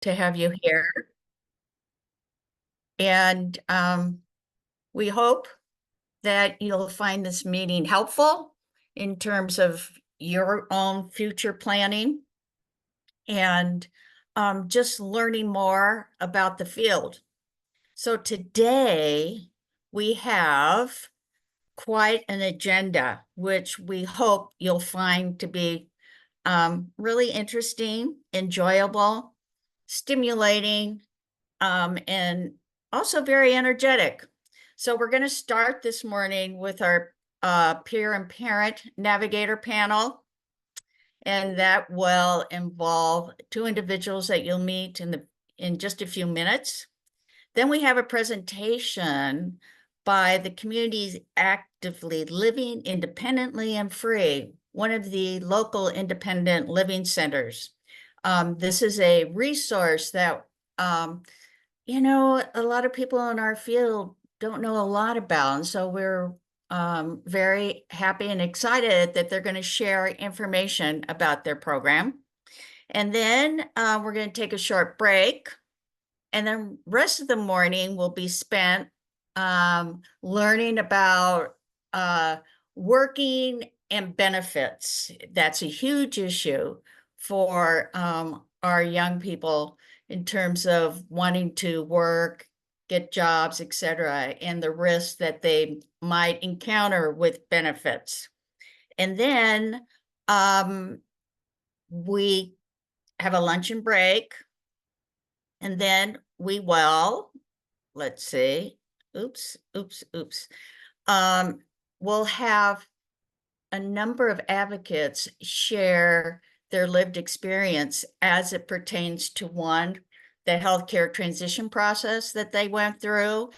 to have you here. And we hope that you'll find this meeting helpful in terms of your own future planning and just learning more about the field. So today we have quite an agenda, which we hope you'll find to be really interesting, enjoyable, stimulating, and also very energetic. So we're going to start this morning with our peer and parent navigator panel. And that will involve two individuals that you'll meet in just a few minutes. Then we have a presentation by the Communities Actively Living Independently and Free, one of the local independent living centers. This is a resource that, a lot of people in our field don't know a lot about. And so we're very happy and excited that they're going to share information about their program. And then we're going to take a short break. And then rest of the morning will be spent learning about working and benefits. That's a huge issue for our young people in terms of wanting to work, get jobs, etc., and the risks that they might encounter with benefits. And then we have a luncheon break. And then we will, let's see, we'll have a number of advocates share their lived experience as it pertains to one, the healthcare transition process that they went through,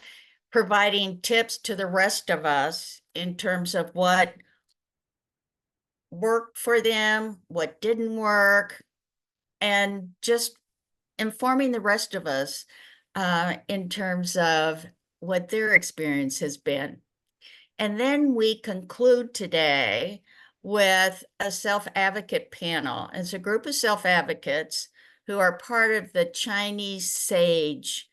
providing tips to the rest of us in terms of what worked for them, what didn't work, and just informing the rest of us in terms of what their experience has been. And then we conclude today with a self-advocate panel. It's a group of self-advocates who are part of the Chinese SAGE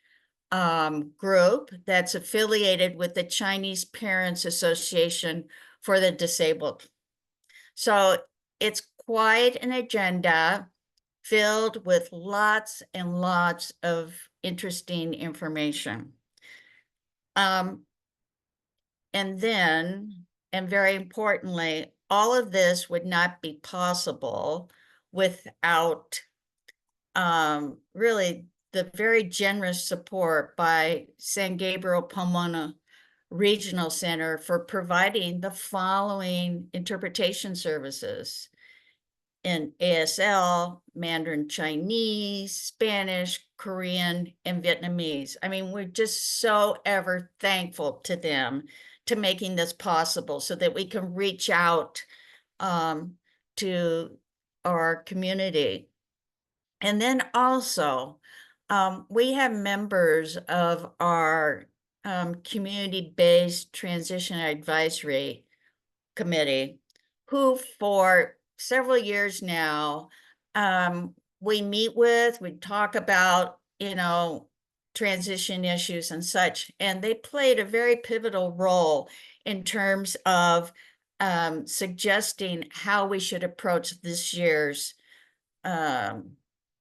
group that's affiliated with the Chinese Parents Association for the Disabled. So it's quite an agenda filled with lots and lots of interesting information. And then, and very importantly, all of this would not be possible without really the very generous support by San Gabriel Pomona Regional Center for providing the following interpretation services in ASL, Mandarin Chinese, Spanish, Korean, and Vietnamese. I mean, we're just so ever thankful to them to making this possible so that we can reach out to our community. And then also, we have members of our community-based transition advisory committee who for several years now, we meet with, we talk about, transition issues and such, and they played a very pivotal role in terms of suggesting how we should approach this year's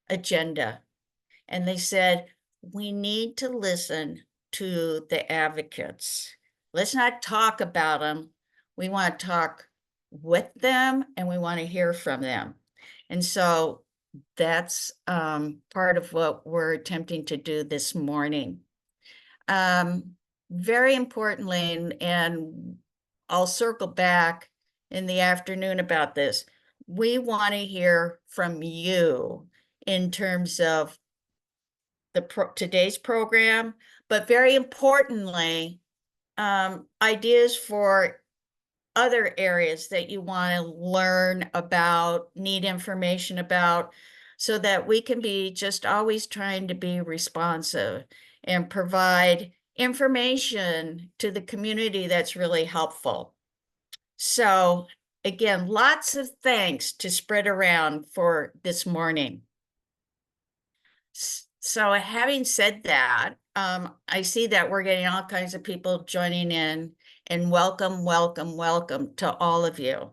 agenda. And they said, we need to listen to the advocates. Let's not talk about them. We want to talk with them and we want to hear from them. And so that's part of what we're attempting to do this morning. Very importantly, and I'll circle back in the afternoon about this, we want to hear from you in terms of today's program, but very importantly, ideas for other areas that you want to learn about, need information about, so that we can be just always trying to be responsive and provide information to the community that's really helpful. So again, lots of thanks to spread around for this morning. So having said that, I see that we're getting all kinds of people joining in, and welcome, welcome, welcome to all of you.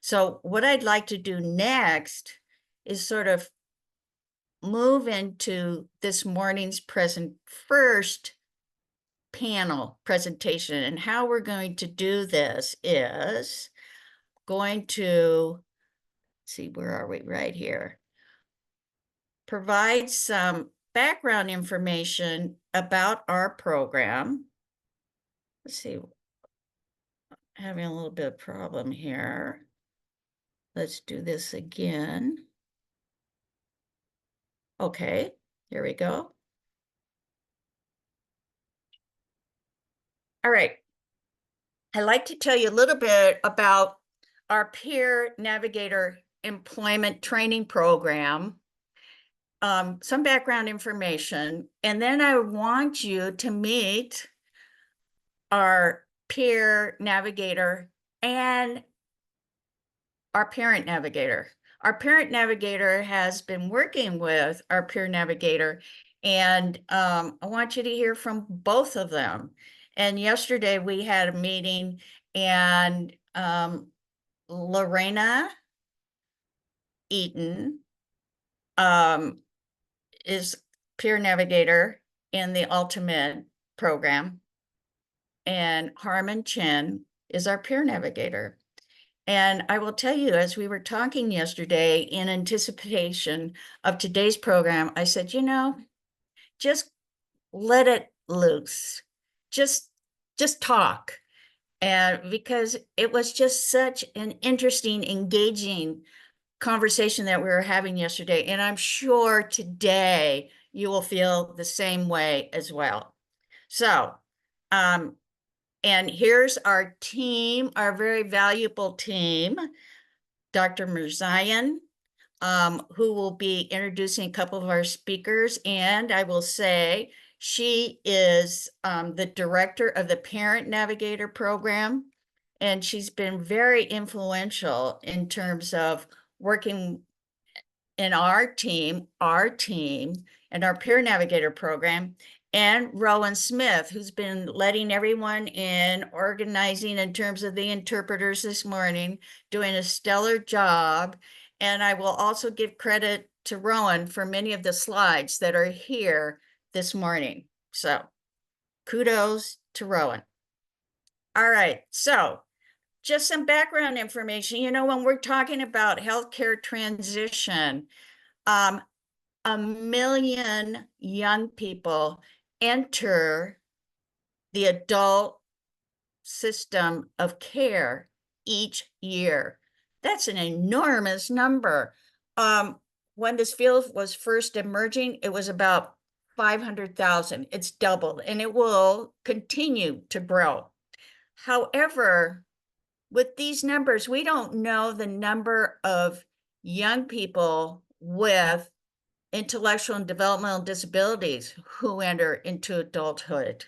So what I'd like to do next is sort of move into this morning's first panel presentation. And how we're going to do this is going to, see, where are we? Right here. Provide some background information about our program. Let's see, having a little bit of problem here. Let's do this again. Okay, here we go. All right. I'd like to tell you a little bit about our Peer Navigator Employment Training Program, some background information, and then I want you to meet our peer navigator and our parent navigator. Our parent navigator has been working with our peer navigator, and I want you to hear from both of them. And yesterday we had a meeting, and Lorena Eaton is peer navigator in the Ultimate program, and Harmon Chen is our peer navigator. And I will tell you, as we were talking yesterday in anticipation of today's program, I said, just let it loose. Just talk. And because it was just such an interesting, engaging conversation that we were having yesterday. And I'm sure today you will feel the same way as well. So, and here's our team, our very valuable team, Dr. Mirzayan, who will be introducing a couple of our speakers. And I will say she is the director of the Parent Navigator program. And she's been very influential in terms of working in our team, and our Peer Navigator program, and Rowan Smith, who's been letting everyone in, organizing in terms of the interpreters this morning, doing a stellar job. And I will also give credit to Rowan for many of the slides that are here this morning. So kudos to Rowan. All right, so just some background information. When we're talking about healthcare transition, 1 million young people enter the adult system of care each year. That's an enormous number. When this field was first emerging, it was about 500,000. It's doubled, and it will continue to grow. However, with these numbers, we don't know the number of young people with intellectual and developmental disabilities who enter into adulthood,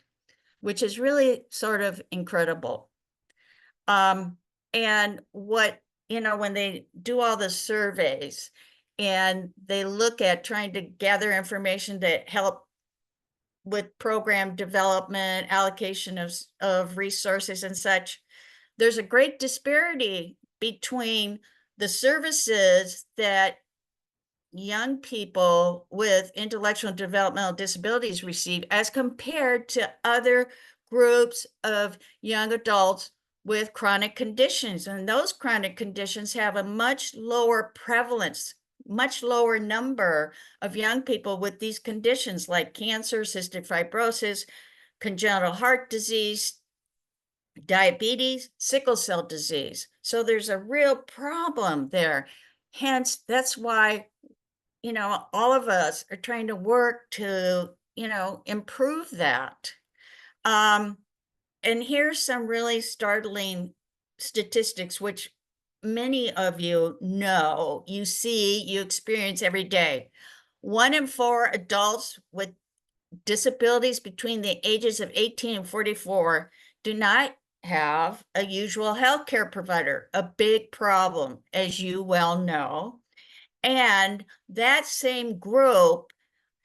which is really sort of incredible. And when they do all the surveys and they look at trying to gather information to help with program development, allocation of resources and such, there's a great disparity between the services that young people with intellectual and developmental disabilities receive as compared to other groups of young adults with chronic conditions. And those chronic conditions have a much lower prevalence, much lower number of young people with these conditions like cancer, cystic fibrosis, congenital heart disease, diabetes, sickle cell disease. So there's a real problem there. Hence, that's why all of us are trying to work to, improve that. And here's some really startling statistics, which many of you know, you see, you experience every day. 1 in 4 adults with disabilities between the ages of 18 and 44 do not have a usual healthcare provider, a big problem, as you well know. And that same group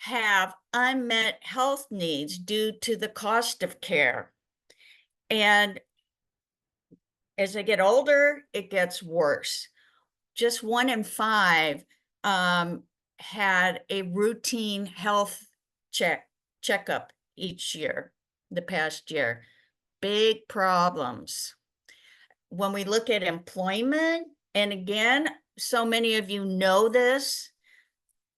have unmet health needs due to the cost of care. And as they get older, it gets worse. Just 1 in 5 had a routine health checkup each year, the past year. Big problems. When we look at employment, and again, so many of you know this,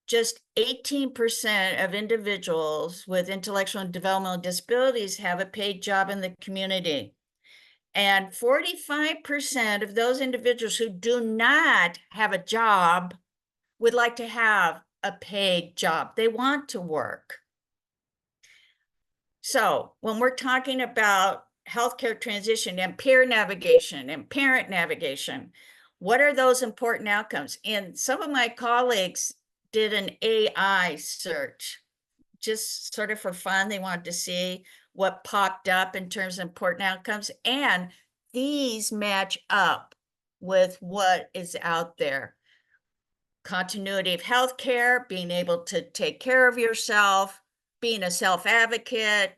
just 18% of individuals with intellectual and developmental disabilities have a paid job in the community. And 45% of those individuals who do not have a job would like to have a paid job. They want to work. So when we're talking about healthcare transition and peer navigation and parent navigation, what are those important outcomes? And some of my colleagues did an AI search, just sort of for fun. They wanted to see what popped up in terms of important outcomes. And these match up with what is out there. Continuity of healthcare, being able to take care of yourself, being a self-advocate,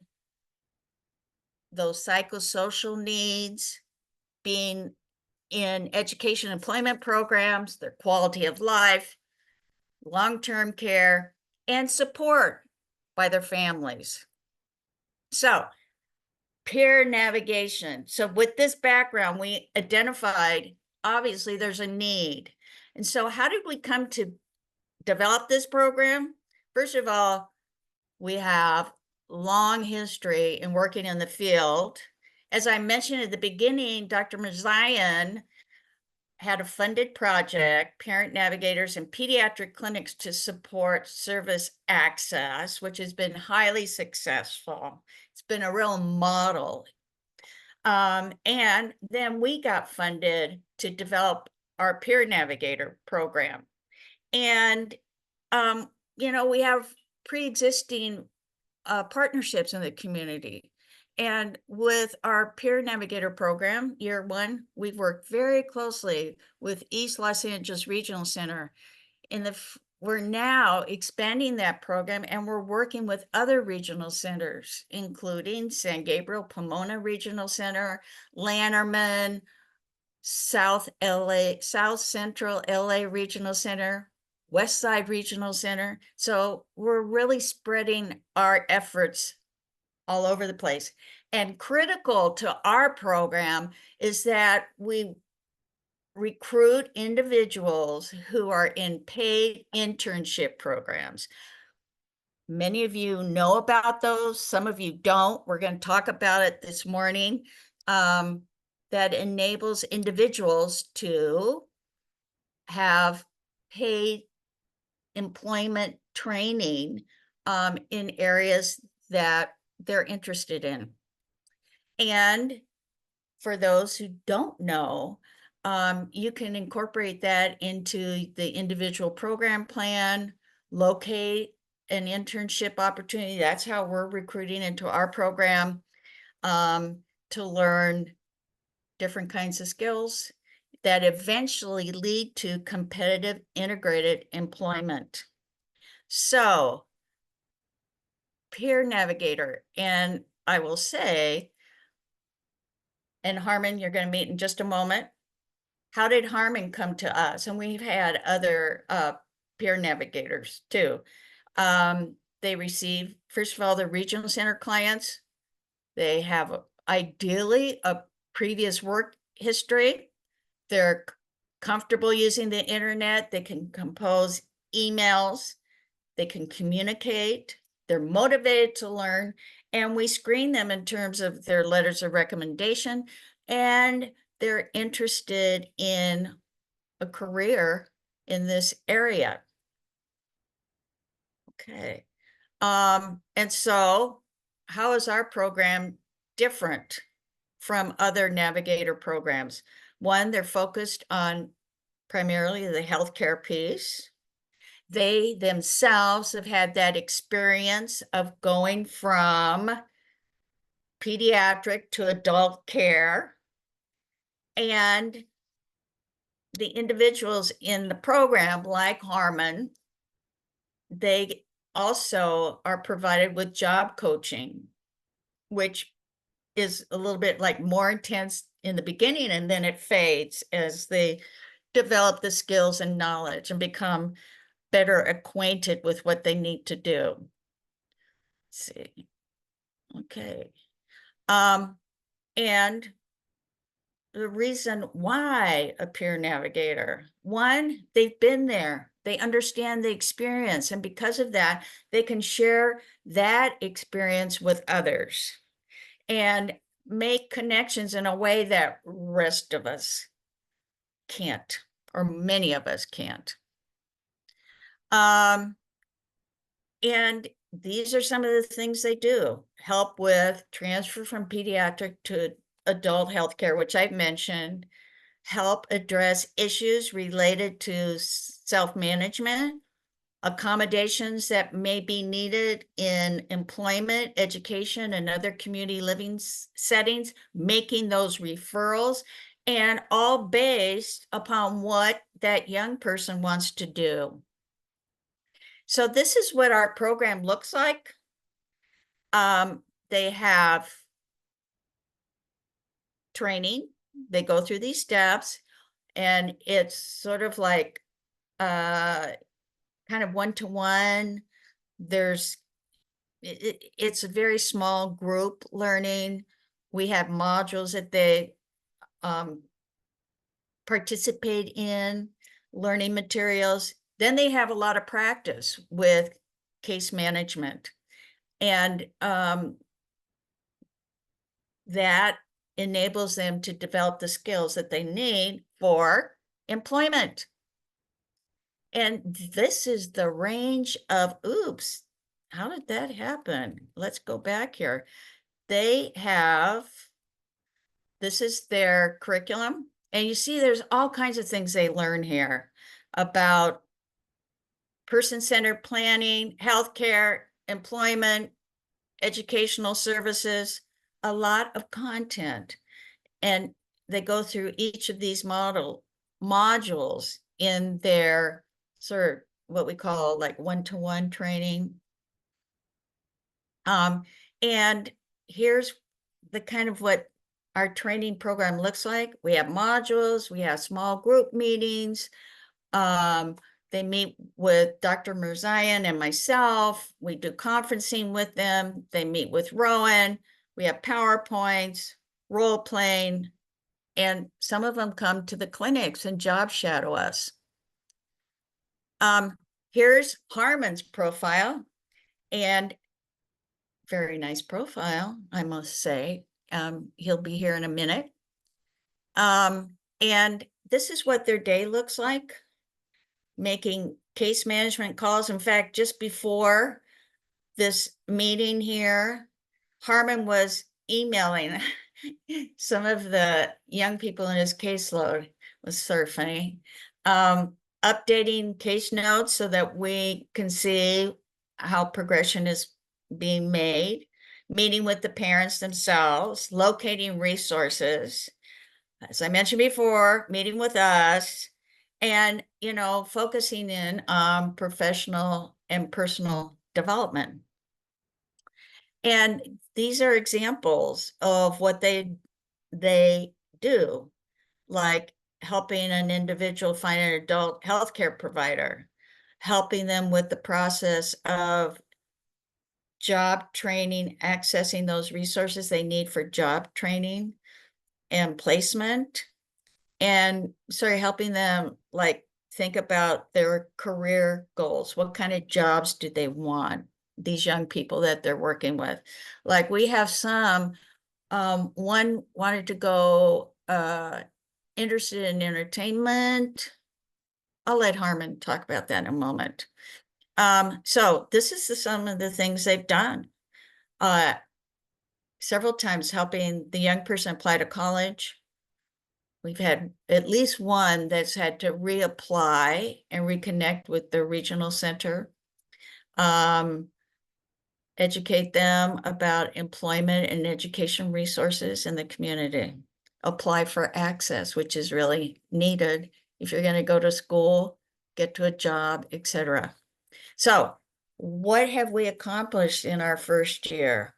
those psychosocial needs, being in education employment programs, their quality of life, long-term care, and support by their families. So, peer navigation. So with this background, we identified, obviously, there's a need. And so how did we come to develop this program? First of all, we have long history in working in the field. As I mentioned at the beginning, Dr. Mazayan had a funded project, Parent Navigators in Pediatric Clinics to Support Service Access, which has been highly successful. It's been a real model. And then we got funded to develop our Peer Navigator program. And, we have pre-existing partnerships in the community. And with our Peer Navigator program, year 1, we've worked very closely with East Los Angeles Regional Center. We're now expanding that program, and we're working with other regional centers, including San Gabriel Pomona Regional Center, Lanterman, South Central LA Regional Center, West Side Regional Center. So we're really spreading our efforts all over the place. And critical to our program is that we recruit individuals who are in paid internship programs. Many of you know about those, some of you don't. We're going to talk about it this morning. That enables individuals to have paid employment training in areas that they're interested in. And for those who don't know, you can incorporate that into the individual program plan, locate an internship opportunity. That's how we're recruiting into our program, to learn different kinds of skills that eventually lead to competitive integrated employment. So, Peer Navigator, and I will say, and Harmon, you're going to meet in just a moment. How did Harmon come to us? And we've had other peer navigators too. They receive, first of all, the regional center clients. They have ideally a previous work history. They're comfortable using the internet. They can compose emails. They can communicate. They're motivated to learn. And we screen them in terms of their letters of recommendation, and they're interested in a career in this area. Okay. And so how is our program different from other Navigator programs? One, they're focused on primarily the healthcare piece. They themselves have had that experience of going from pediatric to adult care. And the individuals in the program, like Harmon, they also are provided with job coaching, which is a little bit like more intense in the beginning, and then it fades as they develop the skills and knowledge and become better acquainted with what they need to do. Let's see. Okay. And the reason why a peer navigator, one, they've been there, they understand the experience, and because of that, they can share that experience with others and make connections in a way that rest of us can't, or many of us can't. And these are some of the things they do: help with transfer from pediatric to adult healthcare, which I've mentioned, help address issues related to self-management, accommodations that may be needed in employment, education, and other community living settings, making those referrals, and all based upon what that young person wants to do. So this is what our program looks like. They have training, they go through these steps, and it's sort of like kind of one-to-one. It's a very small group learning. We have modules that they participate in, learning materials. Then they have a lot of practice with case management. And that enables them to develop the skills that they need for employment. And this is the range of, oops, how did that happen? Let's go back here. They have, this is their curriculum. And you see there's all kinds of things they learn here about person-centered planning, healthcare, employment, educational services, a lot of content. And they go through each of these modules in their sort of what we call like one-to-one training. And here's the kind of what our training program looks like. We have modules, we have small group meetings. They meet with Dr. Mirzayan and myself. We do conferencing with them. They meet with Rowan. We have PowerPoints, role playing, and some of them come to the clinics and job shadow us. Here's Harmon's profile, and very nice profile, I must say. He'll be here in a minute. And this is what their day looks like: making case management calls. In fact, just before this meeting here, Harmon was emailing some of the young people in his caseload. It was sort of funny. Updating case notes so that we can see how progression is being made, meeting with the parents themselves, locating resources, as I mentioned before, meeting with us, and, you know, focusing in on professional and personal development. And these are examples of what they do, like helping an individual find an adult healthcare provider, helping them with the process of job training, accessing those resources they need for job training and placement, and helping them like think about their career goals. What kind of jobs do they want, these young people that they're working with? Like we have some, one wanted to go interested in entertainment. I'll let Harmon talk about that in a moment. So this is some of the things they've done. Several times helping the young person apply to college. We've had at least one that's had to reapply and reconnect with the regional center. Educate them about employment and education resources in the community. Apply for access, which is really needed if you're going to go to school, get to a job, etc. So what have we accomplished in our first year?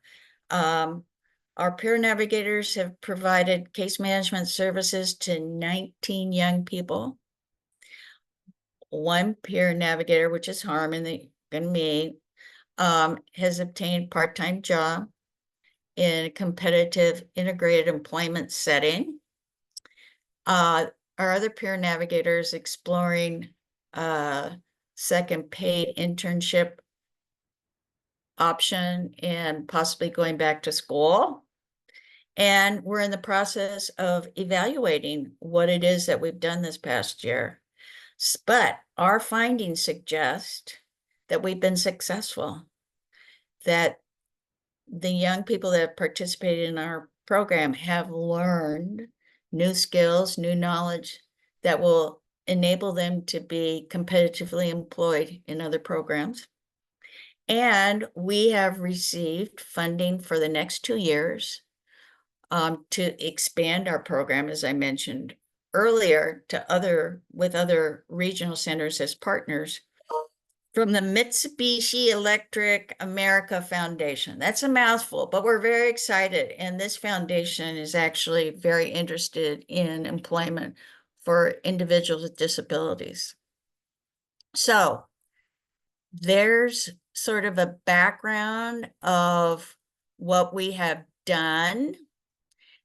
Our peer navigators have provided case management services to 19 young people. One peer navigator, which is Harmon and me, has obtained part-time job in a competitive integrated employment setting. Our other peer navigators exploring second paid internship option and possibly going back to school. And we're in the process of evaluating what it is that we've done this past year. But our findings suggest that we've been successful, that the young people that participated in our program have learned new skills, new knowledge that will enable them to be competitively employed in other programs. And we have received funding for the next 2 years to expand our program, as I mentioned earlier, with other regional centers as partners from the Mitsubishi Electric America Foundation. That's a mouthful, but we're very excited. And this foundation is actually very interested in employment for individuals with disabilities. So there's sort of a background of what we have done.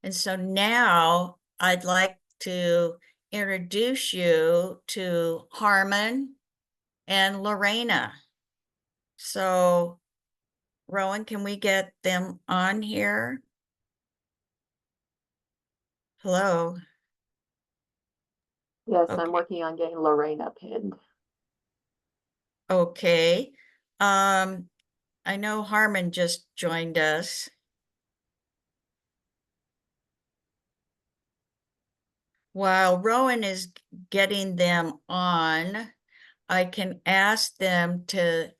And so now I'd like to introduce you to Harmon and Lorena. So, Rowan, can we get them on here? Hello. Yes, Okay. I'm working on getting Lorena pinned. Okay. I know Harmon just joined us. While Rowan is getting them on, I can ask them to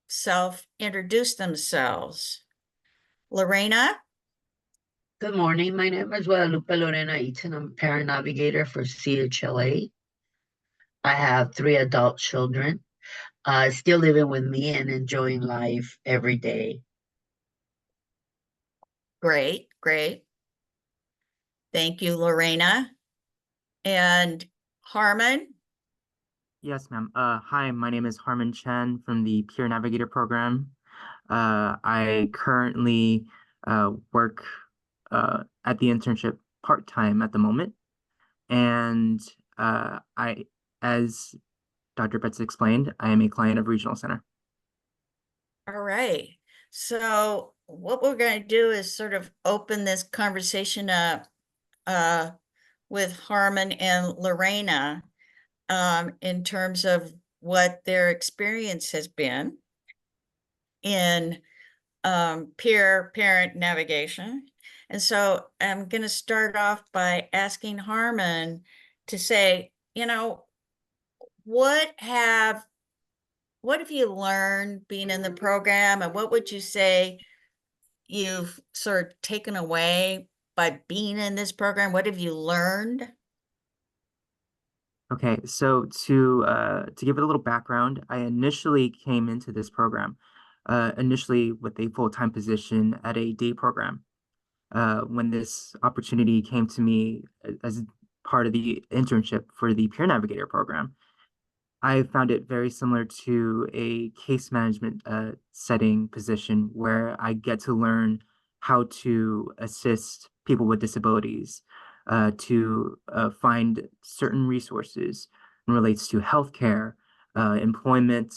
self-introduce themselves. Lorena? Good morning. My name is Guadalupe Lorena Eaton. I'm a parent navigator for CHLA. I have 3 adult children, still living with me and enjoying life every day. Great, great. Thank you, Lorena. And Harmon? Yes, ma'am. Hi, my name is Harmon Chen from the Peer Navigator program. I currently work at the internship part-time at the moment. And as Dr. Betts explained, I am a client of Regional Center. All right. So what we're going to do is sort of open this conversation up with Harmon and Lorena in terms of what their experience has been in peer-parent navigation. And so I'm going to start off by asking Harmon to say, what have you learned being in the program, and what would you say you've sort of taken away by being in this program? What have you learned? Okay, so to give it a little background, I initially came into this program initially with a full-time position at a day program. When this opportunity came to me as part of the internship for the Peer Navigator program, I found it very similar to a case management setting position where I get to learn how to assist people with disabilities to find certain resources in relates to healthcare, employment,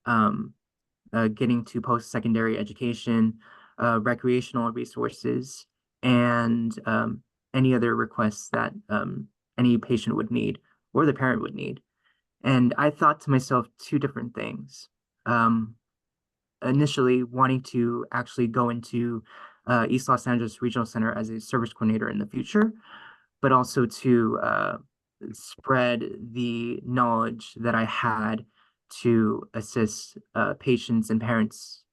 um, getting to post-secondary education, recreational resources, and any other requests that any patient would need or the parent would need. And I thought to myself 2 different things. Initially, wanting to actually go into East Los Angeles Regional Center as a service coordinator in the future, but also to spread the knowledge that I had to assist patients and parents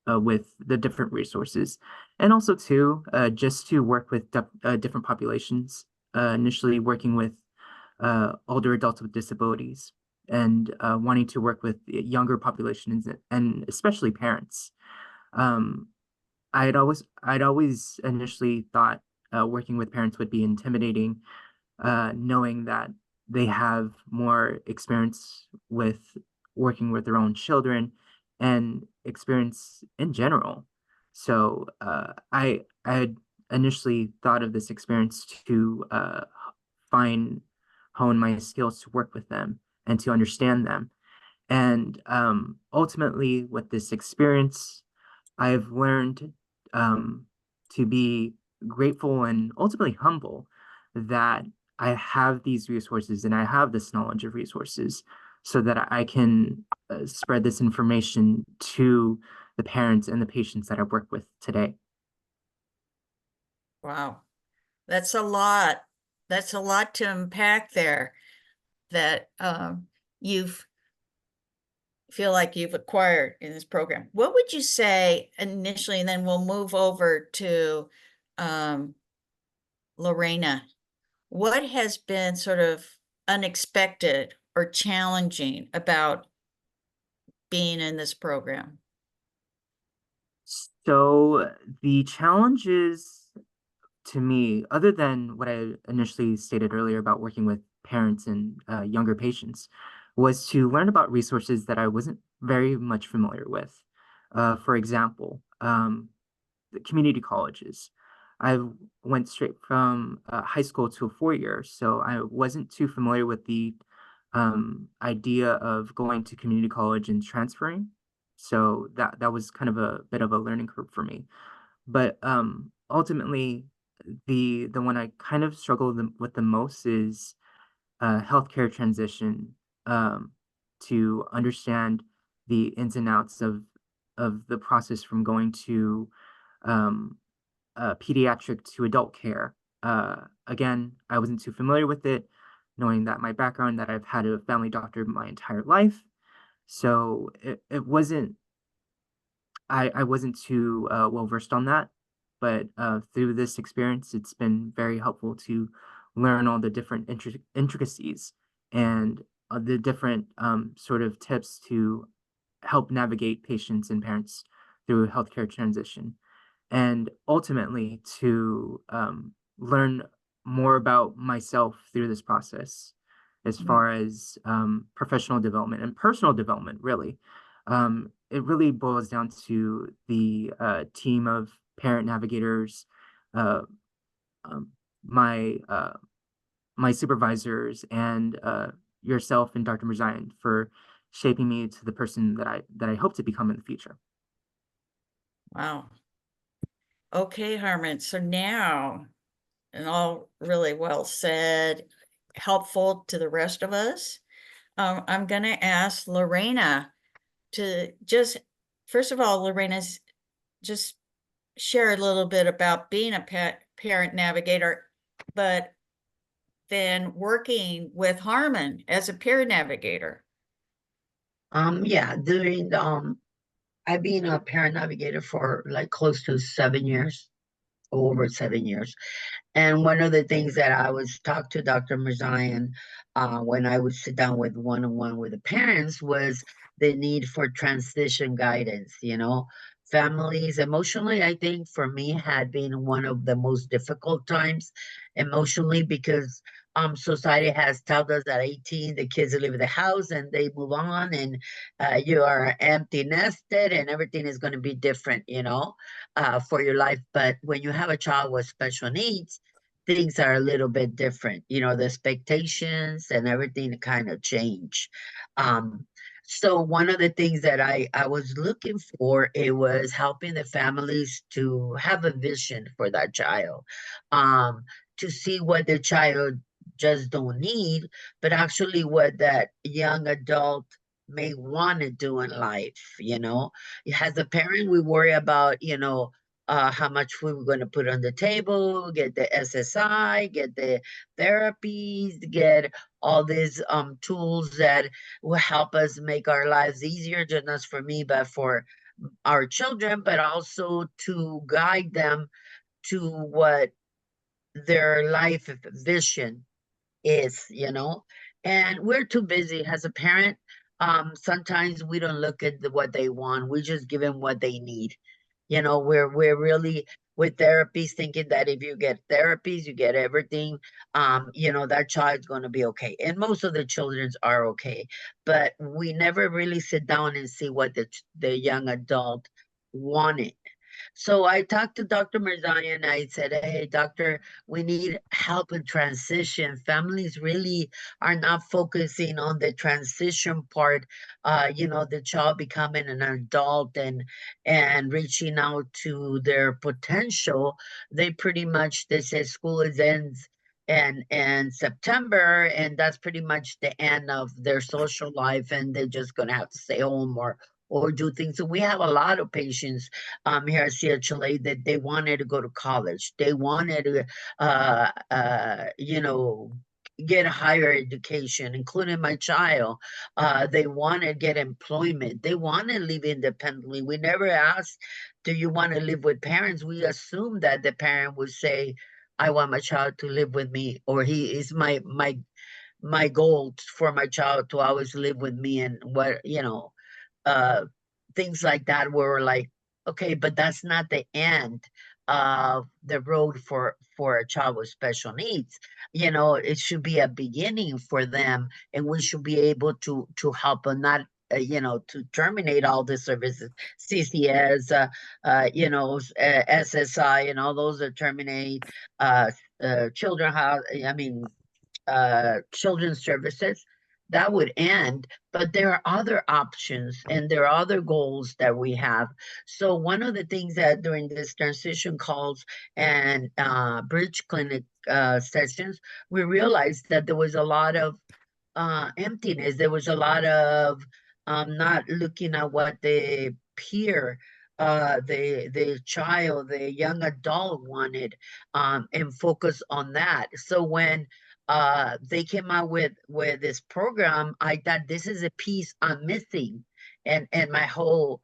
with the different resources. And also, too, just to work with different populations, initially working with older adults with disabilities, and wanting to work with younger populations and especially parents. Um, I'd always initially thought working with parents would be intimidating, knowing that they have more experience with working with their own children and experience in general. So I had initially thought of this experience to find hone my skills to work with them and to understand them. And ultimately, with this experience, I've learned um, to be grateful and ultimately humble that I have these resources and I have this knowledge of resources so that I can spread this information to the parents and the patients that I work with today. Wow. That's a lot. That's a lot to unpack there that you've feel like you've acquired in this program. What would you say initially, and then we'll move over to Lorena. What has been sort of unexpected or challenging about being in this program? So the challenges to me, other than what I initially stated earlier about working with parents and younger patients, was to learn about resources that I wasn't very much familiar with. For example, the community colleges. I went straight from high school to a 4-year, so I wasn't too familiar with the idea of going to community college and transferring. So that was kind of a bit of a learning curve for me. But ultimately, the one I kind of struggle with the most is healthcare transition, to understand the ins and outs of the process from going to um, pediatric to adult care. Again, I wasn't too familiar with it, knowing that my background, that I've had a family doctor my entire life. So it wasn't, I wasn't too well versed on that. But through this experience, it's been very helpful to learn all the different intricacies and the different sort of tips to help navigate patients and parents through healthcare transition, and ultimately to learn more about myself through this process as far as professional development and personal development, really. It really boils down to the team of parent navigators, uh, um, my my supervisors, and yourself and Dr. Mirzayan for shaping me to the person that I hope to become in the future. Wow. Okay, Harmon. So now, and all really well said, helpful to the rest of us. I'm going to ask Lorena to just, first of all, Lorena's just share a little bit about being a parent navigator, but then working with Harmon as a peer navigator. Yeah, during I've been a parent navigator for like close to 7 years, over 7 years. And one of the things that I was talk to Dr. Mirzayan when I would sit down with one-on-one with the parents was the need for transition guidance. Families emotionally, I think for me had been one of the most difficult times emotionally because society has told us at 18 the kids leave the house and they move on, and you are empty nested and everything is going to be different, for your life. But when you have a child with special needs, things are a little bit different. The expectations and everything kind of change. Um, so one of the things that I was looking for, it was helping the families to have a vision for that child, um, to see what the child just don't need, but actually what that young adult may want to do in life. As a parent, we worry about, how much food we're going to put on the table, get the SSI, get the therapies, get all these tools that will help us make our lives easier, just not for me, but for our children, but also to guide them to what their life vision is. And we're too busy as a parent. Sometimes we don't look at what they want. We just give them what they need. You know, we're really with therapies thinking that if you get therapies, you get everything. You know, that child's going to be okay. And most of the children's are okay. But we never really sit down and see what the young adult wanted. So I talked to Dr. Mirzani and I said, hey, doctor, we need help in transition. Families really are not focusing on the transition part, you know, the child becoming an adult and reaching out to their potential. They pretty much, they say school is ends and September, and that's pretty much the end of their social life, and they're just gonna have to stay home or do things. So we have a lot of patients here at CHLA that they wanted to go to college. They wanted to, you know, get a higher education, including my child. They want to get employment. They want to live independently. We never asked, do you want to live with parents? We assume that the parent would say, I want my child to live with me, or he is my goal for my child to always live with me, and what, you know, uh things like that were like, okay, but that's not the end of the road for a child with special needs. You know, it should be a beginning for them, and we should be able to help them, not you know, to terminate all the services, CCS, you know, SSI, and all those that terminate, children house, I mean, children's services. That would end, but there are other options and there are other goals that we have. So one of the things that during this transition calls and bridge clinic sessions, we realized that there was a lot of emptiness. There was a lot of not looking at what the peer, the child, the young adult wanted, and focus on that. So when they came out with this program, I thought this is a piece I'm missing, and my whole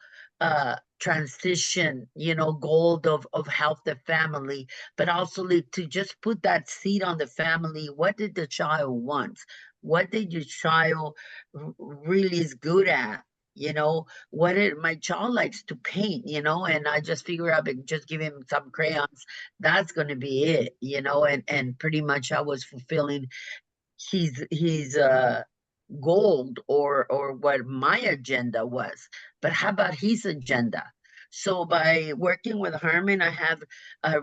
transition, you know, goal of help the family, but also to just put that seed on the family. What did the child want? What did your child really is good at? You know, what did my child likes to paint, you know, and I just figure out and just give him some crayons. That's going to be it, you know, and pretty much I was fulfilling his goal or what my agenda was. But how about his agenda? So by working with Herman, I have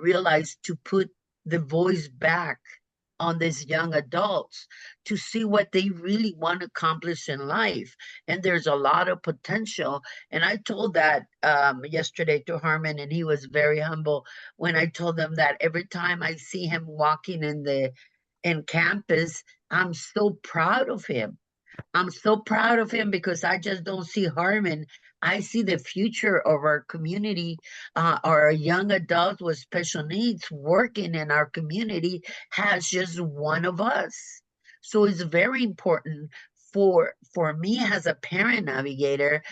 realized to put the voice back on these young adults to see what they really want to accomplish in life. And there's a lot of potential. And I told that yesterday to Herman, and he was very humble when I told him that every time I see him walking in campus, I'm so proud of him. I'm so proud of him because I just don't see Harmon. I see the future of our community, our young adults with special needs working in our community has just one of us. So it's very important for me as a parent navigator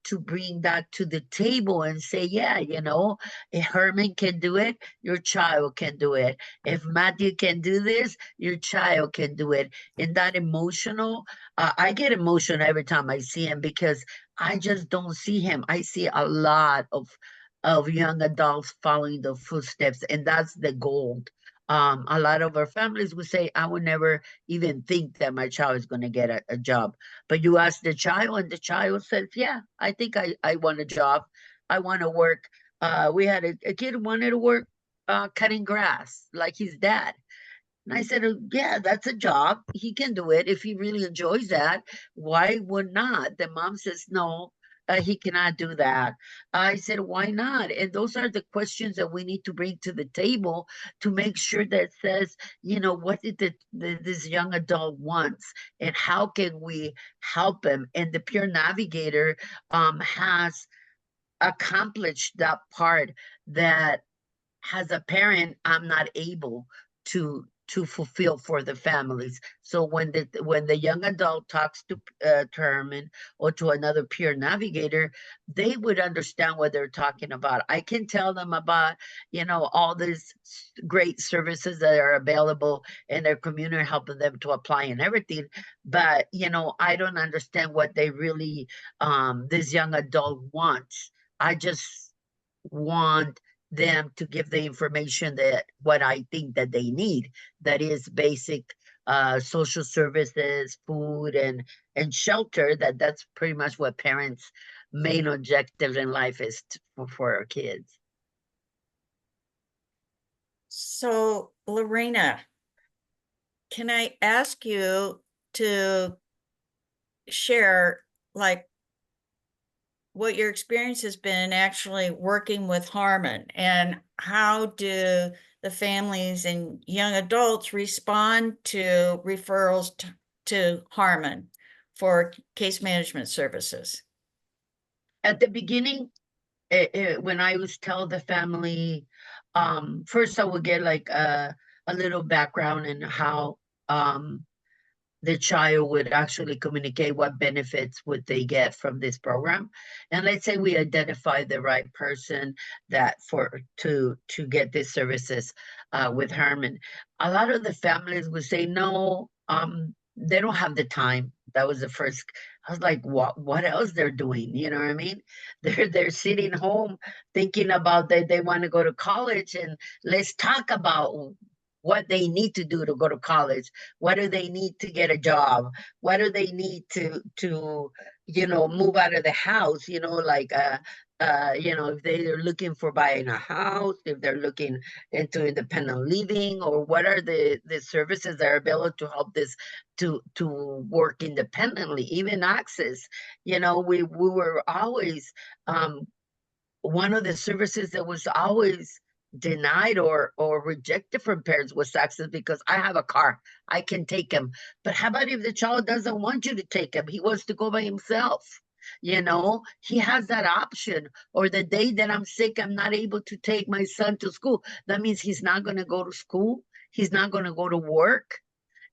to bring that to the table and say, yeah, you know, if Herman can do it, your child can do it. If Matthew can do this, your child can do it. And that emotional, I get emotional every time I see him because I just don't see him. I see a lot of young adults following the footsteps, and that's the goal. A lot of our families would say, I would never even think that my child is going to get a job. But you ask the child, and the child says, yeah, I think I want a job. I want to work. We had a kid who wanted to work cutting grass like his dad. And I said, "Oh, yeah, that's a job. He can do it if he really enjoys that. Why would not?" The mom says, no, he cannot do that. I said, why not? And those are the questions that we need to bring to the table to make sure that says, you know, what did this young adult wants and how can we help him? And the peer navigator has accomplished that part that as a parent, I'm not able to fulfill for the families. So when the young adult talks to Herman or to another peer navigator, they would understand what they're talking about. I can tell them about, all these great services that are available in their community, helping them to apply and everything. But, I don't understand what they really, this young adult wants. I just want them to give the information that what I think that they need, that is basic social services, food and shelter. That's pretty much what parents' main objective in life is for our kids. So, Lorena, can I ask you to share like what your experience has been actually working with Harmon, and how do the families and young adults respond to referrals to Harmon for case management services? At the beginning, when I was tell the family, first I would get like a little background in how the child would actually communicate what benefits would they get from this program. And let's say we identify the right person that to get these services with Herman. A lot of the families would say no, they don't have the time. That was the first. I was like, what else they're doing? You know what I mean? They're sitting home thinking about that they want to go to college, and let's talk about what they need to do to go to college. What do they need to get a job? What do they need to move out of the house? Like if they're looking for buying a house, if they're looking into independent living, or what are the services that are available to help this to work independently, even access. We were always one of the services that was always denied or rejected from parents was access, because I have a car, I can take him. But how about if the child doesn't want you to take him? He wants to go by himself. He has that option. Or the day that I'm sick, I'm not able to take my son to school. That means he's not going to go to school. He's not going to go to work.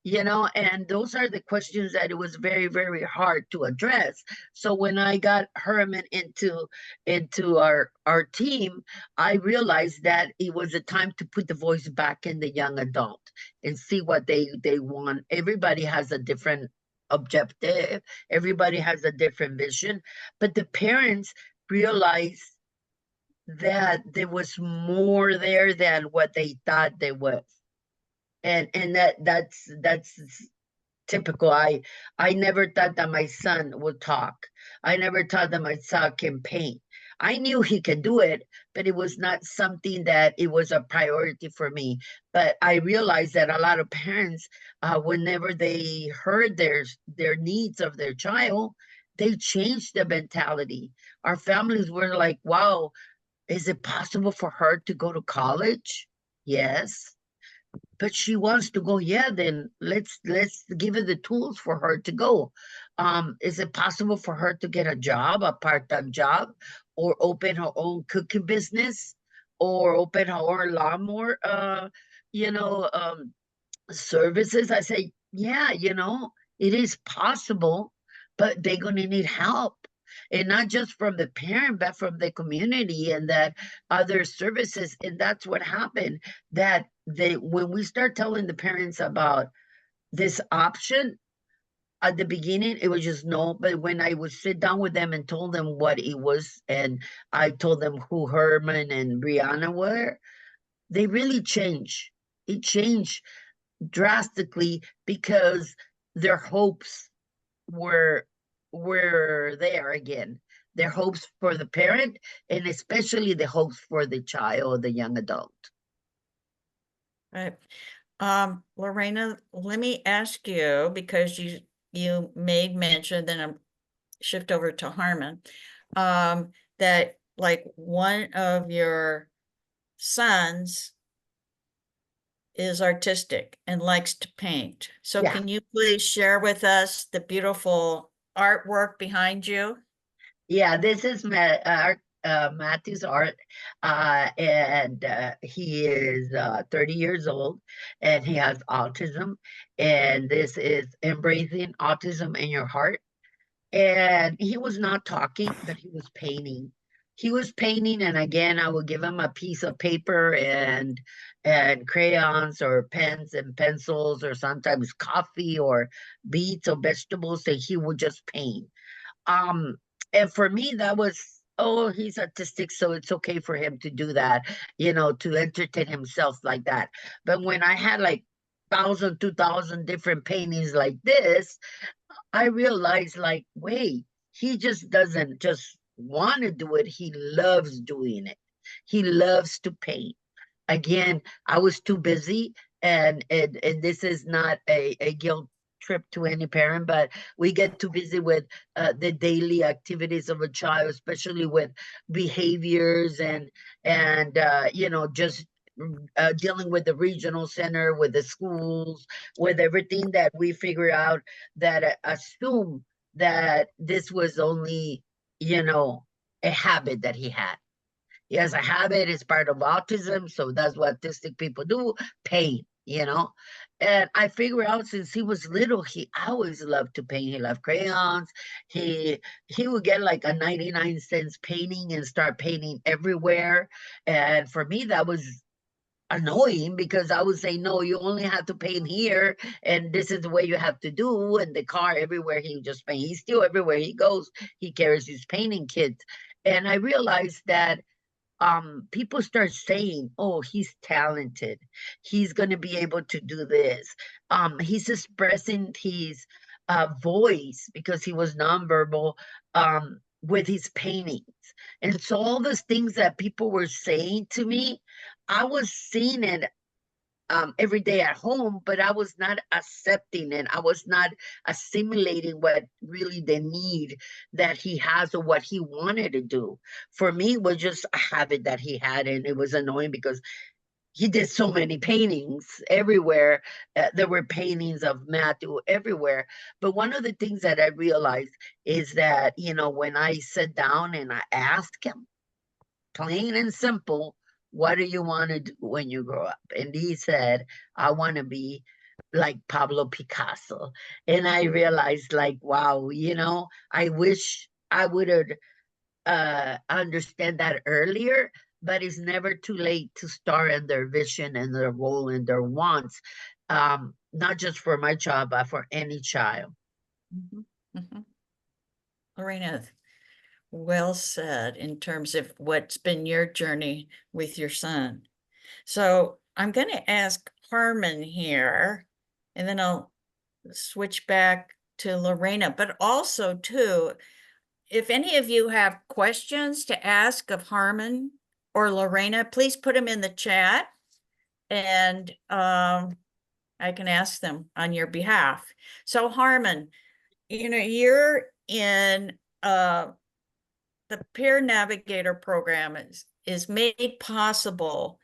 And those are the questions that it was very, very hard to address. So when I got Herman into our team, I realized that it was a time to put the voice back in the young adult and see what they want. Everybody has a different objective. Everybody has a different vision, but the parents realized that there was more there than what they thought there was. And that's typical. I never thought that my son would talk. I never thought that my son can paint. I knew he could do it, but it was not something that it was a priority for me. But I realized that a lot of parents, whenever they heard their needs of their child, they changed the mentality. Our families were like, wow, is it possible for her to go to college? Yes. But she wants to go. Yeah, then let's give her the tools for her to go. Is it possible for her to get a job, a part-time job, or open her own cooking business, or open her own lawnmower services? I say, yeah, it is possible, but they're going to need help. And not just from the parent, but from the community and that other services. And that's what happened, that when we start telling the parents about this option, at the beginning, it was just no. But when I would sit down with them and told them what it was, and I told them who Herman and Brianna were, they really changed. It changed drastically, because their hopes were there again. Their hopes for the parent, and especially the hopes for the child, the young adult. Right. Lorena, let me ask you, because you made mention, then I'm shift over to Harmon, that like one of your sons is artistic and likes to paint. So Yeah. can you please share with us the beautiful artwork behind you? Yeah, this is my Matthew's art, and he is 30 years old, and he has autism, and this is Embracing Autism in Your Heart. And he was not talking, but he was painting. He was painting, and again, I would give him a piece of paper and crayons or pens and pencils, or sometimes coffee or beets or vegetables, and he would just paint. Um, and for me, that was, oh, he's artistic, so it's okay for him to do that, to entertain himself like that. But when I had like 1,000, 2,000 different paintings like this, I realized, like, wait, he just doesn't just want to do it. He loves doing it. He loves to paint. Again, I was too busy, and this is not a guilt trip to any parent, but we get too busy with the daily activities of a child, especially with behaviors and just dealing with the regional center, with the schools, with everything, that we figure out that assume that this was only, a habit that he had. He has a habit, it's part of autism, so that's what autistic people do, paint. And I figure out, since he was little, he always loved to paint. He loved crayons. He would get like a 99 cents painting and start painting everywhere. And for me, that was annoying, because I would say, no, you only have to paint here, and this is the way you have to do. And the car, everywhere he would just paint. He's still, everywhere he goes, he carries his painting kit. And I realized that people start saying, oh, he's talented, he's going to be able to do this. He's expressing his voice, because he was nonverbal, with his paintings. And so all those things that people were saying to me, I was seeing it every day at home, but I was not accepting it. I was not assimilating what really the need that he has, or what he wanted to do. For me, it was just a habit that he had, and it was annoying because he did so many paintings everywhere. There were paintings of Matthew everywhere. But one of the things that I realized is that, when I sat down and I asked him, plain and simple, what do you want to do when you grow up? And he said, I want to be like Pablo Picasso. And I realized, like, wow, I wish I would have understand that earlier, but it's never too late to start in their vision and their role and their wants, not just for my child, but for any child. Lorena, well said in terms of what's been your journey with your son. So I'm going to ask Harmon here, and then I'll switch back to Lorena, but also too, if any of you have questions to ask of Harmon or Lorena, please put them in the chat, and I can ask them on your behalf. So Harmon, you're in the Peer Navigator program is made possible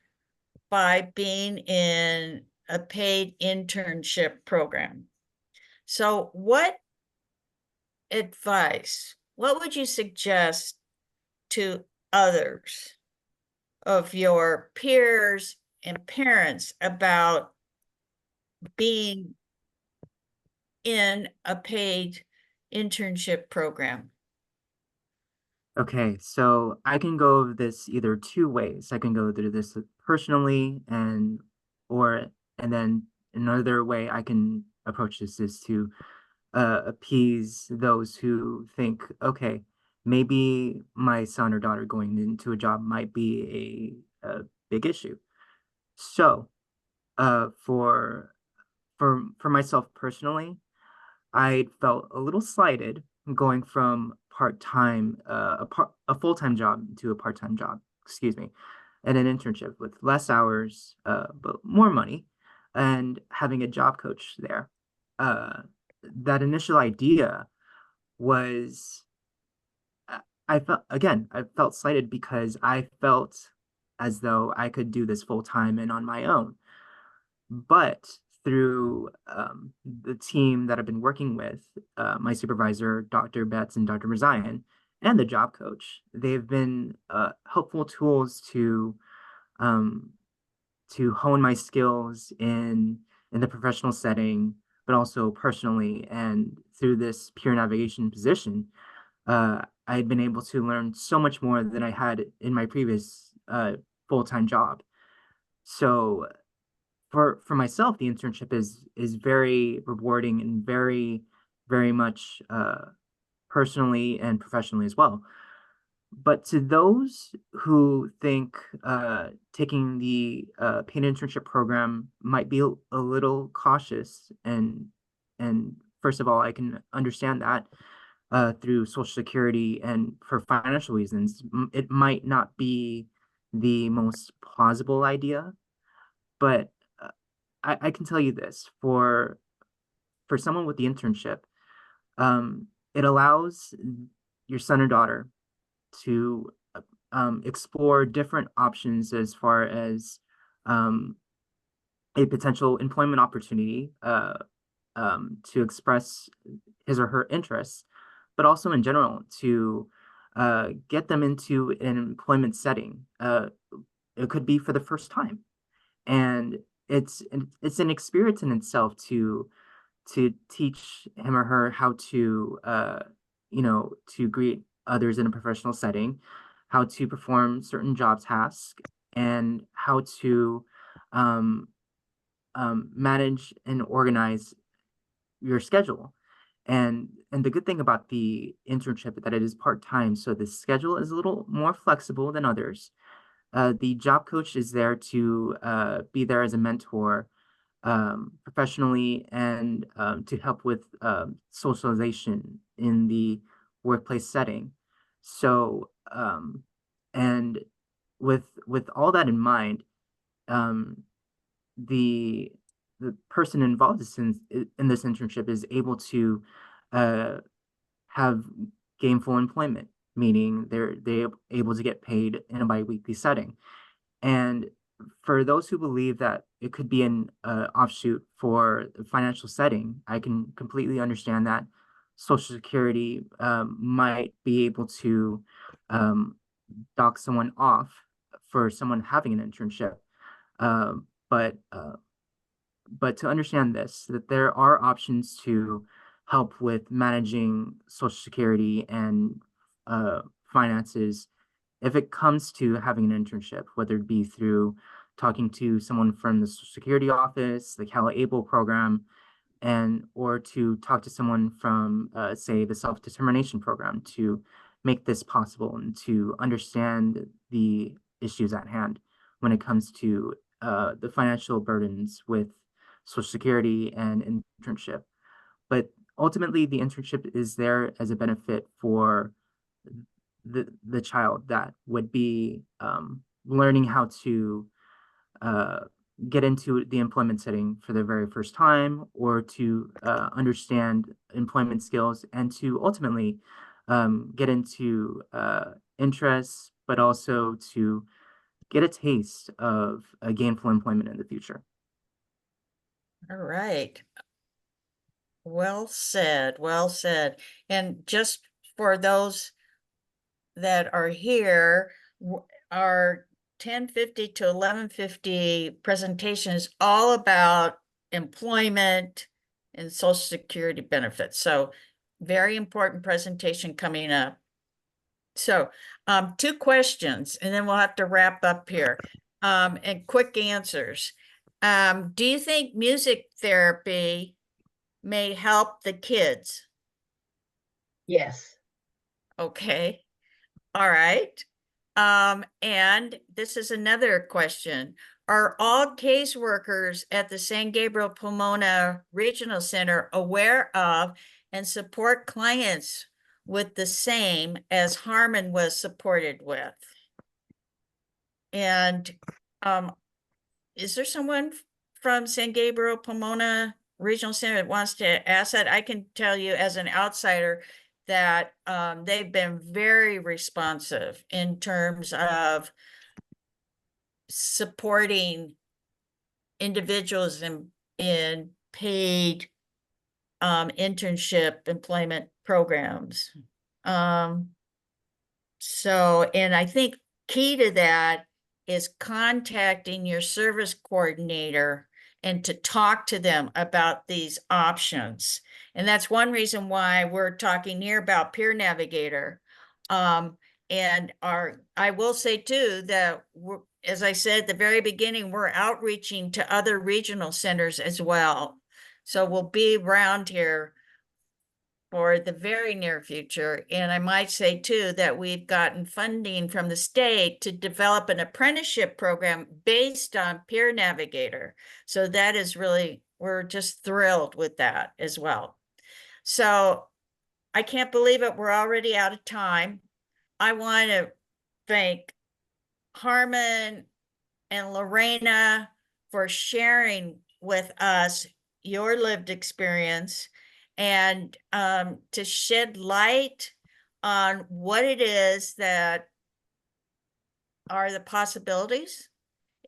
by being in a paid internship program. So what would you suggest to others of your peers and parents about being in a paid internship program? Okay, so I can go over this either two ways. I can go through this personally, and then another way I can approach this is to appease those who think, okay, maybe my son or daughter going into a job might be a big issue. So, for myself personally, I felt a little slighted going from a full-time job to a part-time job, excuse me, and an internship with less hours, but more money, and having a job coach there. That initial idea was, I felt slighted because I felt as though I could do this full-time and on my own. But through the team that I've been working with, my supervisor, Dr. Betts and Dr. Mazayan, and the job coach. They've been helpful tools um, to hone my skills in the professional setting, but also personally. And through this peer navigation position, I had been able to learn so much more than I had in my previous full-time job. So for myself, the internship is very rewarding and very much personally and professionally as well. But to those who think taking the paid internship program might be a little cautious, and first of all, I can understand that through Social Security and for financial reasons, it might not be the most plausible idea. But I can tell you this, for someone with the internship, it allows your son or daughter to explore different options as far as um, a potential employment opportunity to express his or her interests, but also in general to get them into an employment setting. It could be for the first time, and it's an experience in itself to teach him or her how to to greet others in a professional setting, how to perform certain job tasks, and how to um, manage and organize your schedule. And the good thing about the internship is that it is part-time, so the schedule is a little more flexible than others. The job coach is there to be there as a mentor professionally and to help with socialization in the workplace setting. So, and with all that in mind, um, the the person involved in this internship is able to uh, have gainful employment, meaning they're able to get paid in a biweekly setting. And for those who believe that it could be an offshoot for the financial setting, I can completely understand that Social Security might be able to um, dock someone off for someone having an internship. Um, but but to understand this, that there are options to help with managing Social Security and finances if it comes to having an internship, whether it be through talking to someone from the Social Security office, the Cal Able program, and or to talk to someone from, say, the self-determination program to make this possible and to understand the issues at hand when it comes to the financial burdens with Social Security and internship. But ultimately, the internship is there as a benefit for the child that would be learning how to uh, get into the employment setting for the very first time, or to understand employment skills, and to ultimately get into interests, but also to get a taste of a gainful employment in the future. All right. Well said, well said. And just for those that are here, our 10:50 to 11:50 presentation is all about employment and Social Security benefits. So very important presentation coming up. So two questions, and then we'll have to wrap up here. And quick answers. Do you think music therapy may help the kids? Yes. Okay. All right. And this is another question. Are all caseworkers at the San Gabriel Pomona Regional Center aware of and support clients with the same as Harmon was supported with? And is there someone from San Gabriel Pomona Regional Center that wants to ask that? I can tell you as an outsider that they've been very responsive in terms of supporting individuals in paid internship employment programs. So, and I think key to that is contacting your service coordinator and to talk to them about these options. And that's one reason why we're talking here about Peer Navigator. And I will say too, that as I said at the very beginning, we're outreaching to other regional centers as well. So we'll be around here for the very near future. And I might say too, that we've gotten funding from the state to develop an apprenticeship program based on Peer Navigator. So that is really, we're just thrilled with that as well. So I can't believe it. We're already out of time. I want to thank Harmon and Lorena for sharing with us your lived experience and to shed light on what it is that are the possibilities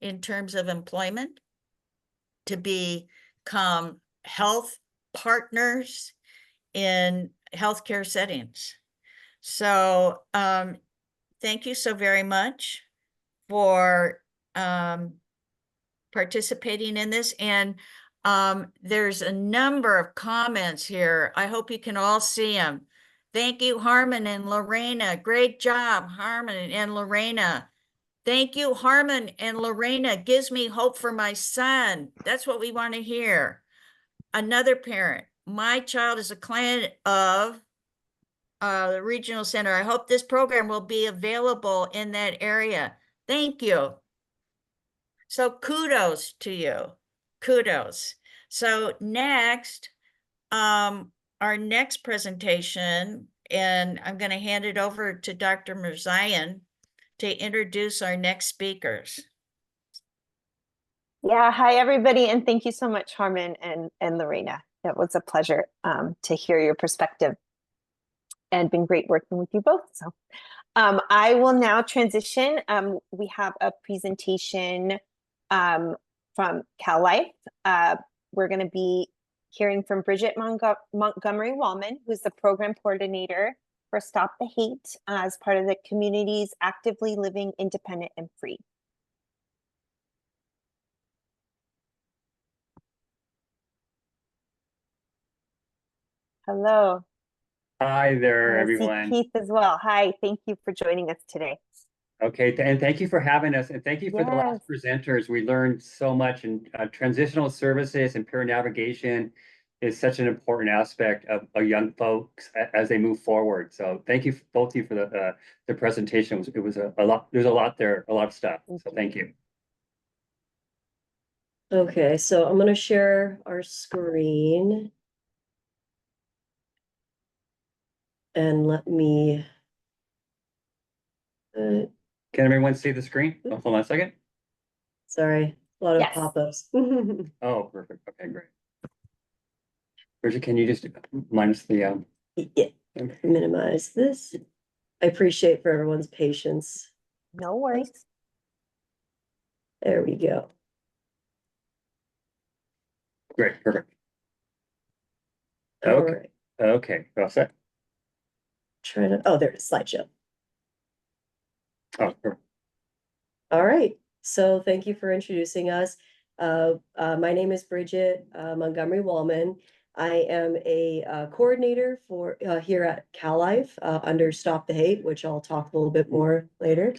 in terms of employment, to become health partners in healthcare settings. So thank you so very much for participating in this. And there's a number of comments here. I hope you can all see them. Thank you, Harmon and Lorena. Great job, Harmon and Lorena. Thank you, Harmon and Lorena. Gives me hope for my son. That's what we want to hear. Another parent, my child is a client of the regional center. I hope this program will be available in that area. Thank you. So kudos to you. Kudos. So next, our next presentation, and I'm going to hand it over to Dr. Mirzayan to introduce our next speakers. Yeah, hi everybody, and thank you so much, Harmon and Lorena. It was a pleasure to hear your perspective, and been great working with you both. So I will now transition. We have a presentation from Cal Life. We're going to be hearing from Bridget Montgomery Wallman, who's the program coordinator for Stop the Hate as part of the community's Actively Living Independent and Free. Hello. Hi there, I see everyone. Keith as well. Hi, thank you for joining us today. Okay, and thank you for having us, and thank you for the last presenters. We learned so much, and transitional services and peer navigation is such an important aspect of young folks as they move forward. So thank you, both of you, for the presentation. It was a lot. There's a lot there, a lot of stuff. So thank you. Okay, so I'm going to share our screen. And let me. Can everyone see the screen? Oh, hold on a second. Sorry, a lot of Yes. pop-ups. Oh, perfect. Okay, great. Bridget, can you just minus the Yeah, minimize this. I appreciate for everyone's patience. No worries. There we go. Great, perfect. All Okay. right. Okay, all set. Trying to. Oh, there's slideshow. Oh, perfect. All right. So thank you for introducing us. My name is Bridget Montgomery Wallman. I am a coordinator for here at Cal Life under Stop the Hate, which I'll talk a little bit more later.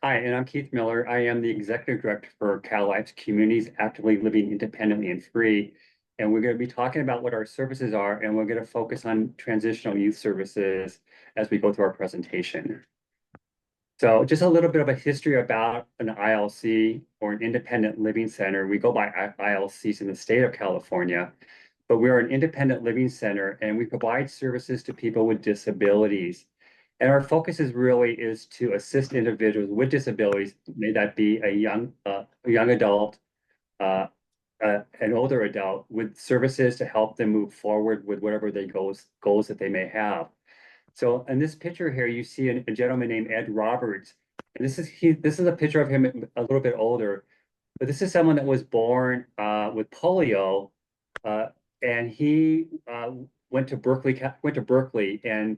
Hi, and I'm Keith Miller. I am the executive director for Cal Life's Communities Actively Living Independently and Free. And we're going to be talking about what our services are, and we're going to focus on transitional youth services as we go through our presentation. So just a little bit of a history about an ILC, or an independent living center. We go by ILCs in the state of California, but we're an independent living center, and we provide services to people with disabilities. And our focus is to assist individuals with disabilities, may that be a young adult, an older adult, with services to help them move forward with whatever their goals that they may have. So in this picture here, you see a gentleman named Ed Roberts, and this is a picture of him a little bit older, but this is someone that was born with polio, and he went to Berkeley, and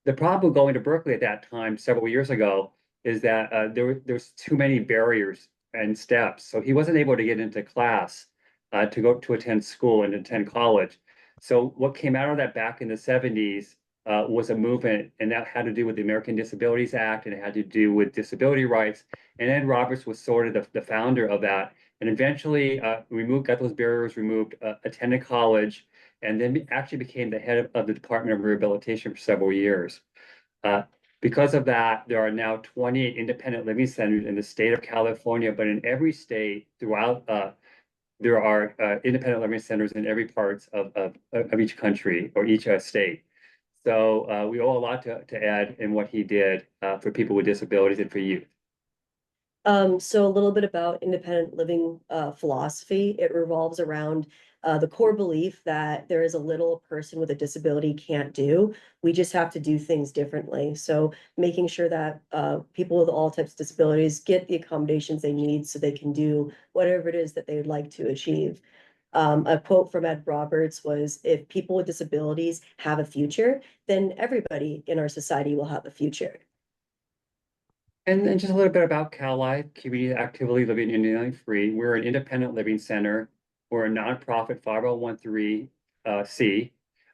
the problem with going to Berkeley at that time, several years ago, is that there's too many barriers and steps. So he wasn't able to get into class to go to attend school and attend college. So what came out of that back in the 70s was a movement, and that had to do with the American Disabilities Act, and it had to do with disability rights. And Ed Roberts was sort of the founder of that, and eventually got those barriers removed, attended college, and then actually became the head of the Department of Rehabilitation for several years. Because of that, there are now 28 independent living centers in the state of California, but in every state throughout, there are independent living centers in every part of each country or each state. So we owe a lot to Ed and what he did for people with disabilities and for youth. So a little bit about independent living philosophy. It revolves around the core belief that there is a little a person with a disability can't do. We just have to do things differently. So making sure that people with all types of disabilities get the accommodations they need so they can do whatever it is that they would like to achieve. A quote from Ed Roberts was, "If people with disabilities have a future, then everybody in our society will have a future." And then just a little bit about Cal Life, Community Actively Living Individually Free. We're an independent living center. We're a nonprofit 501(c),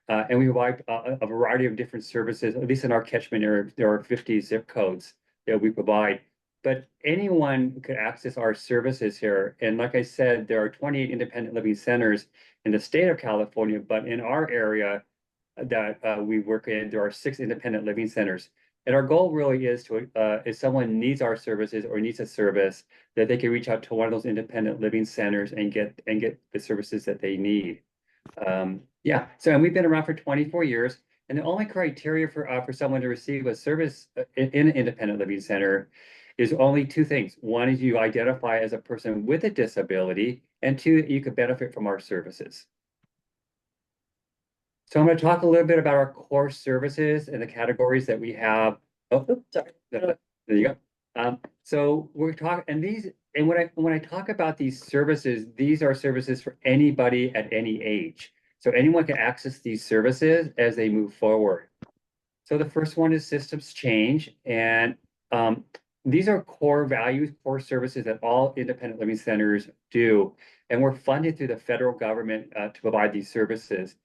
and we provide a variety of different services. At least in our catchment area, there are 50 zip codes that we provide. But anyone could access our services here. And like I said, there are 28 independent living centers in the state of California, but in our area that we work in, there are 6 independent living centers. And our goal really is to, if someone needs our services or needs a service, that they can reach out to one of those independent living centers and get the services that they need. Yeah, so and we've been around for 24 years, and the only criteria for someone to receive a service in an independent living center is only 2 things. One is you identify as a person with a disability, and 2, you could benefit from our services. So I'm going to talk a little bit about our core services and the categories that we have. Oh, Oops, sorry. there you go. So we're talking, and when I talk about these services, these are services for anybody at any age. So anyone can access these services as they move forward. So the first one is systems change, and these are core values, core services that all independent living centers do, and we're funded through the federal government to provide these services.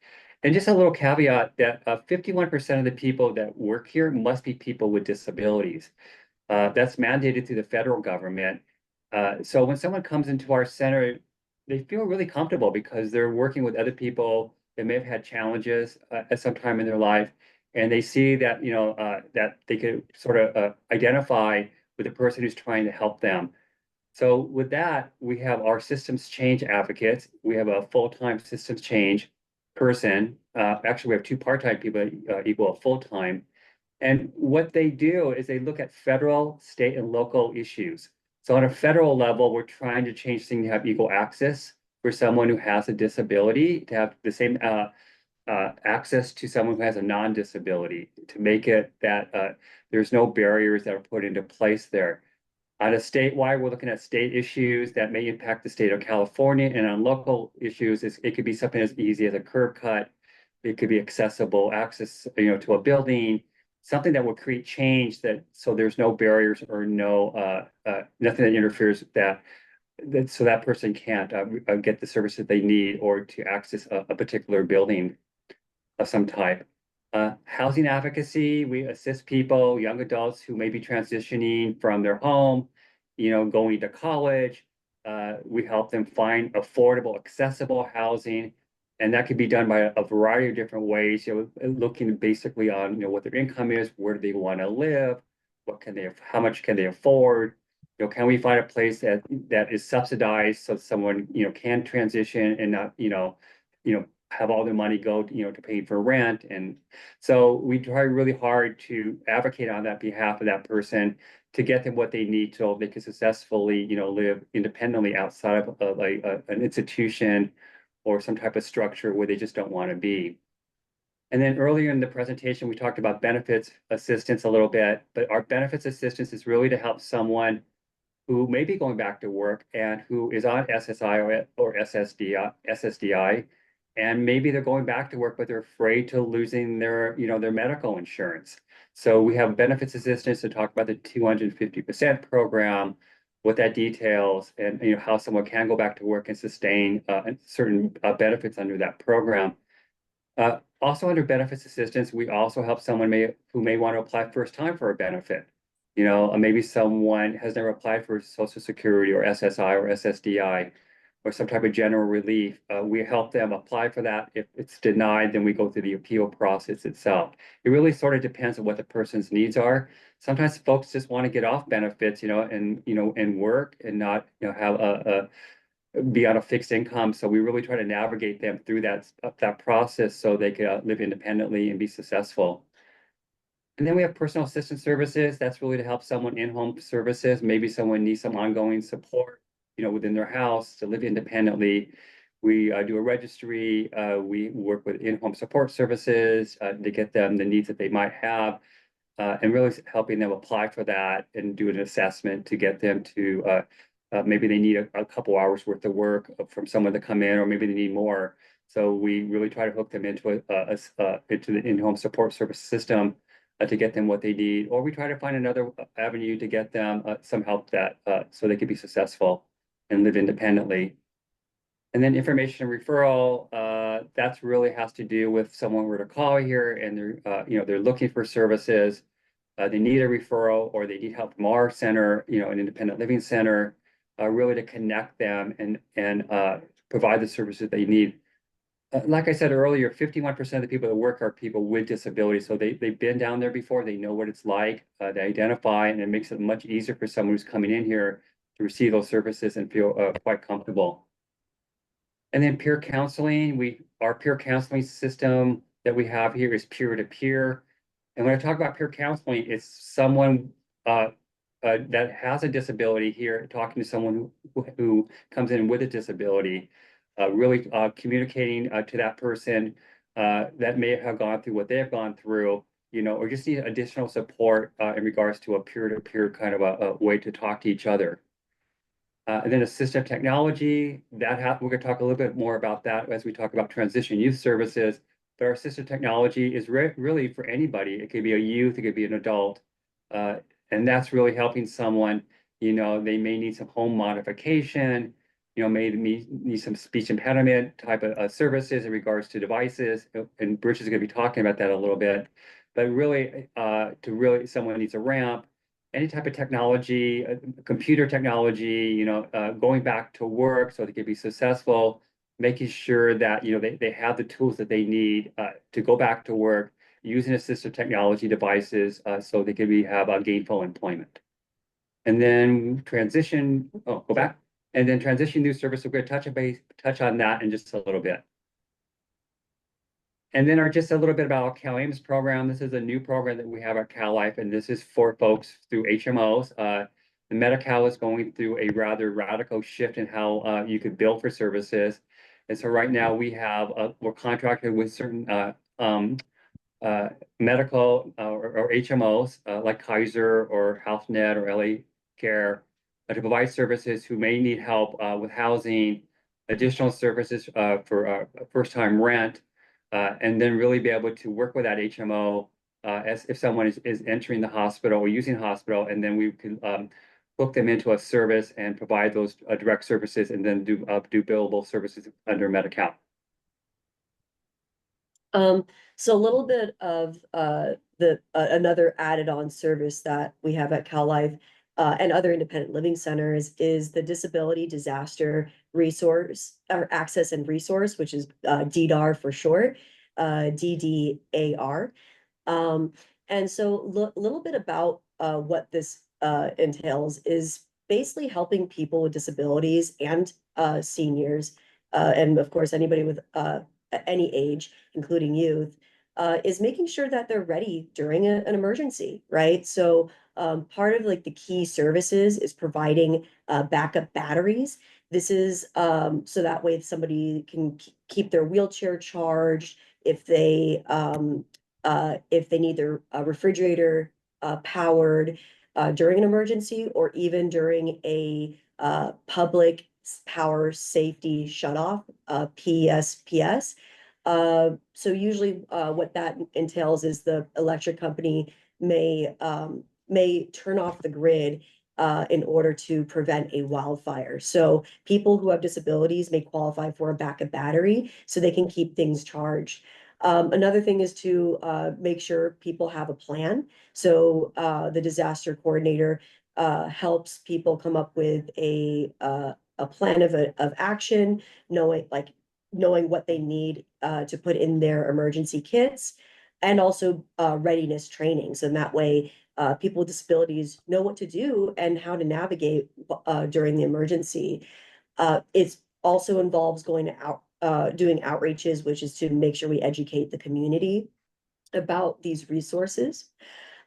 And just a little caveat that 51% of the people that work here must be people with disabilities. That's mandated through the federal government. So when someone comes into our center, they feel really comfortable because they're working with other people that may have had challenges at some time in their life, and they see that that they could sort of identify with the person who's trying to help them. So with that, we have our systems change advocates. We have a full-time systems change person. Actually, we have 2 part-time people equal a full-time. And what they do is they look at federal, state, and local issues. So on a federal level, we're trying to change things to have equal access for someone who has a disability, to have the same access to someone who has a non-disability, to make it that there's no barriers that are put into place there. On a statewide, we're looking at state issues that may impact the state of California, and on local issues, it could be something as easy as a curb cut. It could be accessible access, to a building, something that will create change so there's no barriers or no nothing that interferes so that person can't get the services they need or to access a particular building of some type. Housing advocacy, we assist people, young adults who may be transitioning from their home, going to college. We help them find affordable, accessible housing, and that could be done by a variety of different ways. Looking basically on what their income is, where do they want to live, how much can they afford? Can we find a place that is subsidized so someone can transition and not have all their money go to pay for rent. And so we try really hard to advocate on that behalf of that person to get them what they need so they can successfully live independently outside of an institution or some type of structure where they just don't want to be. And then earlier in the presentation, we talked about benefits assistance a little bit, but our benefits assistance is really to help someone who may be going back to work and who is on SSI or SSDI, and maybe they're going back to work, but they're afraid to losing their medical insurance. So we have benefits assistance to talk about the 250% program, what that details, and how someone can go back to work and sustain certain benefits under that program. Also under benefits assistance, we also help someone who may want to apply first time for a benefit. Maybe someone has never applied for Social Security or SSI or SSDI or some type of general relief. We help them apply for that. If it's denied, then we go through the appeal process itself. It really sort of depends on what the person's needs are. Sometimes folks just want to get off benefits, and work and not, have be on a fixed income. So we really try to navigate them through that process so they can live independently and be successful. And then we have personal assistance services. That's really to help someone in-home services. Maybe someone needs some ongoing support, within their house to live independently. We do a registry. We work with in-home support services to get them the needs that they might have, and really helping them apply for that and do an assessment to get them to maybe they need a couple hours worth of work from someone to come in, or maybe they need more. So we really try to hook them into the in-home support service system to get them what they need, or we try to find another avenue to get them some help that so they can be successful and live independently. And then information and referral, that's really has to do with someone were to call here and they're looking for services, they need a referral or they need help from our center, an independent living center, really to connect them and provide the services they need. Like I said earlier, 51% of the people that work are people with disabilities. So they've been down there before, they know what it's like, they identify, and it makes it much easier for someone who's coming in here to receive those services and feel quite comfortable. And then peer counseling, our peer counseling system that we have here is peer-to-peer. And when I talk about peer counseling, it's someone that has a disability here talking to someone who comes in with a disability, really communicating to that person that may have gone through what they have gone through, or just need additional support in regards to a peer-to-peer kind of a way to talk to each other. And then assistive technology, we're going to talk a little bit more about that as we talk about transition youth services. But our assistive technology is really for anybody. It could be a youth, it could be an adult. And that's really helping someone, they may need some home modification, may need some speech impediment type of services in regards to devices. And Bridge is going to be talking about that a little bit. But really, someone needs a ramp, any type of technology, computer technology, going back to work so they can be successful, making sure that, they have the tools that they need to go back to work, using assistive technology devices so they can have gainful employment. And then transition new service, we're going to touch on that in just a little bit. And then just a little bit about our Cal Ames program. This is a new program that we have at Cal Life, and this is for folks through HMOs. The Medi-Cal is going through a rather radical shift in how you could bill for services. And so right now we're contracted with certain medical or HMOs like Kaiser or HealthNet or LA Care to provide services who may need help with housing, additional services for first-time rent, and then really be able to work with that HMO as if someone is entering the hospital or using hospital, and then we can hook them into a service and provide those direct services, and then do billable services under Medi-Cal. So a little bit of another added on service that we have at Cal Life and other independent living centers is the Disability Disaster Resource or Access and Resource, which is DDAR for short, DDAR. And so a little bit about what this entails is basically helping people with disabilities and seniors, and of course anybody with any age, including youth, is making sure that they're ready during an emergency, right? So part of like the key services is providing backup batteries. This is so that way somebody can keep their wheelchair charged if they need their refrigerator powered during an emergency, or even during a public power safety shutoff, PSPS. So usually what that entails is the electric company may turn off the grid in order to prevent a wildfire. So people who have disabilities may qualify for a backup battery so they can keep things charged. Another thing is to make sure people have a plan. So the disaster coordinator helps people come up with a plan of action, knowing what they need to put in their emergency kits, and also readiness training. So in that way, people with disabilities know what to do and how to navigate during the emergency. It also involves going out, doing outreaches, which is to make sure we educate the community about these resources.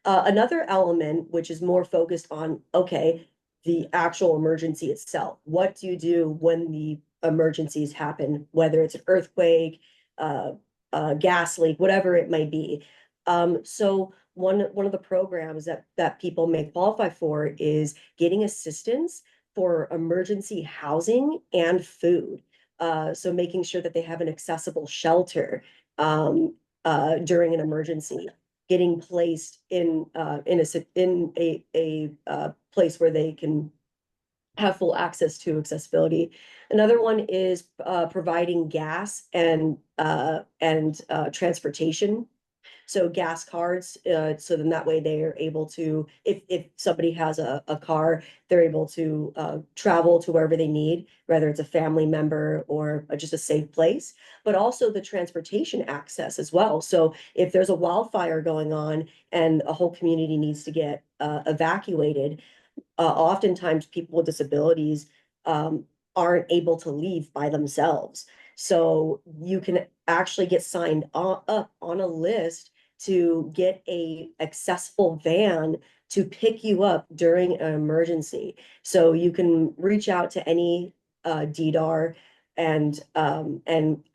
Another element, which is more focused on, okay, the actual emergency itself. What do you do when the emergencies happen, whether it's an earthquake, gas leak, whatever it may be? So one of the programs that people may qualify for is getting assistance for emergency housing and food. So making sure that they have an accessible shelter during an emergency, getting placed in a place where they can have full access to accessibility. Another one is providing gas and transportation. So gas cards, so then that way they are able to, if somebody has a car, they're able to travel to wherever they need, whether it's a family member or just a safe place, but also the transportation access as well. So if there's a wildfire going on and a whole community needs to get evacuated, oftentimes people with disabilities aren't able to leave by themselves. So you can actually get signed up on a list to get a accessible van to pick you up during an emergency. So you can reach out to any DDAR and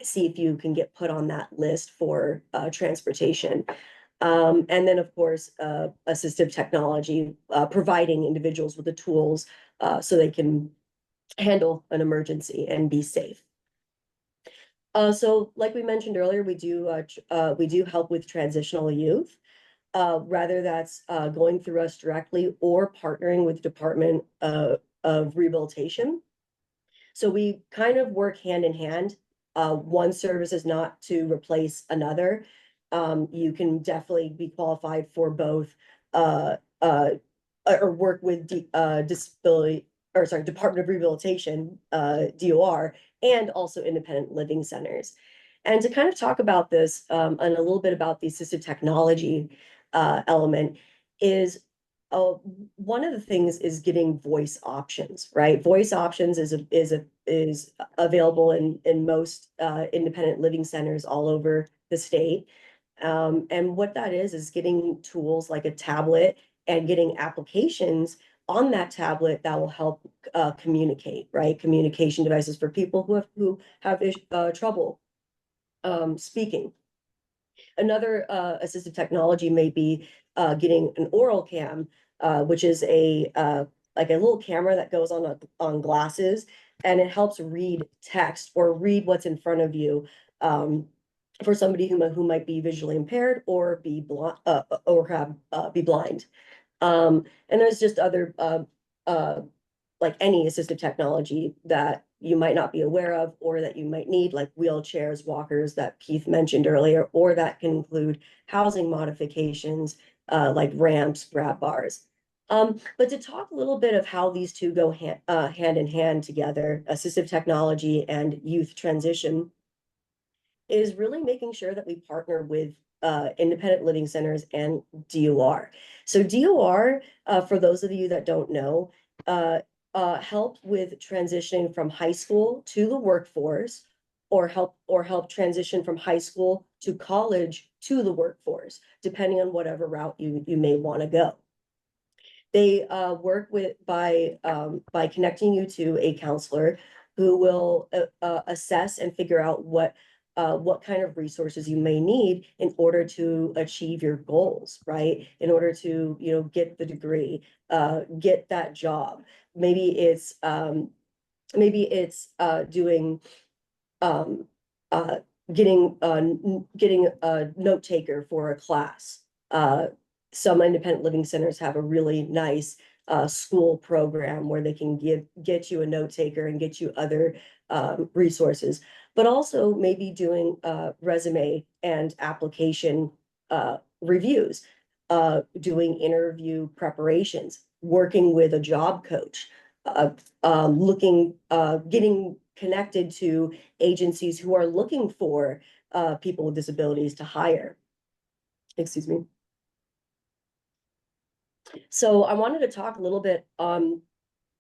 see if you can get put on that list for transportation. And then, of course, assistive technology, providing individuals with the tools so they can handle an emergency and be safe. So like we mentioned earlier, we do help with transitional youth, whether that's going through us directly or partnering with the Department of Rehabilitation. So we kind of work hand in hand. One service is not to replace another. You can definitely be qualified for both or work with disability, or sorry, Department of Rehabilitation, DOR, and also independent living centers. And to kind of talk about this and a little bit about the assistive technology element is one of the things is getting voice options, right? Voice options is available in most independent living centers all over the state. And what that is getting tools like a tablet and getting applications on that tablet that will help communicate, right? Communication devices for people who have trouble speaking. Another assistive technology may be getting an oral cam, which is like a little camera that goes on glasses, and it helps read text or read what's in front of you. For somebody who might be visually impaired or be blind be blind. And there's just other like any assistive technology that you might not be aware of or that you might need, like wheelchairs, walkers that Keith mentioned earlier, or that can include housing modifications like ramps, grab bars. But to talk a little bit of how these two go hand in hand together, assistive technology and youth transition, is really making sure that we partner with independent living centers and DOR. So DOR, for those of you that don't know, help with transitioning from high school to the workforce, or help transition from high school to college to the workforce, depending on whatever route you may want to go. They work by connecting you to a counselor who will assess and figure out what kind of resources you may need in order to achieve your goals, right? In order to, get the degree, get that job. Maybe it's doing getting a note taker for a class, some independent living centers have a really nice school program where they can get you a note taker and get you other resources, but also maybe doing resume and application reviews, doing interview preparations, working with a job coach, getting connected to agencies who are looking for people with disabilities to hire. Excuse me. So I wanted to talk a little bit on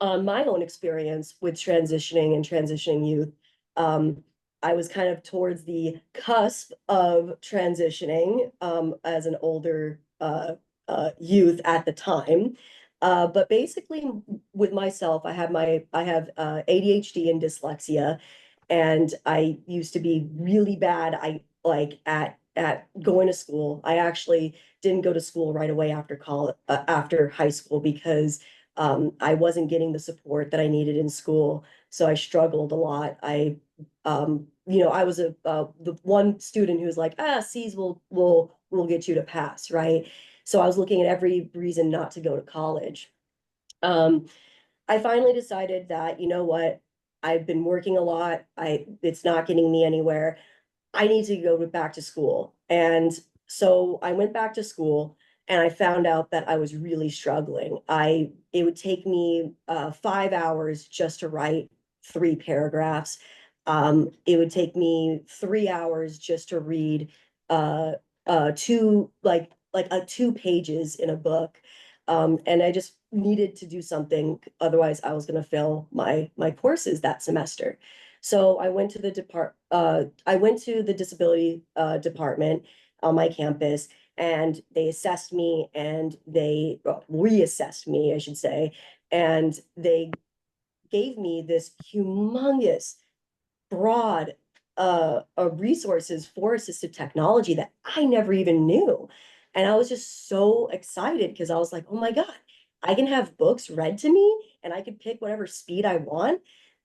my own experience with transitioning and transitioning youth. I was kind of towards the cusp of transitioning as an older youth at the time. But basically with myself, I have ADHD and dyslexia, and I used to be really bad. At going to school. I actually didn't go to school right away after college, after high school, because I wasn't getting the support that I needed in school. So I struggled a lot. I was the one student who was like, C's will get you to pass, right? So I was looking at every reason not to go to college. I finally decided that, you know what, I've been working a lot. It's not getting me anywhere. I need to go back to school. And so I went back to school, and I found out that I was really struggling. It would take me 5 hours just to write 3 paragraphs. It would take me 3 hours just to read two 2 pages in a book. And I just needed to do something, otherwise I was going to fail my courses that semester. So I went to the disability department on my campus, and they assessed me, and they reassessed me, I should say, and they gave me this humongous, broad resources for assistive technology that I never even knew. And I was just so excited because I was like, oh my God, I can have books read to me, and I could pick whatever speed I want.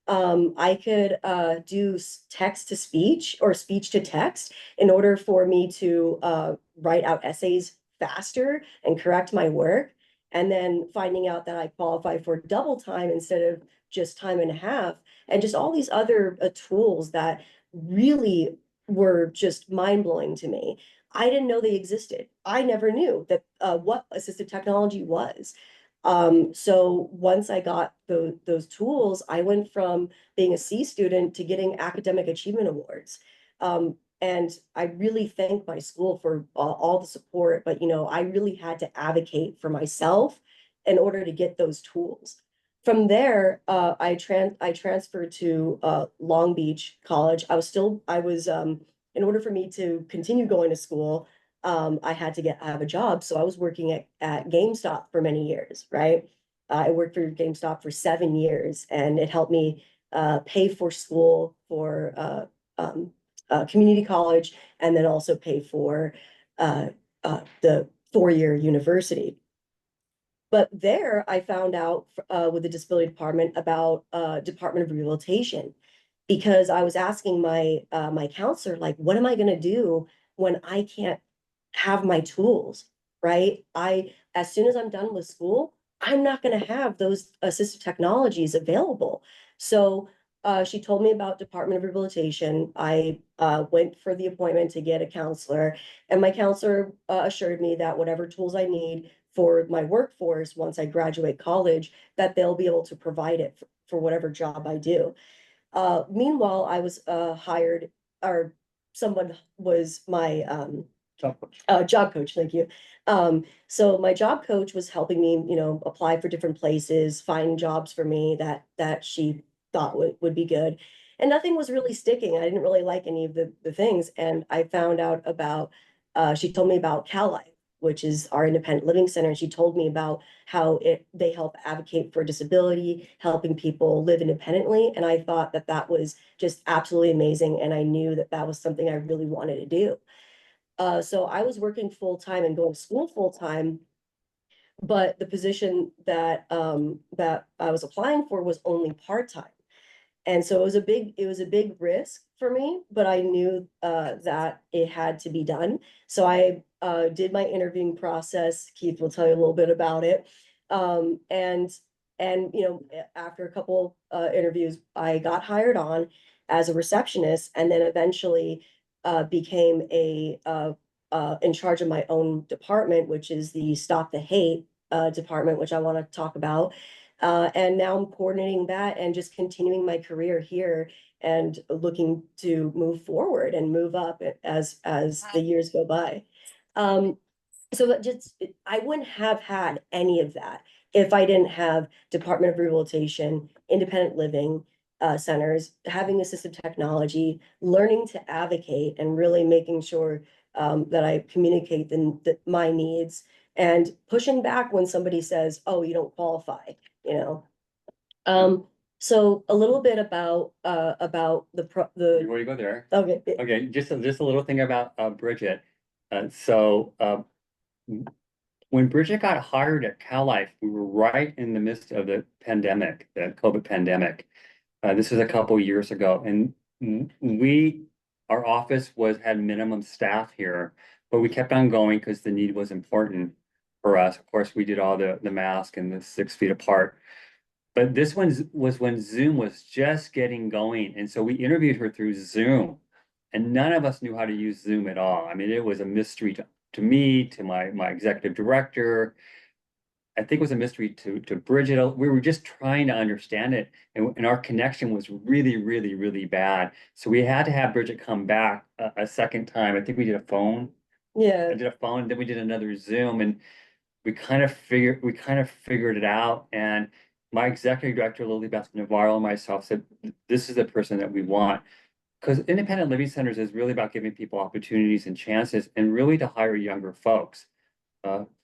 I could do text to speech or speech to text in order for me to write out essays faster and correct my work. And then finding out that I qualify for double time instead of just time and a half, and just all these other tools that really were just mind-blowing to me. I didn't know they existed. I never knew that what assistive technology was. So once I got those tools, I went from being a C student to getting academic achievement awards. And I really thank my school for all the support, but I really had to advocate for myself in order to get those tools. From there, I transferred to Long Beach College. In order for me to continue going to school, I had to have a job. So I was working at GameStop for many years, right? I worked for GameStop for 7 years, and it helped me pay for school for community college, and then also pay for the 4-year university. But there I found out with the disability department about Department of Rehabilitation, because I was asking my counselor, like, what am I going to do when I can't have my tools, right? As soon as I'm done with school, I'm not going to have those assistive technologies available. So she told me about Department of Rehabilitation. I went for the appointment to get a counselor, and my counselor assured me that whatever tools I need for my workforce once I graduate college, that they'll be able to provide it for whatever job I do. Meanwhile, I was hired, or someone was my job coach, thank you. So my job coach was helping me, apply for different places, find jobs for me that she thought would be good. And nothing was really sticking. I didn't really like any of the things. And I found out about, she told me about CalLife, which is our independent living center. And she told me about how they help advocate for disability, helping people live independently. And I thought that was just absolutely amazing. And I knew that was something I really wanted to do. So I was working full-time and going to school full-time, but the position that I was applying for was only part-time. And so it was a big risk for me, but I knew that it had to be done. So I did my interviewing process. Keith will tell you a little bit about it. And you know, after a couple interviews, I got hired on as a receptionist, and then eventually became in charge of my own department, which is the Stop the Hate department, which I want to talk about. And now I'm coordinating that and just continuing my career here and looking to move forward and move up as the years go by. So that just, I wouldn't have had any of that if I didn't have Department of Rehabilitation, independent living centers, having assistive technology, learning to advocate, and really making sure that I communicate my needs, and pushing back when somebody says, "Oh, you don't qualify," you know. So a little bit about Before you go there, okay. okay, just a little thing about Bridget. When Bridget got hired at Cal Life, we were right in the midst of the pandemic, the COVID pandemic. This was a couple years ago, and our office had minimum staff here, but we kept on going because the need was important for us. Of course, we did all the mask and the 6 feet apart. But this one was when Zoom was just getting going, and so we interviewed her through Zoom, and none of us knew how to use Zoom at all. I mean, it was a mystery to me, to my executive director. I think it was a mystery to Bridget. We were just trying to understand it, and our connection was really, really, really bad. So we had to have Bridget come back a second time. I think we did a phone. Yeah. I did a phone, then we did another Zoom, and we kind of figured it out. And my executive director, Lily Beth Navarro, and myself said, this is the person that we want. Because independent living centers is really about giving people opportunities and chances, and really to hire younger folks.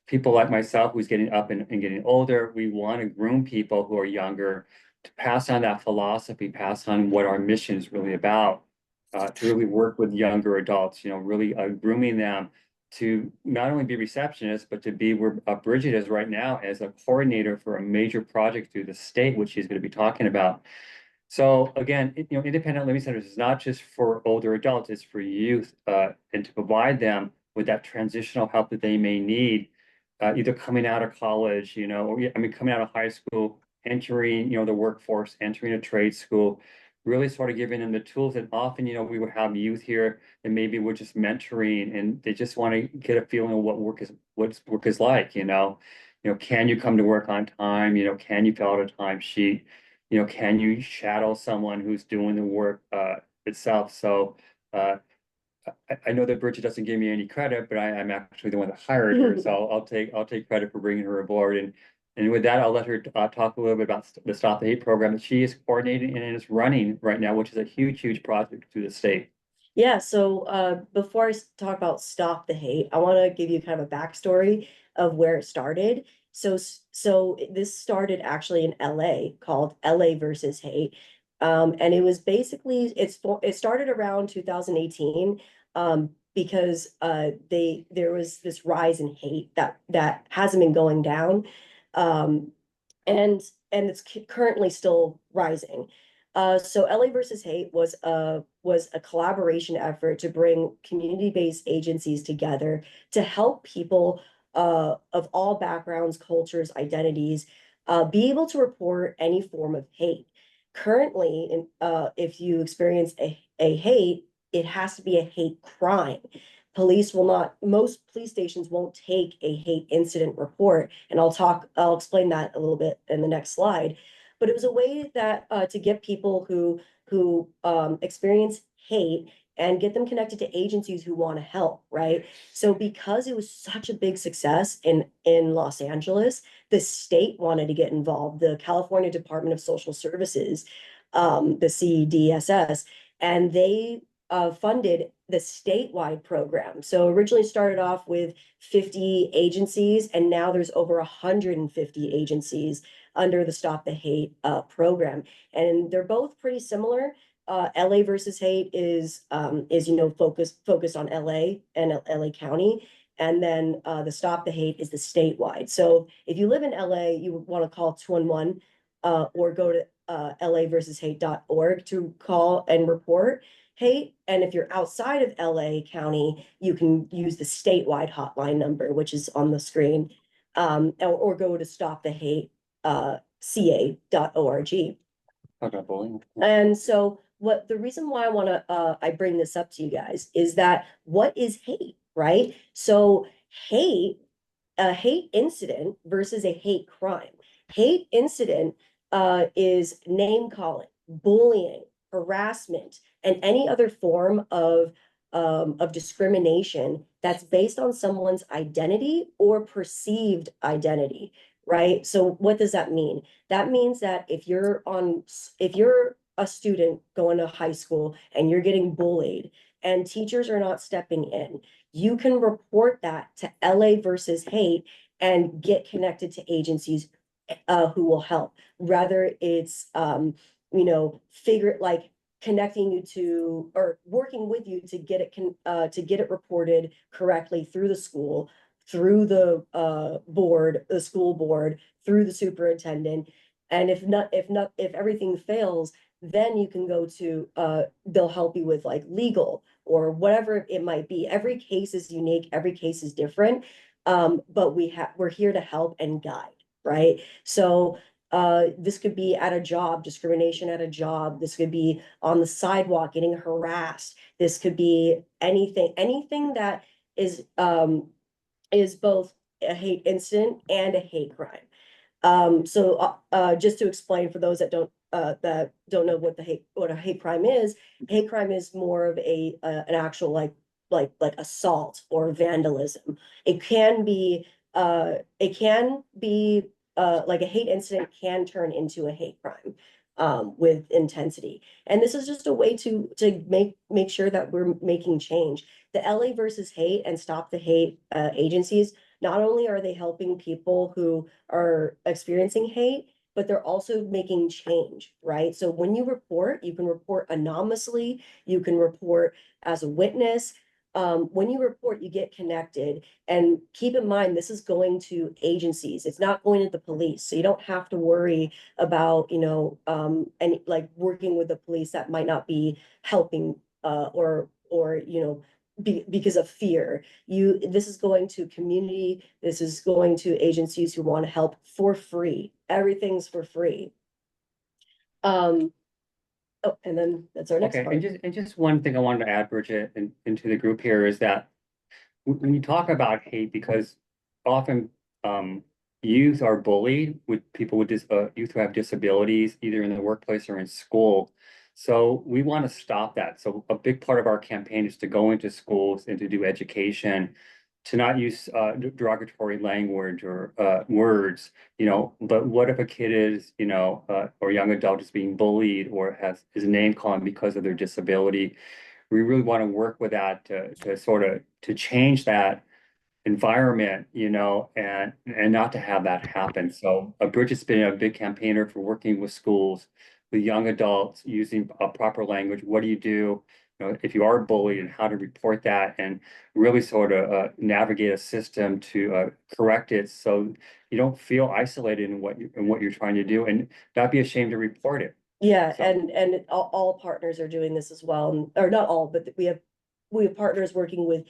People like myself who's getting up and getting older, we want to groom people who are younger to pass on that philosophy, pass on what our mission is really about, to really work with younger adults, you know, really grooming them to not only be receptionists, but to be where Bridget is right now as a coordinator for a major project through the state, which she's going to be talking about. So again, you know, independent living centers is not just for older adults, it's for youth, and to provide them with that transitional help that they may need, either coming out of college, you know, or coming out of high school, entering, you know, the workforce, entering a trade school, really sort of giving them the tools. And often, you know, we would have youth here and maybe we're just mentoring, and they just want to get a feeling of what work is like, you know. You know, can you come to work on time? You know, can you fill out a time sheet? You know, can you shadow someone who's doing the work itself? So I know that Bridget doesn't give me any credit, but I'm actually the one that hired her, so I'll take credit for bringing her aboard. And with that, I'll let her talk a little bit about the Stop the Hate program that she is coordinating and is running right now, which is a huge project through the state. Yeah, so before I talk about Stop the Hate, I want to give you kind of a backstory of where it started. So this started actually in LA, called LA versus Hate. And it was basically, it started around 2018, because there was this rise in hate that hasn't been going down. And it's currently still rising. So LA versus Hate was a collaboration effort to bring community-based agencies together to help people of all backgrounds, cultures, identities be able to report any form of hate. Currently, if you experience a hate, it has to be a hate crime. Most police stations won't take a hate incident report, and I'll explain that a little bit in the next slide. But it was a way that to get people who experience hate and get them connected to agencies who want to help, right? So because it was such a big success in Los Angeles, the state wanted to get involved, the California Department of Social Services, the CDSS, and they funded the statewide program. So originally started off with 50 agencies, and now there's over 150 agencies under the Stop the Hate program. And they're both pretty similar. LA versus Hate is you know, focused on LA and LA County. And then the Stop the Hate is the statewide. So if you live in LA, you would want to call 211 or go to laversushate.org to call and report hate. And if you're outside of LA County, you can use the statewide hotline number, which is on the screen, or go to stopthehate, ca.org. Talk about bullying. And so what the reason why I bring this up to you guys is that what is hate, right? So hate, a hate incident versus a hate crime. Hate incident is name calling, bullying, harassment, and any other form of discrimination that's based on someone's identity or perceived identity, right? So what does that mean? That means that if you're a student going to high school and you're getting bullied and teachers are not stepping in, you can report that to LA versus Hate and get connected to agencies who will help. Whether it's like connecting you to or working with you to get it reported correctly through the school, through the the school board, through the superintendent. And if everything fails, then you can go to they'll help you with like legal or whatever it might be. Every case is unique, every case is different. But we're here to help and guide, right? So this could be at a job, discrimination at a job. This could be on the sidewalk getting harassed. This could be anything that is both a hate incident and a hate crime. Just to explain for those that don't know what a hate crime is more of an actual like assault or vandalism. It can be like a hate incident can turn into a hate crime with intensity. And this is just a way to make sure that we're making change. The LA versus Hate and Stop the Hate agencies, not only are they helping people who are experiencing hate, but they're also making change, right? So when you can report anonymously, you can report as a witness. When you report, you get connected. And keep in mind, this is going to agencies. It's not going to the police. So you don't have to worry about, any like working with the police that might not be helping or because of fear. This is going to community. This is going to agencies who want to help for free. Everything's for free. And then that's our next part. And just one thing I wanted to add, Bridget, into the group here is that when you talk about hate, because often youth are bullied with people with youth who have disabilities, either in the workplace or in school. So we want to stop that. So a big part of our campaign is to go into schools and to do education, to not use derogatory language or words, but what if a kid is, or young adult is being bullied or is name calling because of their disability? We really want to work with that to change that environment, and not to have that happen. So Bridget's been a big campaigner for working with schools, with young adults, using a proper language. What do you do, if you are bullied, and how to report that, and really navigate a system to correct it, so you don't feel isolated in what you're trying to do, and not be ashamed to report it. Yeah, so. And all partners are doing this as well, or not all, but we have partners working with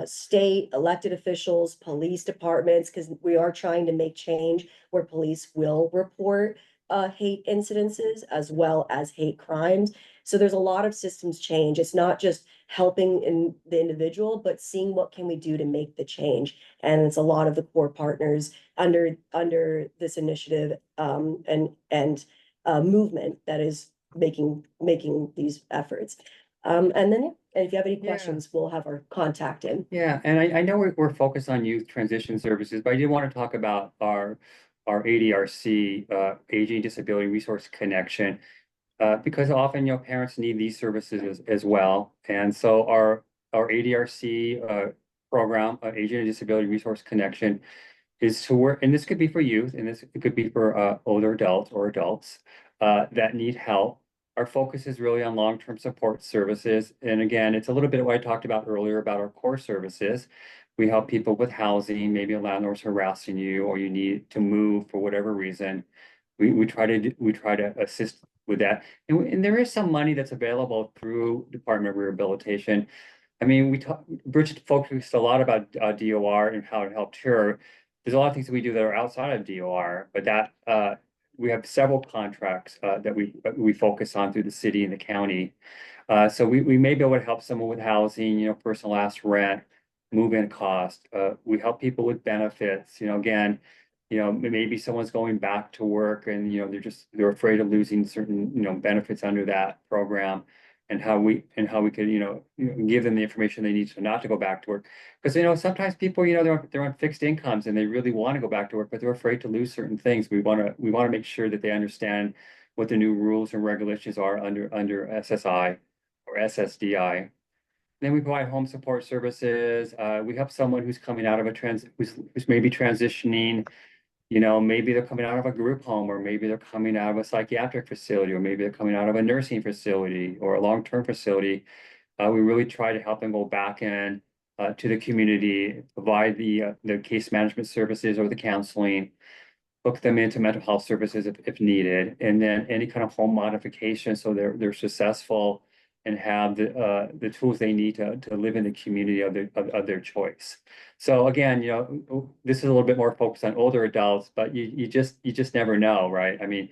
state elected officials, police departments, because we are trying to make change where police will report hate incidences as well as hate crimes. So there's a lot of systems change. It's not just helping in the individual, but seeing what can we do to make the change. And it's a lot of the core partners under this initiative and movement that is making these efforts. And then and if you have any questions, we'll have our contact in. Yeah, and I know we're focused on youth transition services, but I did want to talk about our ADRC, Aging Disability Resource Connection, because often parents need these services as well. And so our ADRC program, Aging and Disability Resource Connection, is to work, and this could be for youth, and it could be for older adults or adults that need help. Our focus is really on long-term support services. And again, it's a little bit of what I talked about earlier about our core services. We help people with housing, maybe a landlord's harassing you or you need to move for whatever reason. we try to assist with that. And there is some money that's available through Department of Rehabilitation. I mean, Bridget focused a lot about DOR and how it helped her. There's a lot of things that we do that are outside of DOR, but that we have several contracts that we focus on through the city and the county. So we may be able to help someone with housing, you know, personal last rent, move-in cost. We help people with benefits, you know, again, you know, maybe someone's going back to work and, you know, they're afraid of losing certain, you know, benefits under that program. And how we could, you know, give them the information they need to not to go back to work. Because, you know, sometimes people, you know, they're on fixed incomes and they really want to go back to work, but they're afraid to lose certain things. We want to make sure that they understand what the new rules and regulations are under SSI or SSDI. Then we provide home support services. We help someone who's coming out of who's maybe transitioning. You know, maybe they're coming out of a group home, or maybe they're coming out of a psychiatric facility, or maybe they're coming out of a nursing facility or a long-term facility. We really try to help them go back in to the community, provide the case management services or the counseling, hook them into mental health services if needed, and then any kind of home modification so they're successful and have the tools they need to live in the community of their choice. So again, you know, this is a little bit more focused on older adults, but you just never know, right? I mean,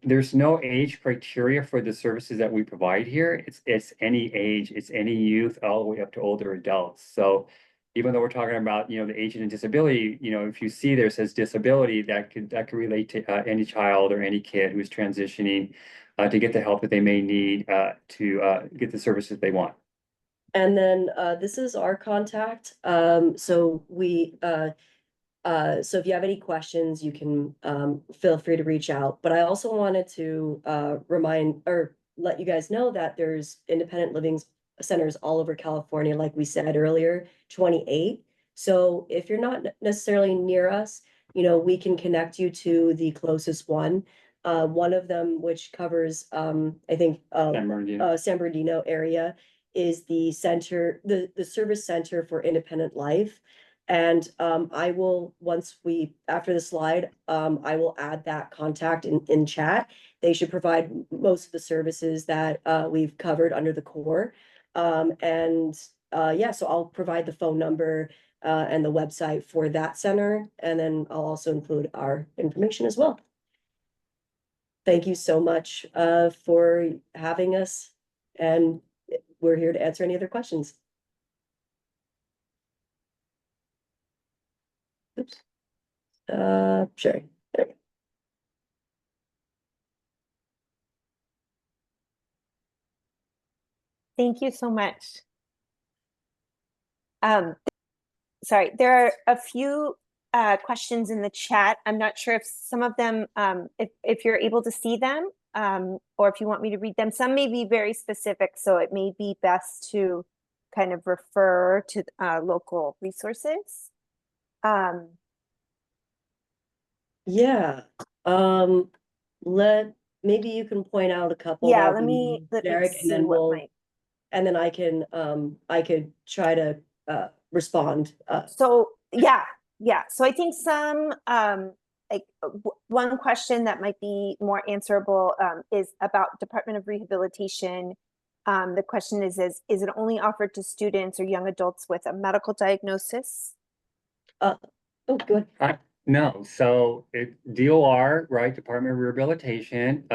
there's no age criteria for the services that we provide here. It's any age, it's any youth, all the way up to older adults. So even though we're talking about, you know, the aging and disability, you know, if you see there says disability, that could relate to any child or any kid who's transitioning to get the help that they may need to get the services they want. And then this is our contact. So if you have any questions, you can feel free to reach out. But I also wanted to remind or let you guys know that there's independent living centers all over California, like we said earlier, 28. So if you're not necessarily near us, you know, we can connect you to the closest one. One of them, which covers I think San Bernardino area, is the center, the Service Center for Independent Life. And I will, after the slide, I will add that contact in chat. They should provide most of the services that we've covered under the core. Yeah, so I'll provide the phone number and the website for that center. And then I'll also include our information as well. Thank you so much for having us. And we're here to answer any other questions. Oops. Sure. There we go. Thank you so much. Sorry, there are a few questions in the chat. I'm not sure if some of them, if you're able to see them, or if you want me to read them. Some may be very specific, so it may be best to kind of refer to local resources. Yeah. Maybe you can point out a couple. Yeah, let me Derek, see and then and then I could try to respond. So yeah. So I think some like one question that might be more answerable is about Department of Rehabilitation. The question is it only offered to students or young adults with a medical diagnosis? Oh, good. No, so DOR, right, Department of Rehabilitation,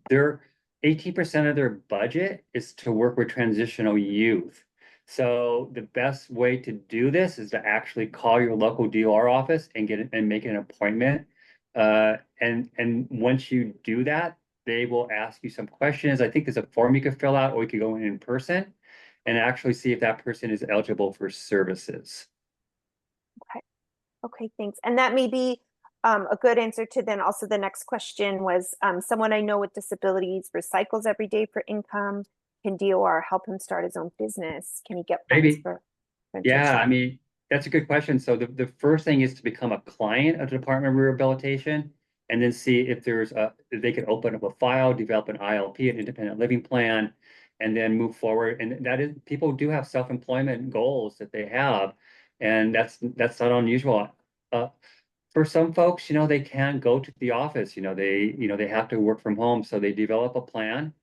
their 18% of their budget is to work with transitional youth. So the best way to do this is to actually call your local DOR office and make an appointment. And once you do that, they will ask you some questions. I think there's a form you could fill out, or you could go in person and actually see if that person is eligible for services. Okay, thanks. And that may be a good answer to then also the next question was someone I know with disabilities recycles every day for income. Can DOR help him start his own business? Can he get funds for Yeah, I mean, that's a good question. So the first thing is to become a client of the Department of Rehabilitation, and then see if if they can open up a file, develop an ILP, an independent living plan, and then move forward. And that is, people do have self-employment goals that they have, and that's not unusual. For some folks, they can't go to the office, they have to work from home, so they develop a plan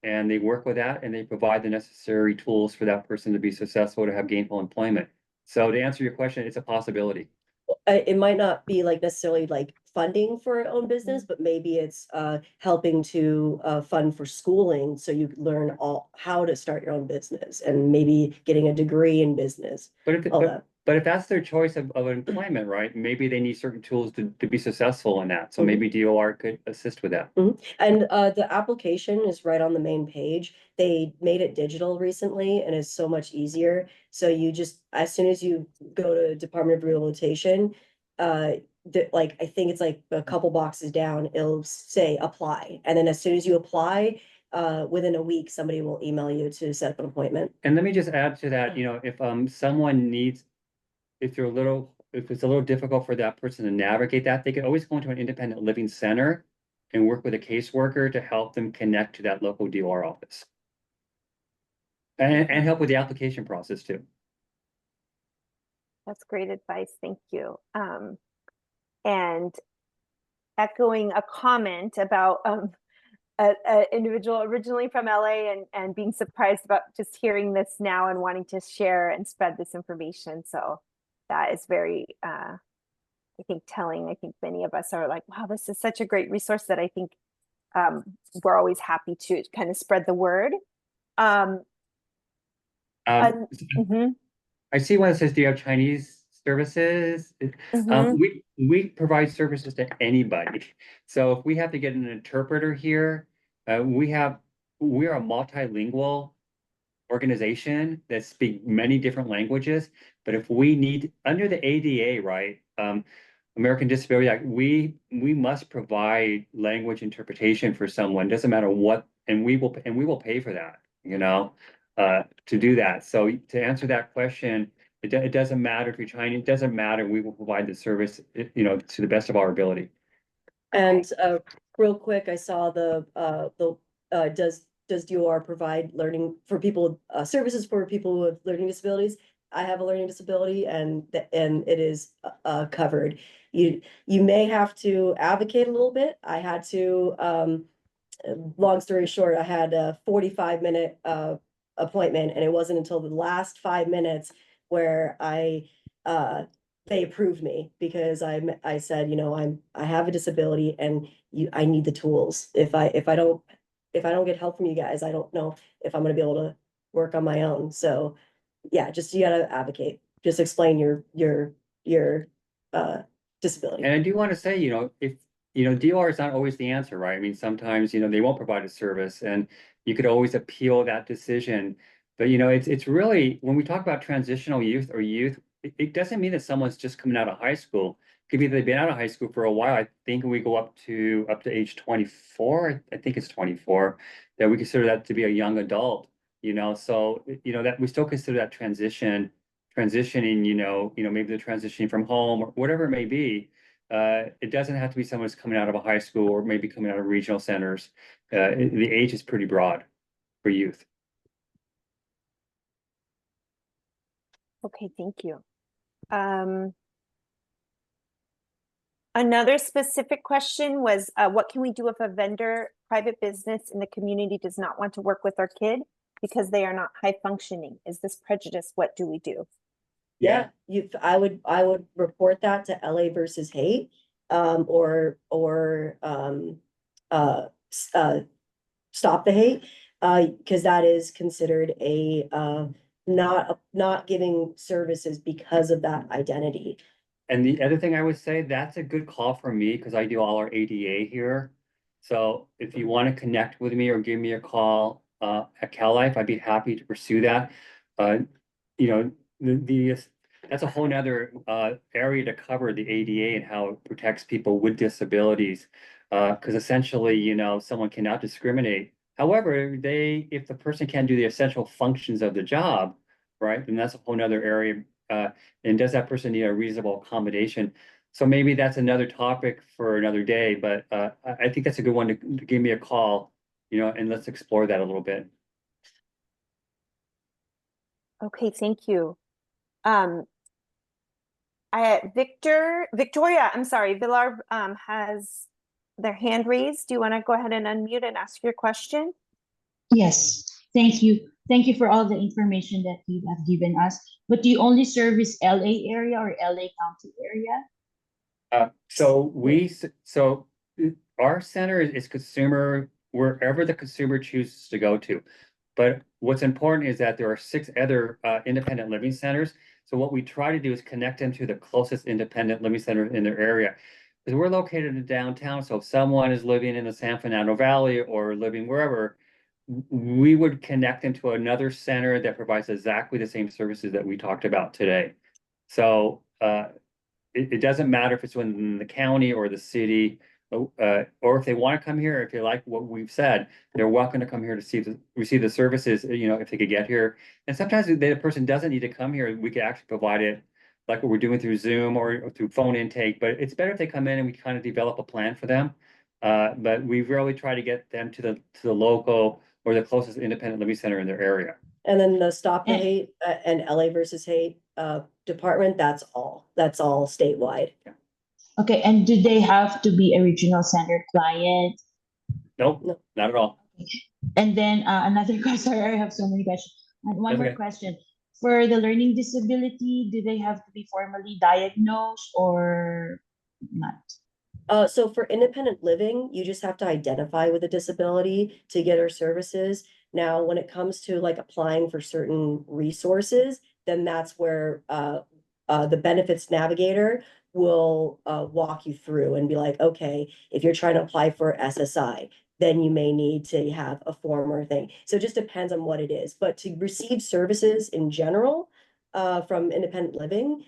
and they work with that and they provide the necessary tools for that person to be successful, to have gainful employment. So to answer your question, it's a possibility. It might not be like necessarily like funding for your own business, but maybe it's helping to fund for schooling, so you learn all how to start your own business and maybe getting a degree in business. But if, All but, that. but if that's their choice of employment, right, maybe they need certain tools to be successful in that. So Mhm. maybe DOR could assist with that. And the application is right on the main page. They made it digital recently and it's so much easier. So you just, as soon as you go to Department of Rehabilitation, like I think it's like a couple boxes down, it'll say apply. And then as soon as you apply, within a week, somebody will email you to set up an appointment. And let me just add to that, if someone needs, if it's a little difficult for that person to navigate that, they can always go into an independent living center and work with a caseworker to help them connect to that local DOR office. And help with the application process too. That's great advice. Thank you. And echoing a comment about an individual originally from LA and being surprised about just hearing this now and wanting to share and spread this information. So that is very, I think, telling. I think many of us are like, wow, this is such a great resource that I think we're always happy to kind of spread the word. I see one that says, do you have Chinese services? We provide services to anybody. So if we have to get an interpreter here, we are a multilingual organization that speak many different languages. But if we need, under the ADA, right, American Disability Act, we must provide language interpretation for someone. Doesn't matter what, and we will pay for that, to do that. So to answer that question, it doesn't matter if you're Chinese, it doesn't matter. We will provide the service, to the best of our ability. And real quick, I saw does DOR provide learning for people, services for people with learning disabilities? I have a learning disability and it is covered. You may have to advocate a little bit. I had to, long story short, I had a 45-minute appointment and it wasn't until the last 5 minutes where they approved me, because I said, I have a disability and I need the tools. If I don't get help from you guys, I don't know if I'm gonna be able to work on my own. So yeah, just you gotta advocate. Just explain your disability. And I do want to say, if DOR is not always the answer, right? I mean, sometimes, they won't provide a service and you could always appeal that decision. But it's really, when we talk about transitional youth or youth, it doesn't mean that someone's just coming out of high school. It could be they've been out of high school for a while. I think we go up to age 24. I think it's 24, that we consider that to be a young adult, so that we still consider that transitioning, maybe the transitioning from home or whatever it may be. It doesn't have to be someone who's coming out of a high school or maybe coming out of regional centers. The age is pretty broad for youth. Okay, thank you. Another specific question was, what can we do if a vendor, private business in the community does not want to work with our kid because they are not high functioning? Is this prejudice? What do we do? Yeah, I would report that to LA versus hate, or stop the hate, because that is considered a not giving services because of that identity. And the other thing I would say, that's a good call for me because I do all our ADA here. So if you want to connect with me or give me a call at CalLife, I'd be happy to pursue that. That's a whole nother area to cover, the ADA and how it protects people with disabilities. Because essentially, someone cannot discriminate. However, if the person can't do the essential functions of the job, right, then that's a whole nother area. And does that person need a reasonable accommodation? So maybe that's another topic for another day, but I think that's a good one to give me a call, and let's explore that a little bit. Okay, thank you. Victoria, I'm sorry, Villar has their hand raised. Do you want to go ahead and unmute and ask your question? Yes, thank you. Thank you for all the information that you have given us. But do you only service LA area or LA County area? So our center is consumer, wherever the consumer chooses to go to. But what's important is that there are 6 other independent living centers. So what we try to do is connect them to the closest independent living center in their area. Because we're located in downtown, so if someone is living in the San Fernando Valley or living wherever, we would connect them to another center that provides exactly the same services that we talked about today. So it doesn't matter if it's within the county or the city, or if they want to come here, if they like what we've said, they're welcome to come here to receive the services, if they could get here. And sometimes the person doesn't need to come here. We could actually provide it like what we're doing through Zoom or through phone intake, but it's better if they come in and we kind of develop a plan for them. But we really try to get them to the local or the closest independent living center in their area. And then the Stop the Hate and LA versus Hate department, that's all statewide. Okay, and do they have to be a regional center client? Nope, No. not at all. And then another question, sorry, I have so many questions. And one That's more okay. question. For the learning disability, do they have to be formally diagnosed or not? So for independent living, you just have to identify with a disability to get our services. Now, when it comes to like applying for certain resources, then that's where the benefits navigator will walk you through and be like, okay, if you're trying to apply for SSI, then you may need to have a form or thing. So it just depends on what it is. But to receive services in general from independent living,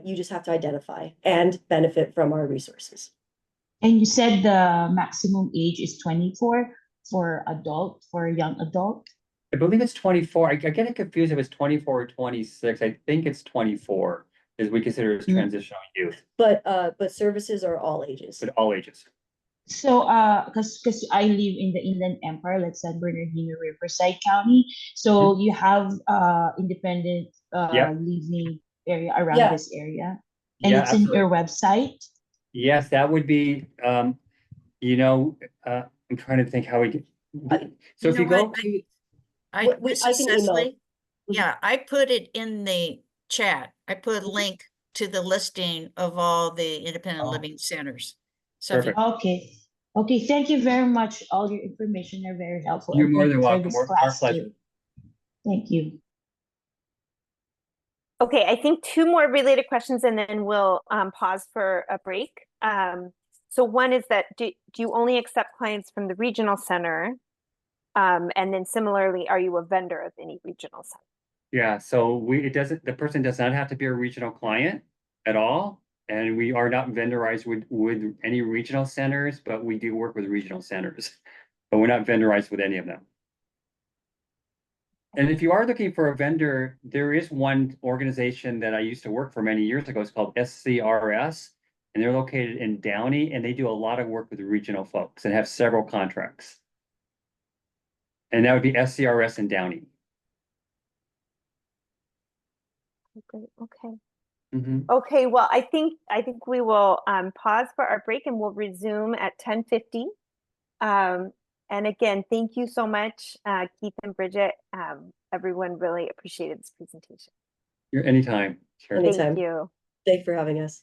you just have to identify and benefit from our resources. And you said the maximum age is 24 for young adult? I believe it's 24. I get it confused if it's 24 or 26. I think it's 24 is we consider as transitional youth, But services are all ages. but all ages. So, because I live in the Inland Empire, like San Bernardino, Riverside County. So you have independent Yep. living area around Yeah. this area, and Yeah, it's in your absolutely. website. Yes, that would be, I'm trying to think how we get. So You if know you go what? to, This I is can email. Cecily. Yeah, I put it in the chat. I put a link to the listing of all the independent Oh. living centers. So if you- Perfect. Okay, thank you very much. All your information are very helpful. You're and more good than for welcome. this Our class pleasure. too. Thank you. Okay, I think 2 more related questions and then we'll pause for a break. So one is that do you only accept clients from the regional center? And then similarly, are you a vendor of any regional center? Yeah, so the person does not have to be a regional client at all. And we are not vendorized with any regional centers, but we do work with regional centers. But we're not vendorized with any of them. And if you are looking for a vendor, there is one organization that I used to work for many years ago. It's called SCRS, and they're located in Downey, and they do a lot of work with regional folks and have several contracts. And that would be SCRS in Downey. Great. Okay. Mhm. Okay. Well, I think we will pause for our break and we'll resume at 10:50. And again, thank you so much, Keith and Bridget. Everyone really appreciated this presentation. You're anytime. Sure. Anytime. Thank you. Thanks for having us.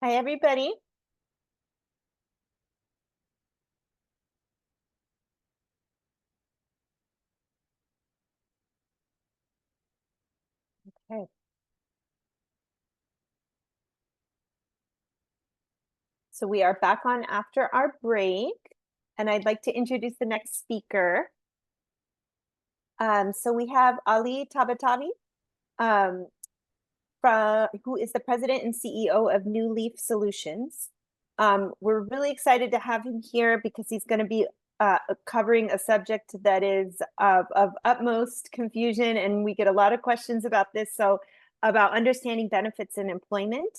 Hi, everybody. Okay. So we are back on after our break, and I'd like to introduce the next speaker. So we have Ali Tabatabi, who is the president and CEO of New Leaf Solutions. We're really excited to have him here because he's going to be covering a subject that is of utmost confusion, and we get a lot of questions about this. So about understanding benefits in employment.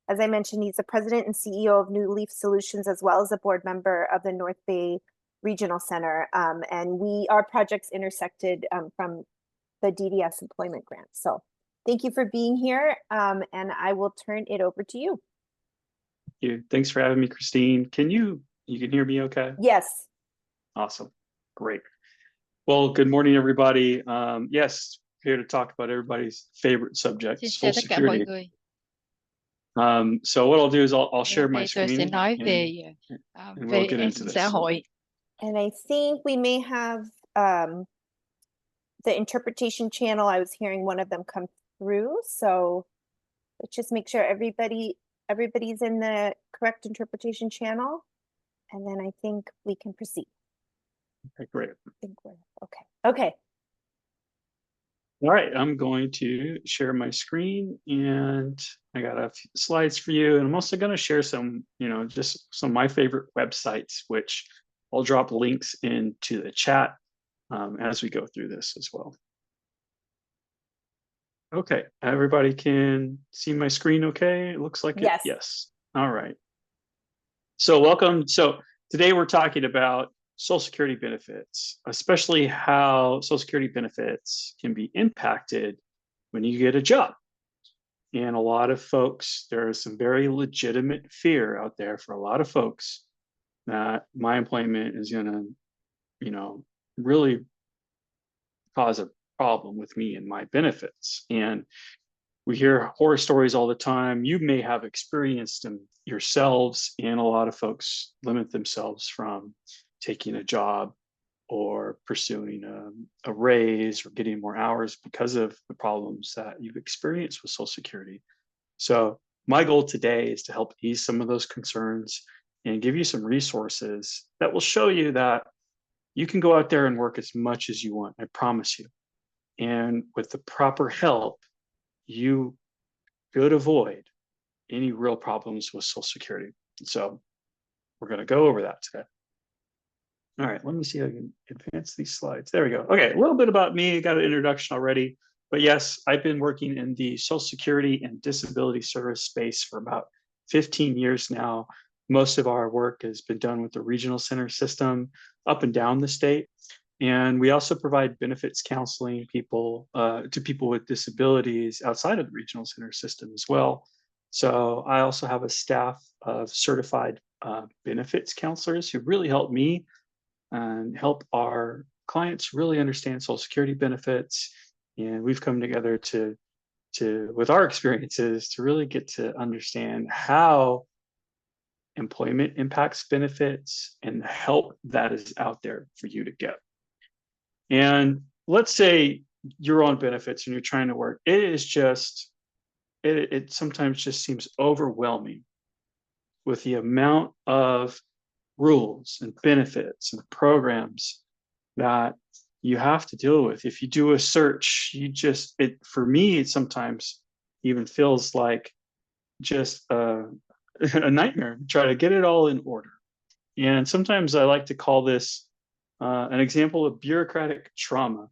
As I mentioned, he's the president and CEO of New Leaf Solutions, as well as a board member of the North Bay Regional Center. And our projects intersected from the DDS employment grant. So thank you for being here, and I will turn it over to you. Thank you. Thanks for having me, Christine. You can hear me okay? Yes. Awesome. Great. Well, good morning, everybody. Yes, here to talk about everybody's favorite subject, Xin Social chào tất cả mọi Security. người. So what I'll do is I'll share my Đây tôi sẽ screen nói về and we'll get an into sinh this. xã hội. And I think we may have the interpretation channel. I was hearing one of them come through. So let's just make sure everybody's in the correct interpretation channel. And then I think we can proceed. Okay, great. I think we're okay. Okay. All right, I'm going to share my screen and I got a few slides for you. And I'm also going to share some, just some of my favorite websites, which I'll drop links into the chat as we go through this as well. Okay, everybody can see my screen okay? It looks like Yes. it. Yes. All right. So welcome. So today we're talking about Social Security benefits, especially how Social Security benefits can be impacted when you get a job. And a lot of folks, there is some very legitimate fear out there for a lot of folks that my employment is going to, really cause a problem with me and my benefits. And we hear horror stories all the time. You may have experienced them yourselves, and a lot of folks limit themselves from taking a job or pursuing a raise or getting more hours because of the problems that you've experienced with Social Security. So my goal today is to help ease some of those concerns and give you some resources that will show you that you can go out there and work as much as you want, I promise you. And with the proper help, you could avoid any real problems with Social Security. So we're going to go over that today. All right, let me see if I can advance these slides. There we go. Okay, a little bit about me. I got an introduction already. But yes, I've been working in the Social Security and Disability Service space for about 15 years now. Most of our work has been done with the regional center system up and down the state. And we also provide benefits counseling to people with disabilities outside of the regional center system as well. So I also have a staff of certified benefits counselors who really help me and help our clients really understand Social Security benefits. And we've come together with our experiences to really get to understand how employment impacts benefits and the help that is out there for you to get. And let's say you're on benefits and you're trying to work. It sometimes just seems overwhelming with the amount of rules and benefits and programs that you have to deal with. If you do a search, for me, it sometimes even feels like just a nightmare to try to get it all in order. And sometimes I like to call this an example of bureaucratic trauma.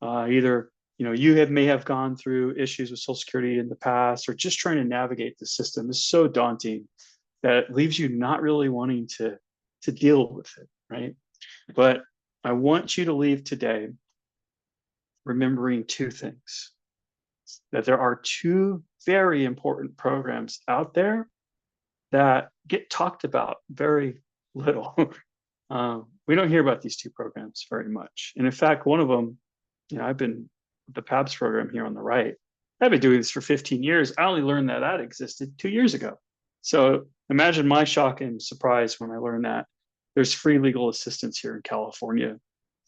Either you may have gone through issues with Social Security in the past, or just trying to navigate the system is so daunting that it leaves you not really wanting to deal with it, right? But I want you to leave today remembering two things: that there are two very important programs out there that get talked about very little. We don't hear about these two programs very much. And in fact, one of them, I've been the PABS program here on the right. I've been doing this for 15 years. I only learned that existed 2 years ago. So imagine my shock and surprise when I learned that there's free legal assistance here in California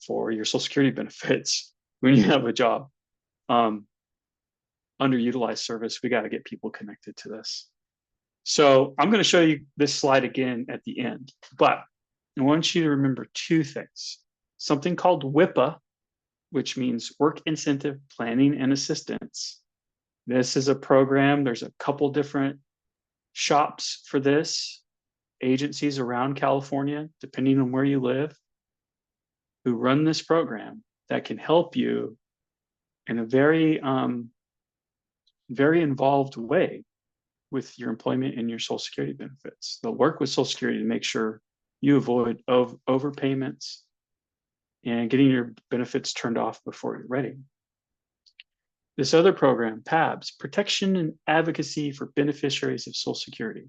for your Social Security benefits when you have a job. Underutilized service. We got to get people connected to this. So I'm going to show you this slide again at the end, but I want you to remember two things. Something called WIPA, which means Work Incentive Planning and Assistance. This is a program. There's a couple different shops for this, agencies around California, depending on where you live, who run this program that can help you in a very, very involved way with your employment and your Social Security benefits. They'll work with Social Security to make sure you avoid overpayments and getting your benefits turned off before you're ready. This other program, PABS, Protection and Advocacy for Beneficiaries of Social Security.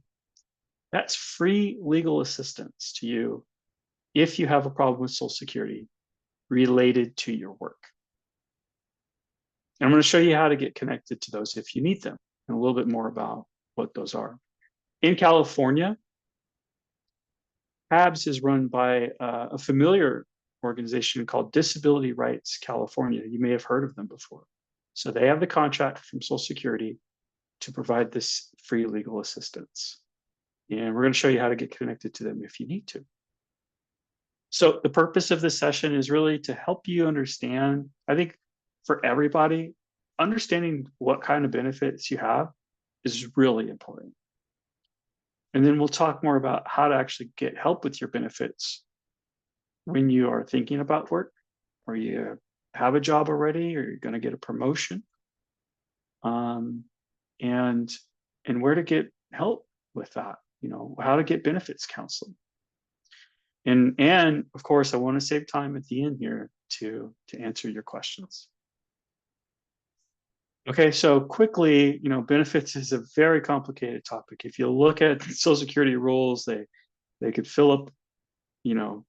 That's free legal assistance to you if you have a problem with Social Security related to your work. And I'm going to show you how to get connected to those if you need them, and a little bit more about what those are. In California, PABS is run by a familiar organization called Disability Rights California. You may have heard of them before. So they have the contract from Social Security to provide this free legal assistance. And we're going to show you how to get connected to them if you need to. So the purpose of this session is really to help you understand, I think for everybody, understanding what kind of benefits you have is really important. And then we'll talk more about how to actually get help with your benefits when you are thinking about work, or you have a job already, or you're going to get a promotion, and where to get help with that, you know, how to get benefits counseling. And of course, I want to save time at the end here to answer your questions. Okay, so quickly, you know, benefits is a very complicated topic. If you look at Social Security rules, they could fill up, you know,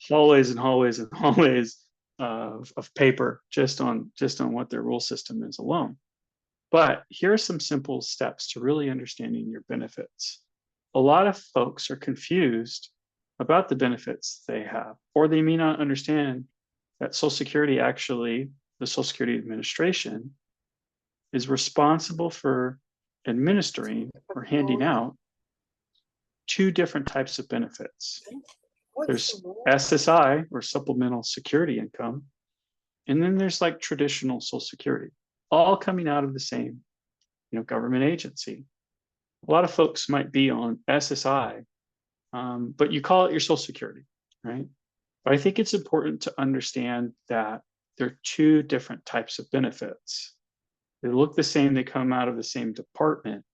hallways and hallways and hallways of paper just on what their rule system is alone. But here are some simple steps to really understanding your benefits. A lot of folks are confused about the benefits they have, or they may not understand that Social Security, actually, the Social Security Administration, is responsible for administering or handing out two different types of benefits. There's SSI, or Supplemental Security Income, and then there's like traditional Social Security, all coming out of the same, you know, government agency. A lot of folks might be on SSI, but you call it your Social Security, right? But I think it's important to understand that there are two different types of benefits. They look the same, they come out of the same department,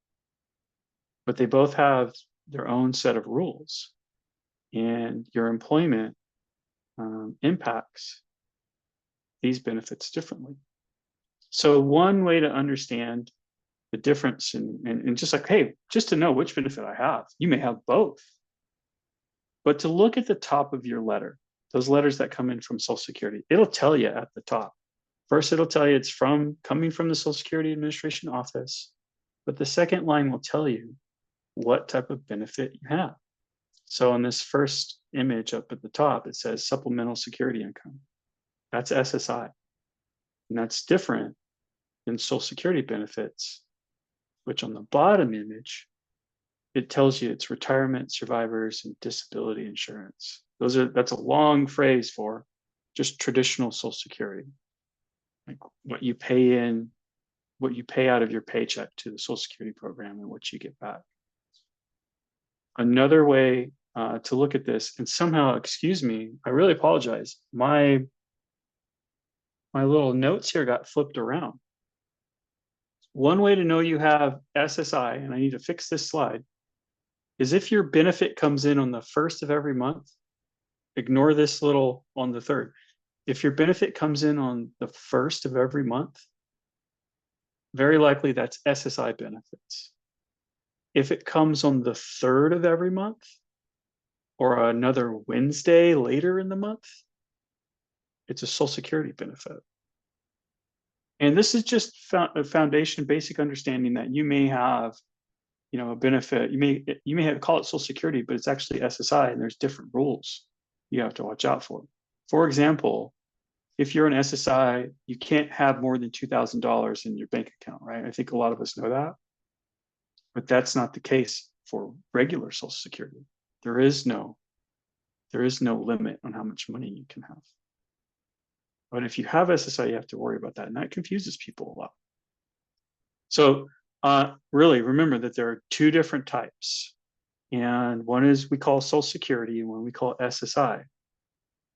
but they both have their own set of rules, and your employment impacts these benefits differently. So one way to understand the difference, and just like, hey, just to know which benefit I have, you may have both, but to look at the top of your letter, those letters that come in from Social Security, it'll tell you at the top. First, it'll tell you it's coming from the Social Security Administration office, but the second line will tell you what type of benefit you have. So in this first image up at the top, it says Supplemental Security Income. That's SSI. And that's different than Social Security benefits, which on the bottom image, it tells you it's retirement, survivors, and disability insurance. That's a long phrase for just traditional Social Security. Like what you pay in, what you pay out of your paycheck to the Social Security program and what you get back. Another way to look at this, and somehow, excuse me, I really apologize. My little notes here got flipped around. One way to know you have SSI, and I need to fix this slide, is if your benefit comes in on the 1st of every month, ignore this little on the 3rd. If your benefit comes in on the 1st of every month, very likely that's SSI benefits. If it comes on the 3rd of every month, or another Wednesday later in the month, it's a Social Security benefit. And this is just a foundation, basic understanding that you may have, a benefit. You may have call it Social Security, but it's actually SSI, and there's different rules you have to watch out for. For example, if you're an SSI, you can't have more than $2,000 in your bank account, right? I think a lot of us know that, but that's not the case for regular Social Security. There is no limit on how much money you can have. But if you have SSI, you have to worry about that, and that confuses people a lot. So really remember that there are two different types, and one is we call Social Security, and one we call SSI.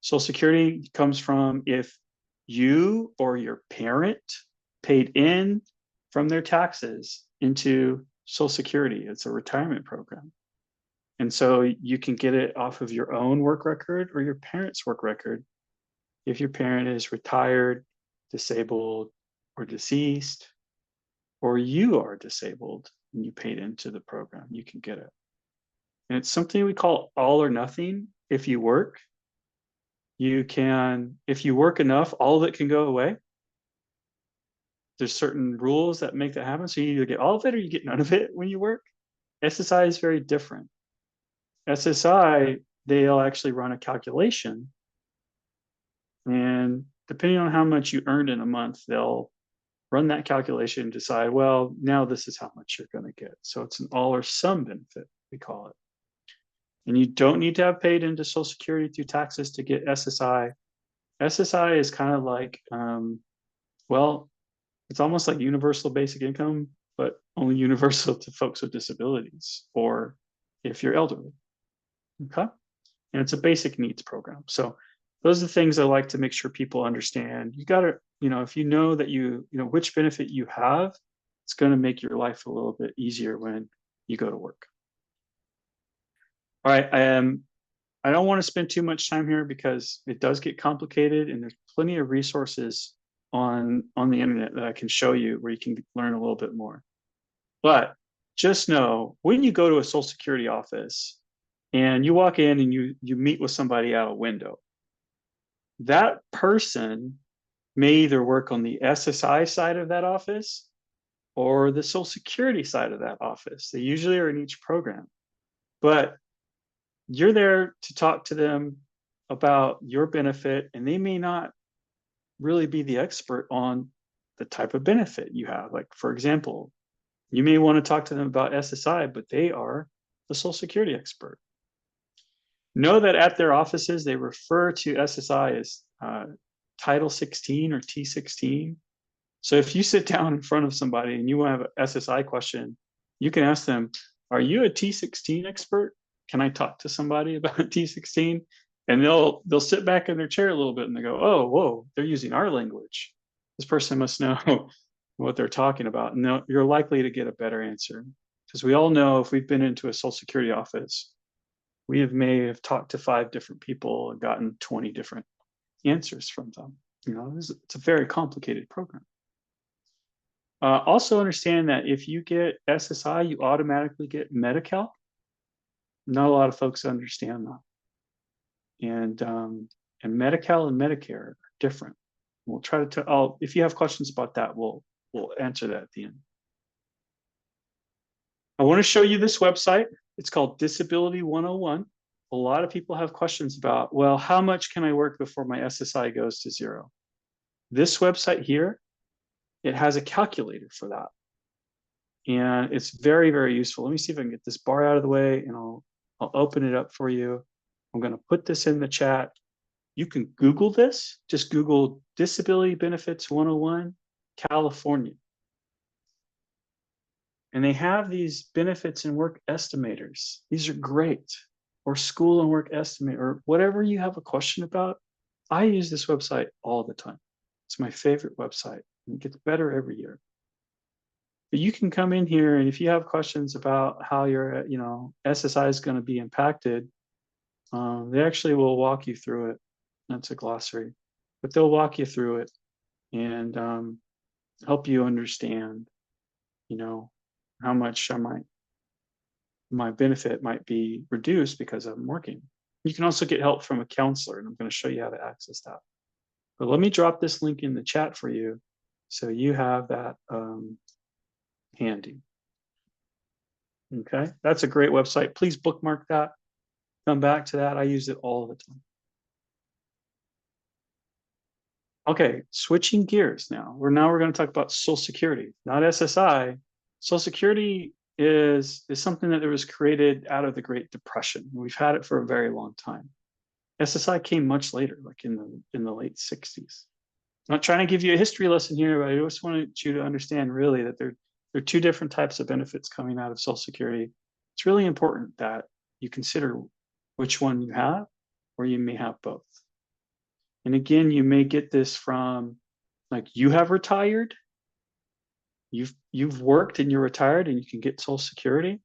Social Security comes from if you or your parent paid in from their taxes into Social Security. It's a retirement program. And so you can get it off of your own work record or your parents' work record. If your parent is retired, disabled, or deceased, or you are disabled and you paid into the program, you can get it. And it's something we call all or nothing. If you work, if you work enough, all of it can go away. There's certain rules that make that happen. So you either get all of it or you get none of it when you work. SSI is very different. SSI, they'll actually run a calculation. And depending on how much you earned in a month, they'll run that calculation and decide, well, now this is how much you're going to get. So it's an all or some benefit, we call it. And you don't need to have paid into Social Security through taxes to get SSI. SSI is kind of like, well, it's almost like universal basic income, but only universal to folks with disabilities or if you're elderly. Okay. And it's a basic needs program. So those are the things I like to make sure people understand. You got to, if you know that which benefit you have, it's going to make your life a little bit easier when you go to work. All right. I don't want to spend too much time here because it does get complicated, and there's plenty of resources on the internet that I can show you where you can learn a little bit more. But just know when you go to a Social Security office and you walk in and you meet with somebody out a window, that person may either work on the SSI side of that office or the Social Security side of that office. They usually are in each program, but you're there to talk to them about your benefit, and they may not really be the expert on the type of benefit you have. Like, for example, you may want to talk to them about SSI, but they are the Social Security expert. Know that at their offices, they refer to SSI as Title 16 or T16. So if you sit down in front of somebody and you want to have an SSI question, you can ask them, are you a T16 expert? Can I talk to somebody about T16? And they'll sit back in their chair a little bit and they go, oh, whoa, they're using our language. This person must know what they're talking about. And you're likely to get a better answer. Because we all know if we've been into a Social Security office, we may have talked to 5 different people and gotten 20 different answers from them. It's a very complicated program. Also understand that if you get SSI, you automatically get Medi-Cal. Not a lot of folks understand that. And Medi-Cal and Medicare are different. We'll try to if you have questions about that, we'll answer that at the end. I want to show you this website. It's called Disability 101. A lot of people have questions about, well, how much can I work before my SSI goes to 0? This website here, it has a calculator for that. And it's very, very useful. Let me see if I can get this bar out of the way, and I'll open it up for you. I'm going to put this in the chat. You can Google this. Just Google Disability Benefits 101, California. And they have these benefits and work estimators. These are great. Or school and work estimate, or whatever you have a question about. I use this website all the time. It's my favorite website. And it gets better every year. But you can come in here, and if you have questions about how your SSI is going to be impacted, they actually will walk you through it. That's a glossary, but they'll walk you through it and help you understand, how much my benefit might be reduced because I'm working. You can also get help from a counselor, and I'm going to show you how to access that. But let me drop this link in the chat for you so you have that handy. Okay, that's a great website. Please bookmark that. Come back to that. I use it all the time. Okay, switching gears now. We're going to talk about Social Security, not SSI. Social Security is something that was created out of the Great Depression. We've had it for a very long time. SSI came much later, like in the late 60s. I'm not trying to give you a history lesson here, but I just wanted you to understand really that there are two different types of benefits coming out of Social Security. It's really important that you consider which one you have, or you may have both. And again, you may get this from, like, you have retired, you've worked and you're retired and you can get Social Security,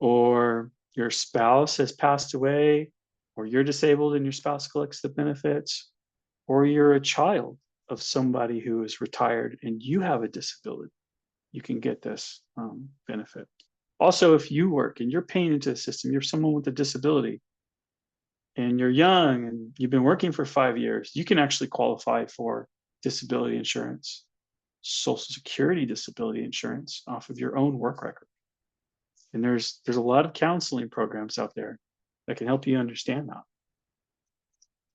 or your spouse has passed away, or you're disabled and your spouse collects the benefits, or you're a child of somebody who is retired and you have a disability, you can get this benefit. Also, if you work and you're paying into the system, you're someone with a disability, and you're young and you've been working for 5 years, you can actually qualify for disability insurance, Social Security disability insurance off of your own work record. And there's a lot of counseling programs out there that can help you understand that.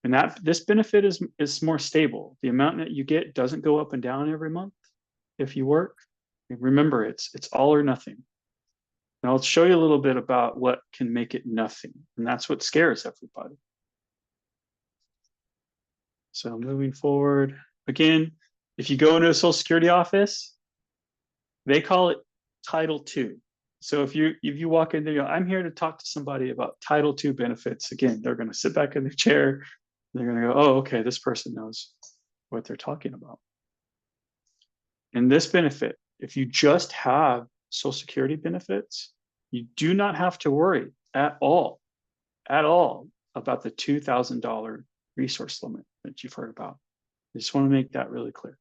And that this benefit is more stable. The amount that you get doesn't go up and down every month if you work. And remember, it's all or nothing. And I'll show you a little bit about what can make it nothing. And that's what scares everybody. So moving forward, again, if you go into a Social Security office, they call it Title II. So if you walk in there, you go, I'm here to talk to somebody about Title II benefits. Again, they're going to sit back in their chair. They're going to go, oh, okay, this person knows what they're talking about. And this benefit, if you just have Social Security benefits, you do not have to worry at all about the $2,000 resource limit that you've heard about. I just want to make that really clear.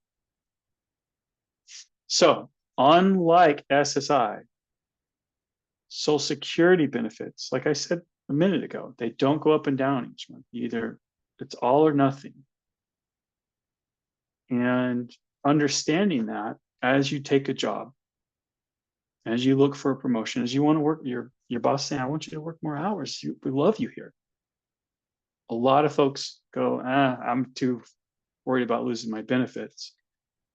So, unlike SSI, Social Security benefits, like I said a minute ago, they don't go up and down each month. Either it's all or nothing. And understanding that as you take a job, as you look for a promotion, as you want to work, your boss saying, I want you to work more hours. We love you here. A lot of folks go, I'm too worried about losing my benefits.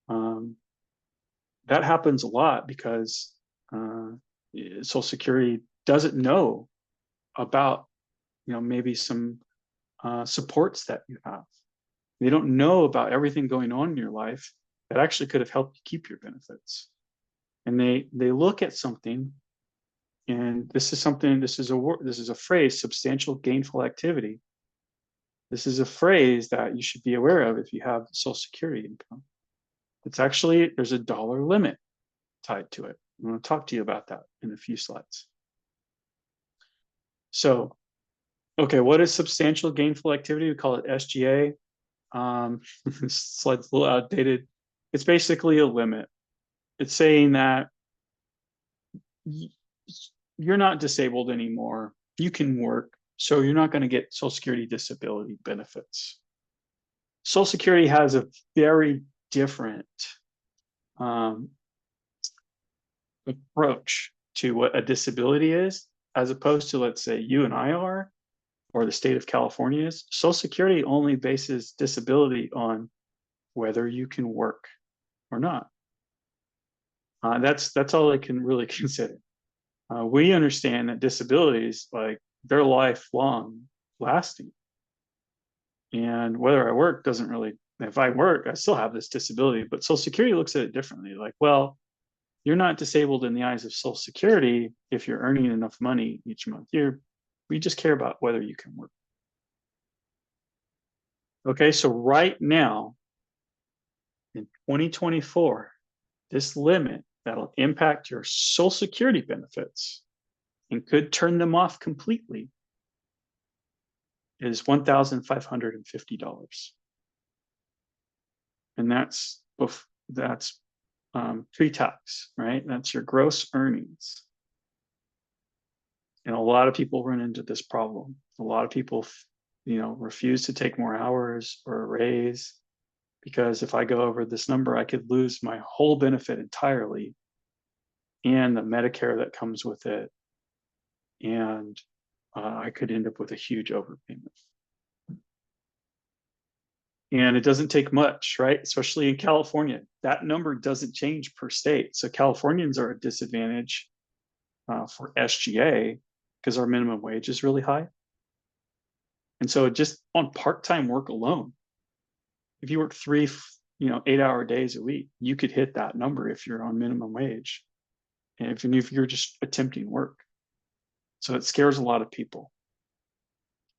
That happens a lot because Social Security doesn't know about, maybe some supports that you have. They don't know about everything going on in your life that actually could have helped you keep your benefits. And they look at something, and this is a phrase, substantial gainful activity. This is a phrase that you should be aware of if you have Social Security income. It's actually, there's a dollar limit tied to it. I'm going to talk to you about that in a few slides. So, okay, what is substantial gainful activity? We call it SGA. This slide's a little outdated. It's basically a limit. It's saying that you're not disabled anymore. You can work, so you're not going to get Social Security disability benefits. Social Security has a very different approach to what a disability is, as opposed to, let's say, you and I are, or the state of California is. Social Security only bases disability on whether you can work or not. That's all they can really consider. We understand that disabilities, like, they're lifelong lasting. And whether I work doesn't really, if I work, I still have this disability, but Social Security looks at it differently. Like, well, you're not disabled in the eyes of Social Security if you're earning enough money each month. We just care about whether you can work. Okay, so right now, in 2024, this limit that'll impact your Social Security benefits and could turn them off completely is $1,550. And that's pre-tax, right? That's your gross earnings. And a lot of people run into this problem. A lot of people, refuse to take more hours or a raise, because if I go over this number, I could lose my whole benefit entirely. and the Medicare that comes with it. And I could end up with a huge overpayment. And it doesn't take much, right? Especially in California. That number doesn't change per state. So Californians are at a disadvantage for SGA because our minimum wage is really high. And so just on part-time work alone, if you work 3, 8-hour days a week, you could hit that number if you're on minimum wage. And if you're just attempting work. So it scares a lot of people.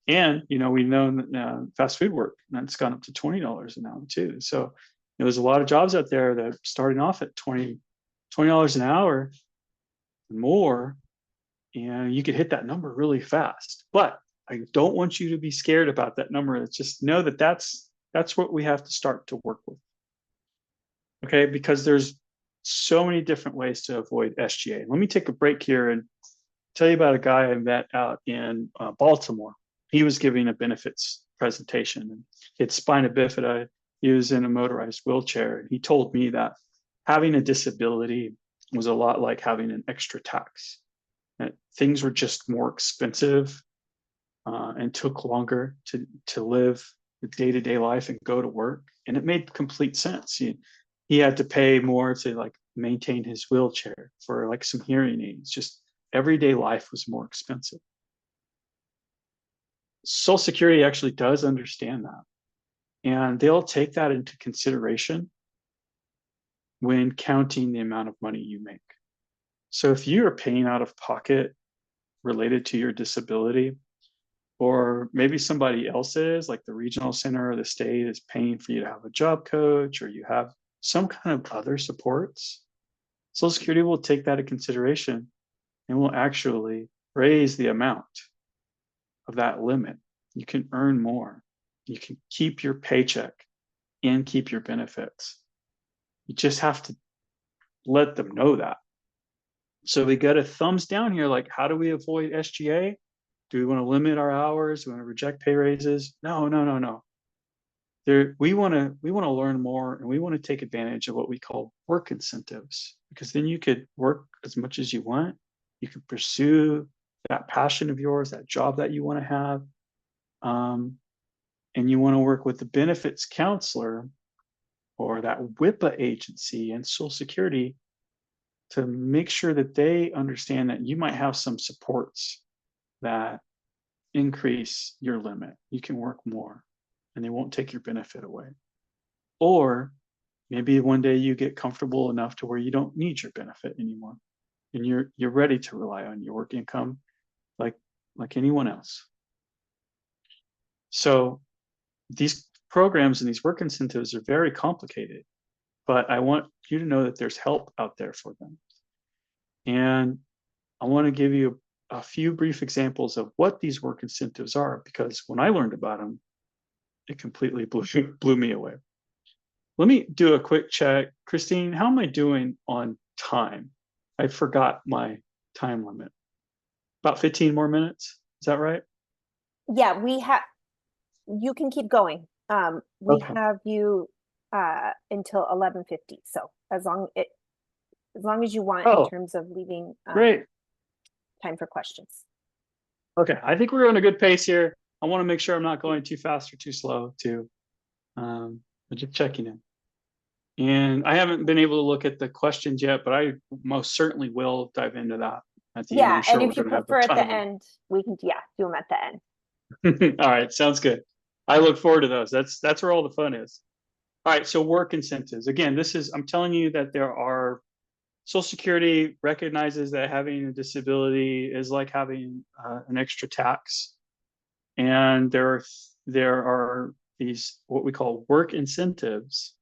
And, we know that fast food work, that's gone up to $20 an hour too. So there's a lot of jobs out there that are starting off at $20 an hour and more, and you could hit that number really fast. But I don't want you to be scared about that number. It's just know that that's what we have to start to work with. Okay, because there's so many different ways to avoid SGA. Let me take a break here and tell you about a guy I met out in Baltimore. He was giving a benefits presentation, and he had spina bifida. He was in a motorized wheelchair. And he told me that having a disability was a lot like having an extra tax. That things were just more expensive and took longer to live the day-to-day life and go to work. And it made complete sense. He had to pay more to maintain his wheelchair for some hearing aids. Just everyday life was more expensive. Social Security actually does understand that. And they'll take that into consideration when counting the amount of money you make. So if you are paying out of pocket related to your disability, or maybe somebody else is, like the regional center or the state is paying for you to have a job coach, or you have some kind of other supports, Social Security will take that into consideration and will actually raise the amount of that limit. You can earn more. You can keep your paycheck and keep your benefits. You just have to let them know that. So we got a thumbs down here, how do we avoid SGA? Do we want to limit our hours? Do we want to reject pay raises? No. We want to learn more, and we want to take advantage of what we call work incentives, because then you could work as much as you want. You can pursue that passion of yours, that job that you want to have. And you want to work with the benefits counselor or that WIPA agency and Social Security to make sure that they understand that you might have some supports that increase your limit. You can work more and they won't take your benefit away. Or maybe one day you get comfortable enough to where you don't need your benefit anymore, and you're ready to rely on your work income like anyone else. So these programs and these work incentives are very complicated, but I want you to know that there's help out there for them. And I want to give you a few brief examples of what these work incentives are, because when I learned about them, it completely blew me away. Let me do a quick check. Christine, how am I doing on time? I forgot my time limit. About 15 more minutes. Is that right? Yeah, you can keep going. We Okay. have you until 11:50. So as long as you want, in terms of leaving Great. time for questions. Okay, I think we're on a good pace here. I want to make sure I'm not going too fast or too slow too. I'm just checking in. And I haven't been able to look at the questions yet, but I most certainly will dive into that at the end. Yeah, I'm sure and if you we're gonna have prefer a at ton the of them. end, we can do them at the end. All right, sounds good. I look forward to those. That's where all the fun is. All right, so work incentives. Again, I'm telling you that there are, Social Security recognizes that having a disability is like having an extra tax. And there are these, what we call work incentives,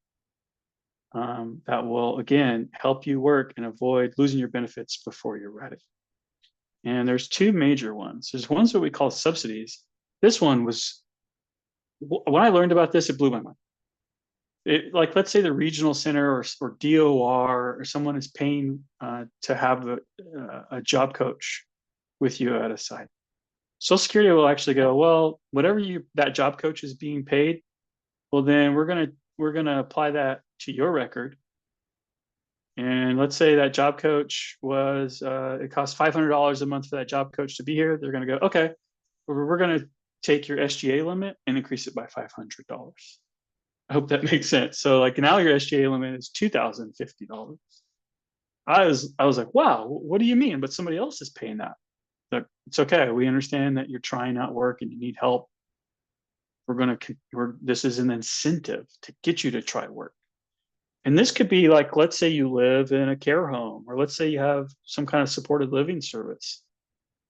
that will, again, help you work and avoid losing your benefits before you're ready. And there's two major ones. There's ones that we call subsidies. This one was, when I learned about this, it blew my mind. Let's say the regional center or DOR or someone is paying to have a job coach with you at a site. Social Security will actually go, well, whatever that job coach is being paid, well, then we're gonna apply that to your record, And let's say that job coach was, it costs $500 a month for that job coach to be here. They're going to go, okay, we're going to take your SGA limit and increase it by $500. I hope that makes sense. So like now your SGA limit is $2,050. I was like, wow, what do you mean? But somebody else is paying that. Look, it's okay. We understand that you're trying out work and you need help. This is an incentive to get you to try work. And this could be like, let's say you live in a care home, or let's say you have some kind of supported living service.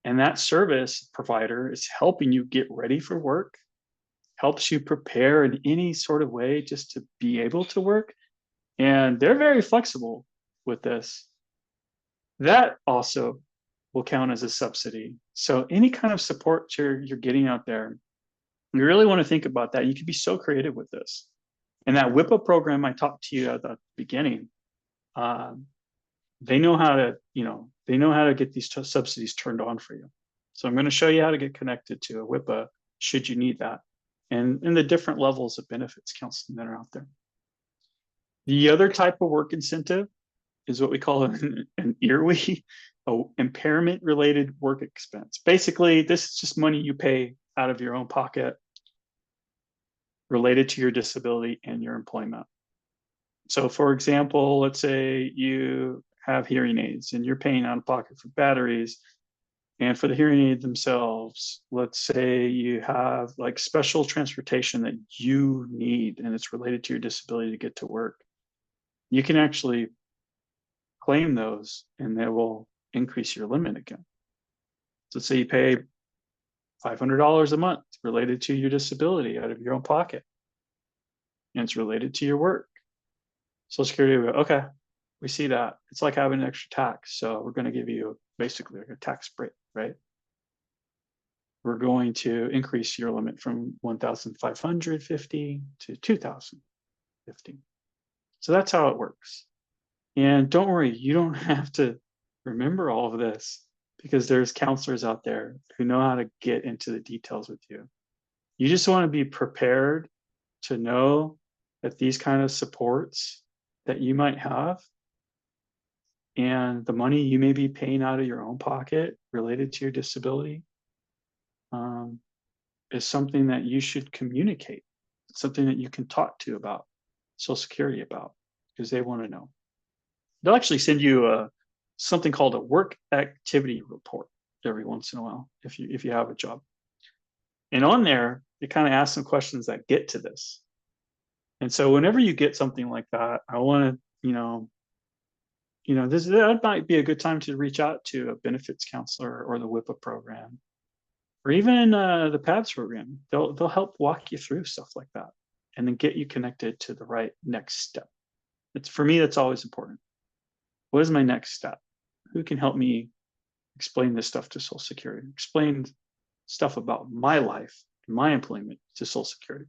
And that service provider is helping you get ready for work, helps you prepare in any sort of way just to be able to work. And they're very flexible with this. That also will count as a subsidy. So any kind of support you're getting out there, you really want to think about that. You can be so creative with this. And that WIPA program I talked to you at the beginning, they know how to get these subsidies turned on for you. So I'm going to show you how to get connected to a WIPA should you need that, and the different levels of benefits counseling that are out there. The other type of work incentive is what we call an IRWE, impairment related work expense. Basically, this is just money you pay out of your own pocket related to your disability and your employment. So for example, let's say you have hearing aids and you're paying out of pocket for batteries and for the hearing aid themselves. Let's say you have like special transportation that you need and it's related to your disability to get to work. You can actually claim those and they will increase your limit again. So say you pay $500 a month related to your disability out of your own pocket, and it's related to your work. Social Security will go, okay, we see that. It's like having an extra tax. So we're going to give you basically like a tax break, right? We're going to increase your limit from 1,550 to 2,050. So that's how it works. And don't worry, you don't have to remember all of this, because there's counselors out there who know how to get into the details with you. You just want to be prepared to know that these kind of supports that you might have and the money you may be paying out of your own pocket related to your disability is something that you should communicate. It's something that you can talk to about Social Security about, because they want to know. They'll actually send you something called a work activity report every once in a while if you have a job. And on there, it kind of asks some questions that get to this. And so whenever you get something like that, I want to, that might be a good time to reach out to a benefits counselor or the WIPA program, or even the PADS program. They'll help walk you through stuff like that and then get you connected to the right next step. For me, that's always important. What is my next step? Who can help me explain this stuff to Social Security? Explain stuff about my life and my employment to Social Security.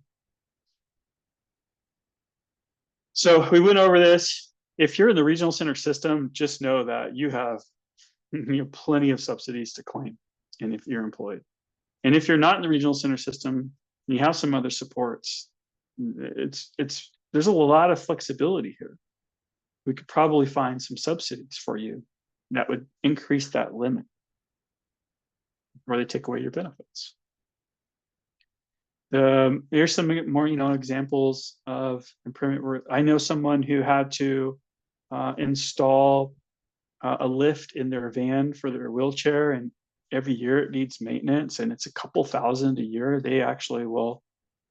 So we went over this. If you're in the regional center system, just know that you have plenty of subsidies to claim, and if you're employed. And if you're not in the regional center system, and you have some other supports, there's a lot of flexibility here. We could probably find some subsidies for you that would increase that limit, or they take away your benefits. Here's some more, examples of impairment. I know someone who had to install a lift in their van for their wheelchair, and every year it needs maintenance, and it's a couple thousand a year. They actually will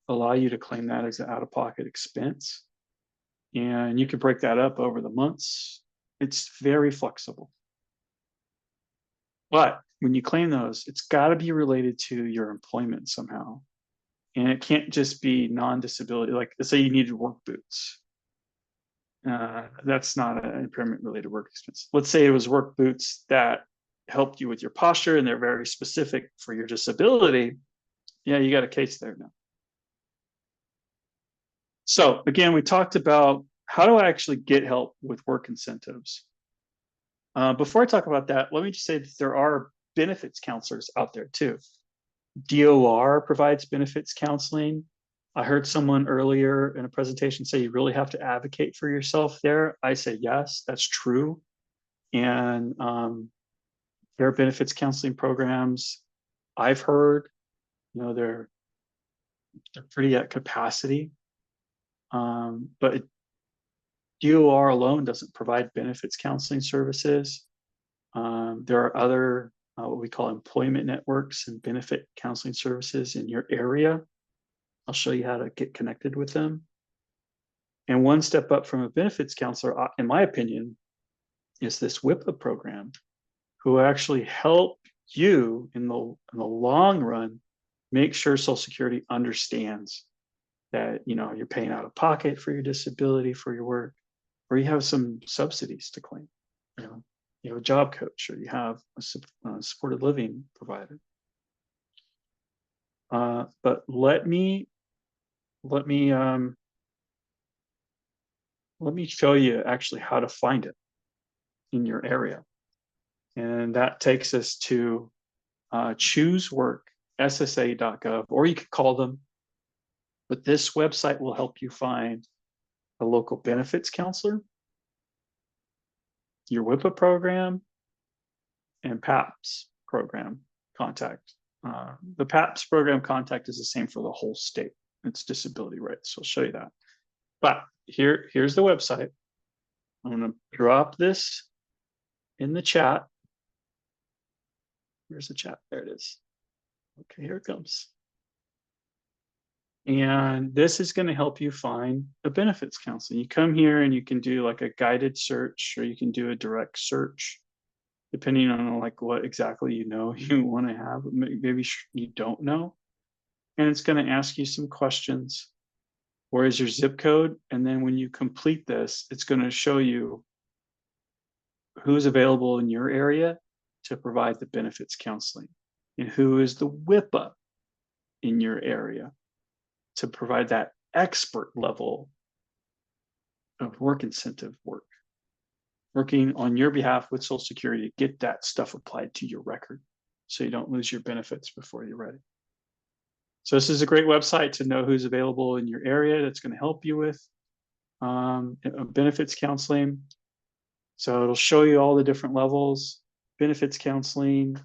allow you to claim that as an out-of-pocket expense, and you can break that up over the months. It's very flexible. But when you claim those, it's got to be related to your employment somehow. And it can't just be non-disability. Like, let's say you needed work boots. That's not an impairment-related work expense. Let's say it was work boots that helped you with your posture and they're very specific for your disability. Yeah, you got a case there now. So again, we talked about how do I actually get help with work incentives. Before I talk about that, let me just say that there are benefits counselors out there too. DOR provides benefits counseling. I heard someone earlier in a presentation say you really have to advocate for yourself there. I say, yes, that's true. And their benefits counseling programs, I've heard, they're pretty at capacity. But DOR alone doesn't provide benefits counseling services. There are other what we call employment networks and benefit counseling services in your area. I'll show you how to get connected with them. And one step up from a benefits counselor, in my opinion, is this WIPA program, who actually help you in the long run make sure Social Security understands that you're paying out of pocket for your disability for your work, or you have some subsidies to claim. You have a job coach, or you have a supported living provider. But let me show you actually how to find it in your area. And that takes us to chooseworkssa.gov, or you could call them. But this website will help you find a local benefits counselor, your WIPA program, and PAPS program contact. The PAPS program contact is the same for the whole state. It's disability rights. So I'll show you that. But here's the website. I'm going to drop this in the chat. Where's the chat? There it is. Okay, here it comes. And this is going to help you find a benefits counselor. You come here and you can do like a guided search, or you can do a direct search, depending on like what exactly you want to have. Maybe you don't know. And it's going to ask you some questions. Where is your zip code? And then when you complete this, it's going to show you who's available in your area to provide the benefits counseling, and who is the WIPA in your area to provide that expert level of work incentive work, working on your behalf with Social Security to get that stuff applied to your record so you don't lose your benefits before you're ready. So this is a great website to know who's available in your area that's going to help you with benefits counseling. So it'll show you all the different levels: benefits counseling,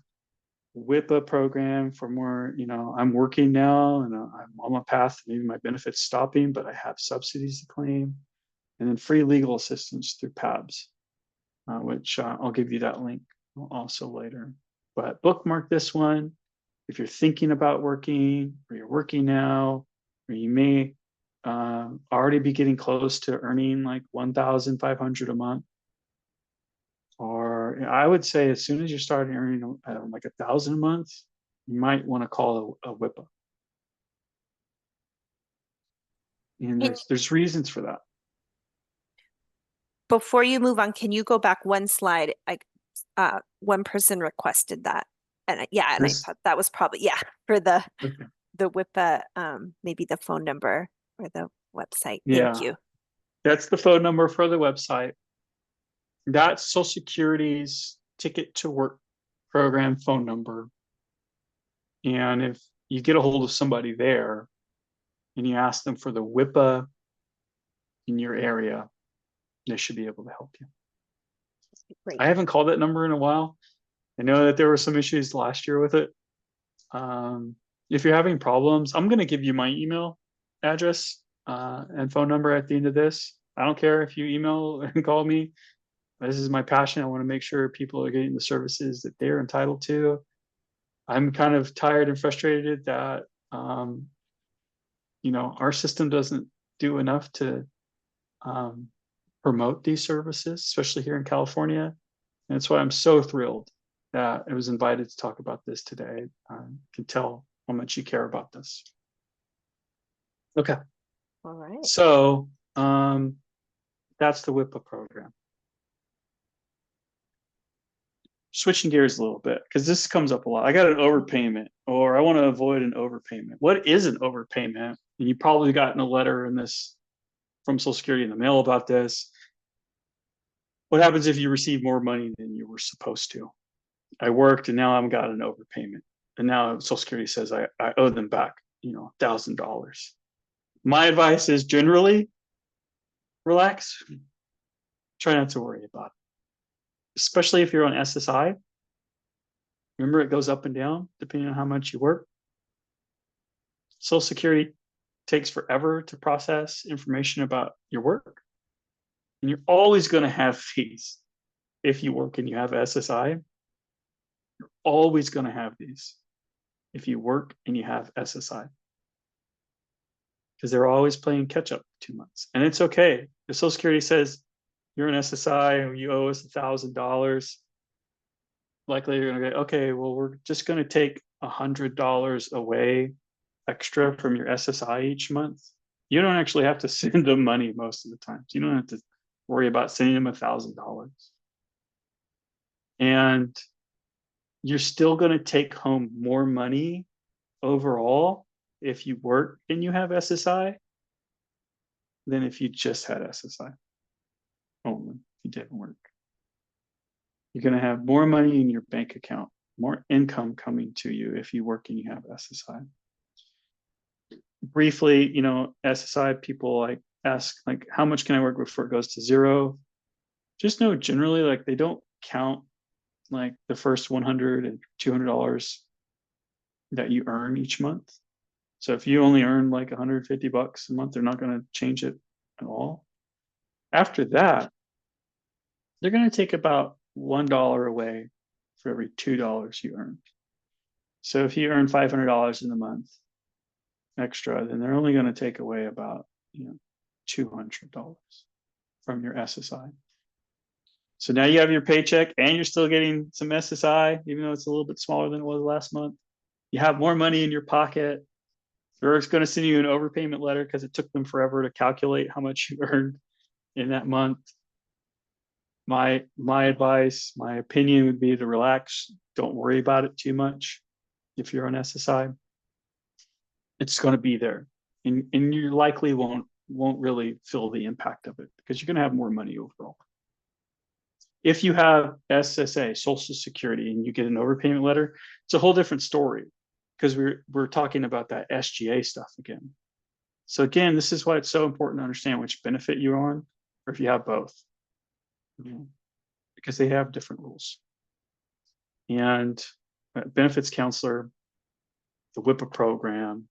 WIPA program for more, I'm working now and I'm on my path, maybe my benefits stopping, but I have subsidies to claim. And then free legal assistance through PABS, which I'll give you that link also later. But bookmark this one if you're thinking about working, or you're working now, or you may already be getting close to earning like $1,500 a month. Or I would say as soon as you're starting earning like $1,000 a month, you might want to call a WIPA. And there's reasons for that. Before you move on, can you go back one slide? One person requested that. And I thought that was probably, for the WIPA, maybe the phone number or the website. Thank you. That's the phone number for the website. That's Social Security's Ticket to Work program phone number. And if you get a hold of somebody there and you ask them for the WIPA in your area, they should be able to help you. Great. I haven't called that number in a while. I know that there were some issues last year with it. If you're having problems, I'm going to give you my email address and phone number at the end of this. I don't care if you email and call me. This is my passion. I want to make sure people are getting the services that they're entitled to. I'm kind of tired and frustrated that, our system doesn't do enough to promote these services, especially here in California. And that's why I'm so thrilled that I was invited to talk about this today. I can tell how much you care about this. Okay. All right. So that's the WIPA program. Switching gears a little bit, because this comes up a lot. I got an overpayment, or I want to avoid an overpayment. What is an overpayment? And you probably gotten a letter in this from Social Security in the mail about this. What happens if you receive more money than you were supposed to? I worked and now I've got an overpayment. And now Social Security says I owe them back, $1,000. My advice is generally relax. Try not to worry about it. Especially if you're on SSI. Remember, it goes up and down depending on how much you work. Social Security takes forever to process information about your work. And you're always going to have fees if you work and you have SSI. You're always going to have these if you work and you have SSI. Because they're always playing catch up 2 months. And it's okay. If Social Security says you're an SSI or you owe us $1,000, likely you're going to go, okay, well, we're just going to take $100 away extra from your SSI each month. You don't actually have to send them money most of the time. You don't have to worry about sending them $1,000. And you're still going to take home more money overall if you work and you have SSI than if you just had SSI only, if you didn't work. You're going to have more money in your bank account, more income coming to you if you work and you have SSI. Briefly, you know, SSI people like ask, like, how much can I work before it goes to zero? Just know generally, like, they don't count like the first $100 and $200 that you earn each month. So if you only earn like $150 a month, they're not going to change it at all. After that, they're going to take about $1 away for every $2 you earn. So if you earn $500 in the month extra, then they're only going to take away about, you know, $200 from your SSI. So now you have your paycheck and you're still getting some SSI, even though it's a little bit smaller than it was last month. You have more money in your pocket. They're going to send you an overpayment letter because it took them forever to calculate how much you earned in that month. My advice, my opinion would be to relax. Don't worry about it too much. If you're on SSI, it's going to be there, and you likely won't really feel the impact of it because you're going to have more money overall. If you have SSA, Social Security, and you get an overpayment letter, it's a whole different story because we're talking about that SGA stuff again. So again, this is why it's so important to understand which benefit you're on, or if you have both, because they have different rules. And benefits counselor, the WIPA program,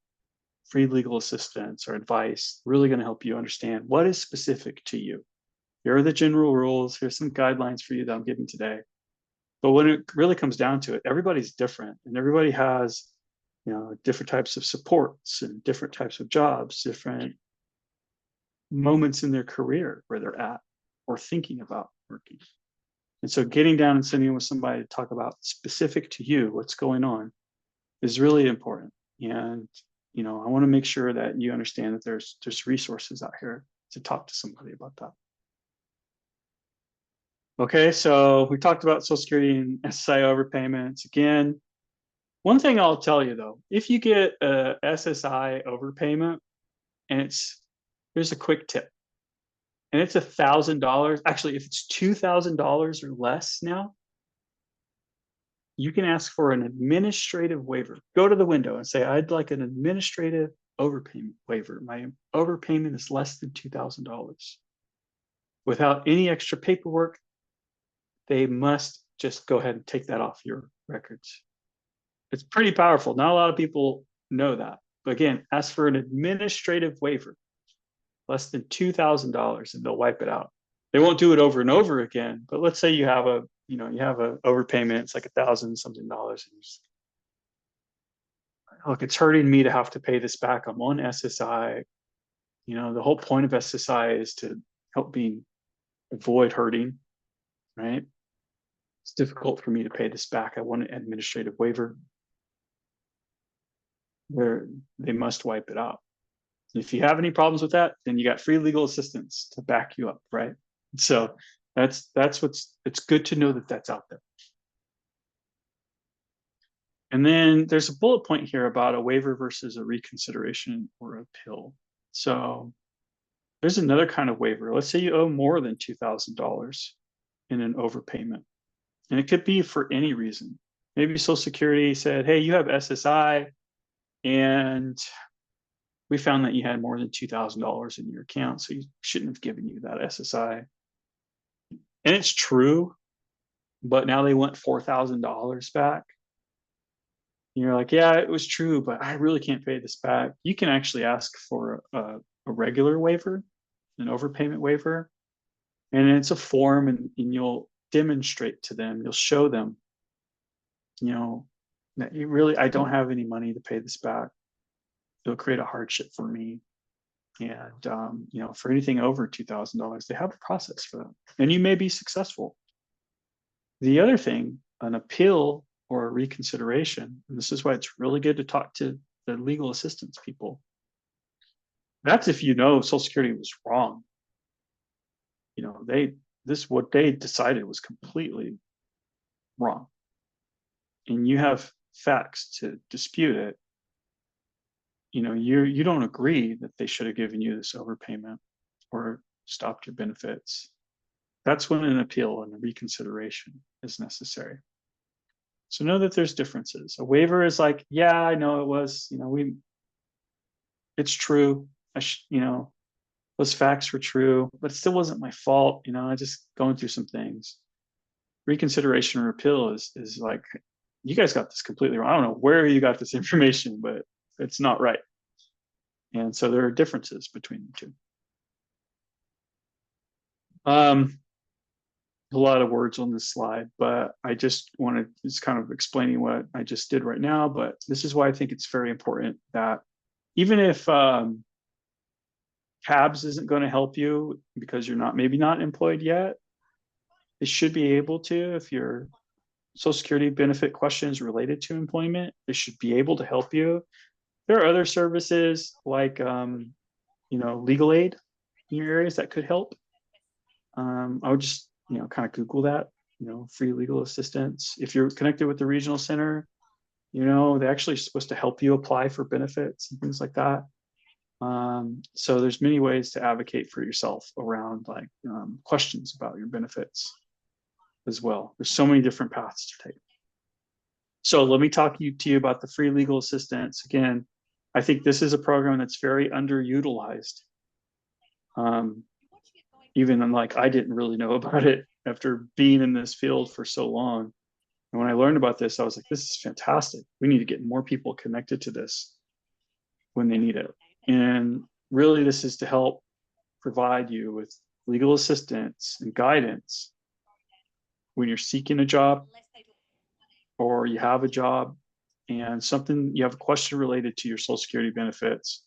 free legal assistance or advice, really going to help you understand what is specific to you. Here are the general rules. Here's some guidelines for you that I'm giving today. But when it really comes down to it, everybody's different, and everybody has, you know, different types of supports and different types of jobs, different moments in their career where they're at or thinking about working. And so getting down and sitting with somebody to talk about specific to you, what's going on, is really important. And, you know, I want to make sure that you understand that there's resources out here to talk to somebody about that. Okay, so we talked about Social Security and SSI overpayments. Again, one thing I'll tell you though, if you get a SSI overpayment, and here's a quick tip, and it's $1,000. Actually, if it's $2,000 or less now, you can ask for an administrative waiver. Go to the window and say, I'd like an administrative overpayment waiver. My overpayment is less than $2,000. Without any extra paperwork, they must just go ahead and take that off your records. It's pretty powerful. Not a lot of people know that. But again, ask for an administrative waiver, less than $2,000, and they'll wipe it out. They won't do it over and over again. But let's say you have a overpayment. It's like $1,000 something. Look, it's hurting me to have to pay this back. I'm on SSI. You know, the whole point of SSI is to help me avoid hurting, right? It's difficult for me to pay this back. I want an administrative waiver where they must wipe it out. If you have any problems with that, then you got free legal assistance to back you up, right? So it's good to know that that's out there. And then there's a bullet point here about a waiver versus a reconsideration or appeal. So there's another kind of waiver. Let's say you owe more than $2,000 in an overpayment. And it could be for any reason. Maybe Social Security said, hey, you have SSI and we found that you had more than $2,000 in your account, so you shouldn't have given you that SSI. And it's true, but now they want $4,000 back. And you're like, yeah, it was true, but I really can't pay this back. You can actually ask for a regular waiver, an overpayment waiver, and it's a form, and you'll demonstrate to them, you'll show them, you know, that you really, I don't have any money to pay this back. It'll create a hardship for me. And you know, for anything over $2,000, they have a process for that, and you may be successful. The other thing, an appeal or a reconsideration, and this is why it's really good to talk to the legal assistance people. That's if you know Social Security was wrong. You know, what they decided was completely wrong, and you have facts to dispute it. You know, you don't agree that they should have given you this overpayment or stopped your benefits. That's when an appeal and a reconsideration is necessary. So know that there's differences. A waiver is like, yeah, I know it was, you know, it's true. You know, those facts were true, but it still wasn't my fault. You know, I just going through some things. Reconsideration or appeal is like, you guys got this completely wrong. I don't know where you got this information, but it's not right. And so there are differences between the two. A lot of words on this slide, but I just wanted, it's kind of explaining what I just did right now, but this is why I think it's very important that even if CABS isn't going to help you because you're maybe not employed yet, they should be able to, if your Social Security benefit questions related to employment, they should be able to help you. There are other services like, you know, legal aid in your areas that could help. I would just, you know, kind of Google that, you know, free legal assistance. If you're connected with the regional center, you know, they're actually supposed to help you apply for benefits and things like that. So there's many ways to advocate for yourself around like questions about your benefits as well. There's so many different paths to take. So let me talk to you about the free legal assistance. Again, I think this is a program that's very underutilized. Even like I didn't really know about it after being in this field for so long. And when I learned about this, I was like, this is fantastic. We need to get more people connected to this when they need it. And really, this is to help provide you with legal assistance and guidance when you're seeking a job or you have a job and you have a question related to your Social Security benefits,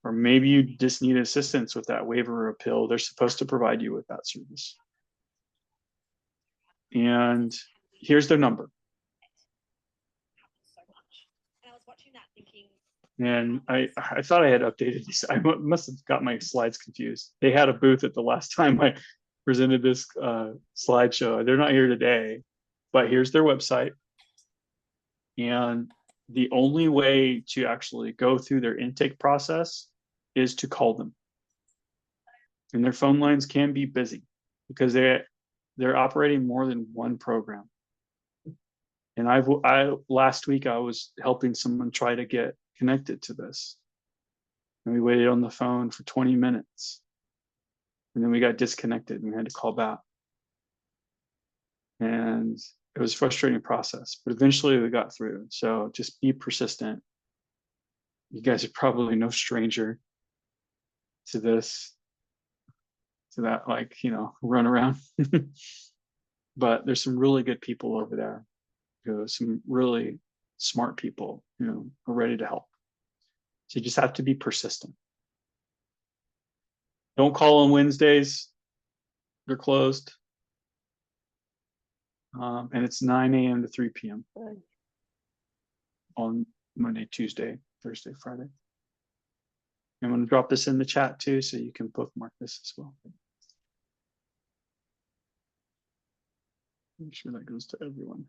or maybe you just need assistance with that waiver or appeal. They're supposed to provide you with that service. And here's their number. And I thought I had updated these. I must have got my slides confused. They had a booth at the last time I presented this slideshow. They're not here today, but here's their website. And the only way to actually go through their intake process is to call them. And their phone lines can be busy because they're operating more than one program. And last week I was helping someone try to get connected to this. And we waited on the phone for 20 minutes. And then we got disconnected and we had to call back. And it was a frustrating process, but eventually we got through. So just be persistent. You guys are probably no stranger to this, to that, like, you know, run around. But there's some really good people over there. Some really smart people, you know, are ready to help. So you just have to be persistent. Don't call on Wednesdays. They're closed. And it's 9 a.m. to 3 p.m. on Monday, Tuesday, Thursday, Friday. I'm going to drop this in the chat too, so you can bookmark this as well. Make sure that goes to everyone.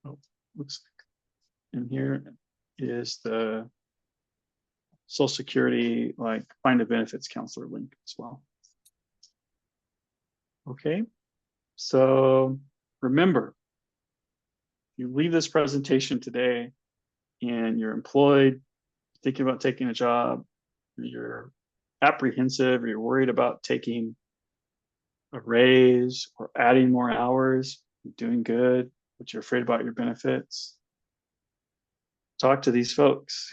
Oh, looks like. And here is the Social Security, like, find a benefits counselor link as well. Okay, so remember, you leave this presentation today and you're employed, thinking about taking a job, you're apprehensive, or you're worried about taking a raise or adding more hours, you're doing good, but you're afraid about your benefits, talk to these folks,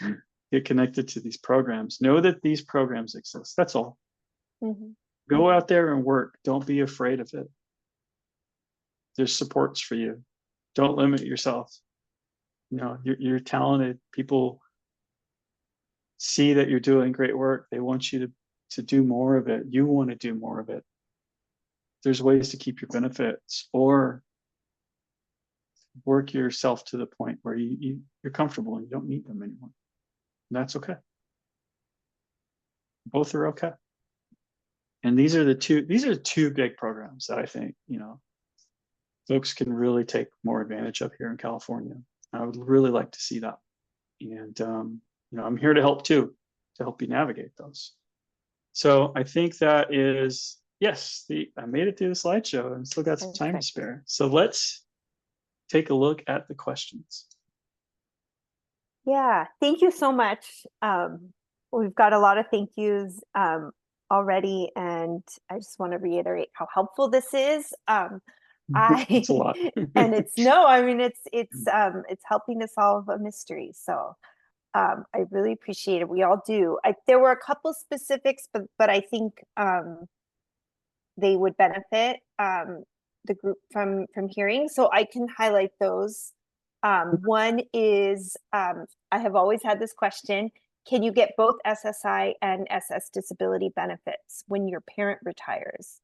get connected to these programs, know that these programs exist. That's all. Go out there and work. Don't be afraid of it. There's supports for you. Don't limit yourself. You know, you're talented. People see that you're doing great work. They want you to do more of it. You want to do more of it. There's ways to keep your benefits, or work yourself to the point where you're comfortable and you don't need them anymore. And that's okay. Both are okay. And these are two big programs that I think, you know, folks can really take more advantage of here in California. I would really like to see that. And, you know, I'm here to help too, to help you navigate those. So I think that is, yes, I made it through the slideshow and still got some time to spare. So let's take a look at the questions. Yeah, thank you so much. We've got a lot of thank yous already, and I just want to reiterate how helpful this is. It's a lot. And it's helping to solve a mystery. So I really appreciate it. We all do. There were a couple specifics, but I think they would benefit the group from hearing. So I can highlight those. One is, I have always had this question: can you get both SSI and SS disability benefits when your parent retires?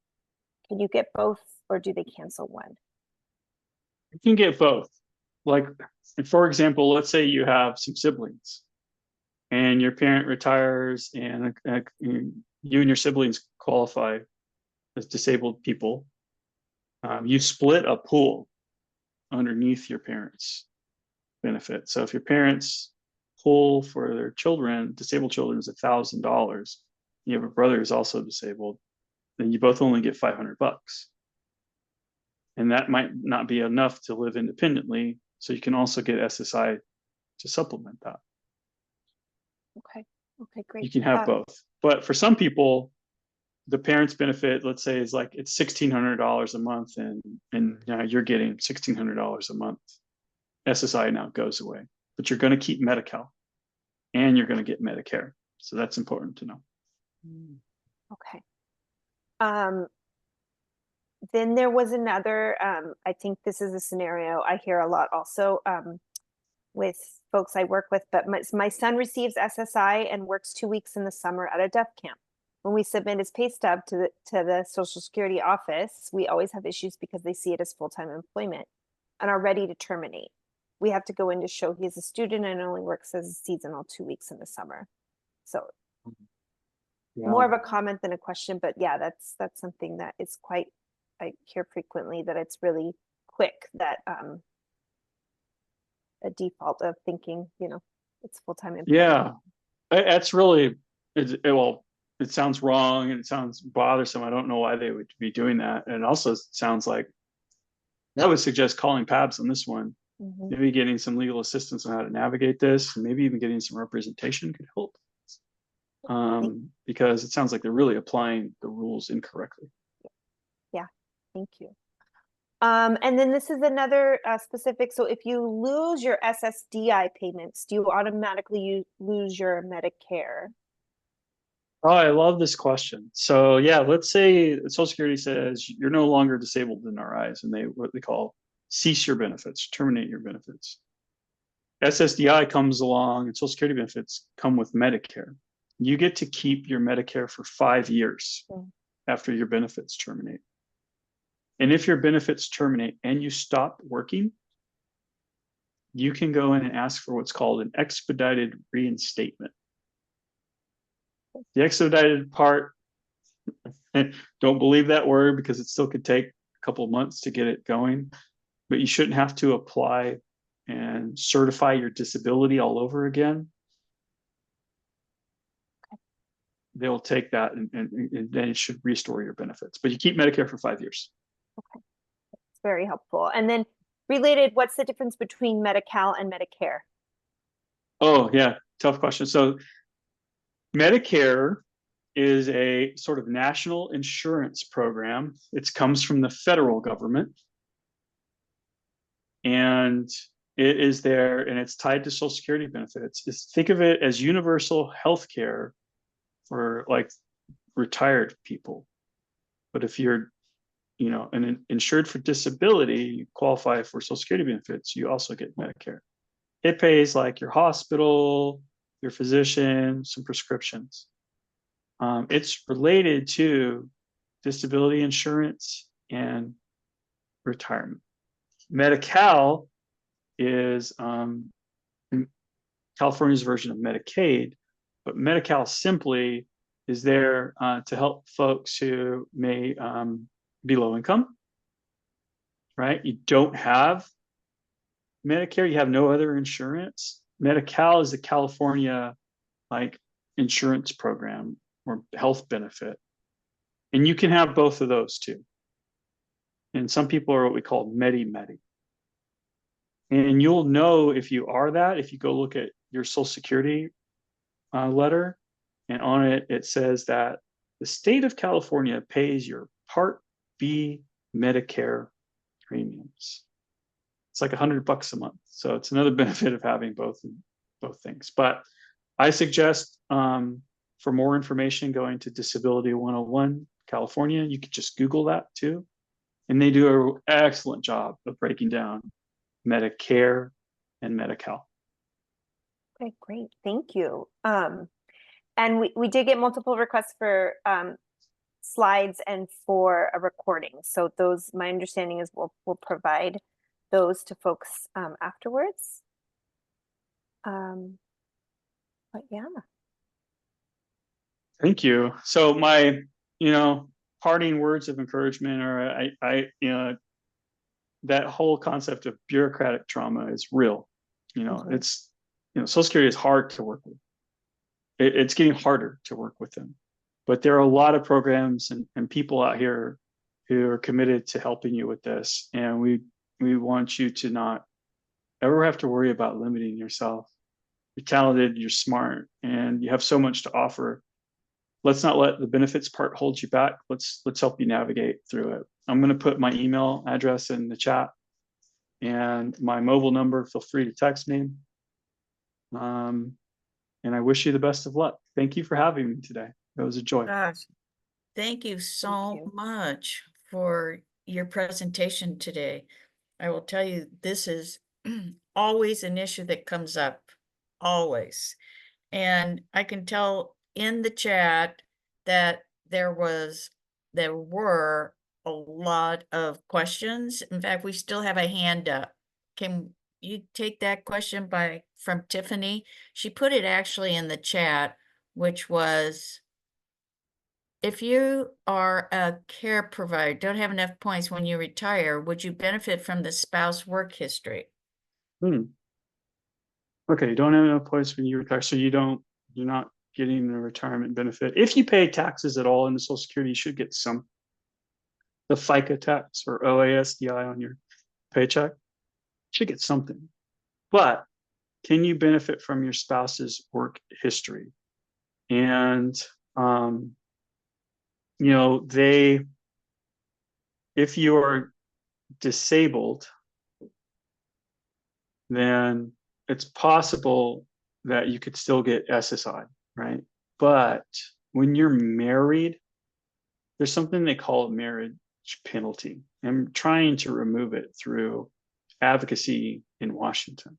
Can you get both, or do they cancel one? You can get both. Like, for example, let's say you have some siblings and your parent retires, and you and your siblings qualify as disabled people. You split a pool underneath your parents' benefit. So if your parents' pool for their children, disabled children, is $1,000, you have a brother who's also disabled, then you both only get $500. And that might not be enough to live independently. So you can also get SSI to supplement that. Okay, great. You can have both. But for some people, the parents' benefit, let's say, is like it's $1,600 a month, and now you're getting $1,600 a month. SSI now goes away, but you're going to keep Medi-Cal and you're going to get Medicare. So that's important to know. Okay. Then there was another, I think this is a scenario I hear a lot also with folks I work with, but my son receives SSI and works 2 weeks in the summer at a deaf camp. When we submit his pay stub to the Social Security office, we always have issues because they see it as full-time employment and are ready to terminate. We have to go in to show he's a student and only works as a seasonal 2 weeks in the summer. So more of a comment than a question, but yeah, that's something that is quite, I hear frequently that it's really quick, that a default of thinking, you know, it's full-time employment. Yeah, that's really, it sounds wrong and it sounds bothersome. I don't know why they would be doing that. And it also sounds like, that would suggest calling PABS on this one. Maybe getting some legal assistance on how to navigate this, and maybe even getting some representation could help. Because it sounds like they're really applying the rules incorrectly. Yeah, thank you. And then this is another specific. So if you lose your SSDI payments, do you automatically lose your Medicare? Oh, I love this question. So yeah, let's say Social Security says you're no longer disabled in our eyes, and what they call cease your benefits, terminate your benefits. SSDI comes along, and Social Security benefits come with Medicare. You get to keep your Medicare for 5 years after your benefits terminate. And if your benefits terminate and you stop working, you can go in and ask for what's called an expedited reinstatement. The expedited part, don't believe that word, because it still could take a couple of months to get it going, but you shouldn't have to apply and certify your disability all over again. They'll take that and then it should restore your benefits, but you keep Medicare for 5 years. Okay, that's very helpful. And then related, what's the difference between Medi-Cal and Medicare? Oh, yeah, tough question. So Medicare is a sort of national insurance program. It comes from the federal government, and it is there, and it's tied to Social Security benefits. Think of it as universal health care for like retired people. But if you're, insured for disability, you qualify for Social Security benefits, you also get Medicare. It pays like your hospital, your physician, some prescriptions. It's related to disability insurance and retirement. Medi-Cal is California's version of Medicaid, but Medi-Cal simply is there to help folks who may be low income, right? You don't have Medicare, you have no other insurance. Medi-Cal is the California like insurance program or health benefit. And you can have both of those too. And some people are what we call Medi-Medi. And you'll know if you are that, if you go look at your Social Security letter, and on it, it says that the state of California pays your Part B Medicare premiums. It's like $100 a month. So it's another benefit of having both things. But I suggest for more information going to Disability 101 California. You could just Google that too. And they do an excellent job of breaking down Medicare and Medi-Cal. Okay, great. Thank you. And we did get multiple requests for slides and for a recording. So those, my understanding is we'll provide those to folks afterwards. But yeah. Thank you. So my, parting words of encouragement are that whole concept of bureaucratic trauma is real. It's, Social Security is hard to work with. It's getting harder to work with them. But there are a lot of programs and people out here who are committed to helping you with this. And we want you to not ever have to worry about limiting yourself. You're talented, you're smart, and you have so much to offer. Let's not let the benefits part hold you back. Let's help you navigate through it. I'm going to put my email address in the chat and my mobile number. Feel free to text me. And I wish you the best of luck. Thank you for having me today. It was a joy. Gosh, thank you so much for your presentation today. I will tell you, this is always an issue that comes up, always. And I can tell in the chat that there were a lot of questions. In fact, we still have a hand up. Can you take that question from Tiffany? She put it actually in the chat, which was, if you are a care provider, don't have enough points when you retire, would you benefit from the spouse work history? Okay, you don't have enough points when you retire, so you're not getting the retirement benefit. If you pay taxes at all in the Social Security, you should get some. The FICA tax or OASDI on your paycheck, you should get something. But can you benefit from your spouse's work history? And if you are disabled, then it's possible that you could still get SSI, right? But when you're married, there's something they call a marriage penalty. I'm trying to remove it through advocacy in Washington.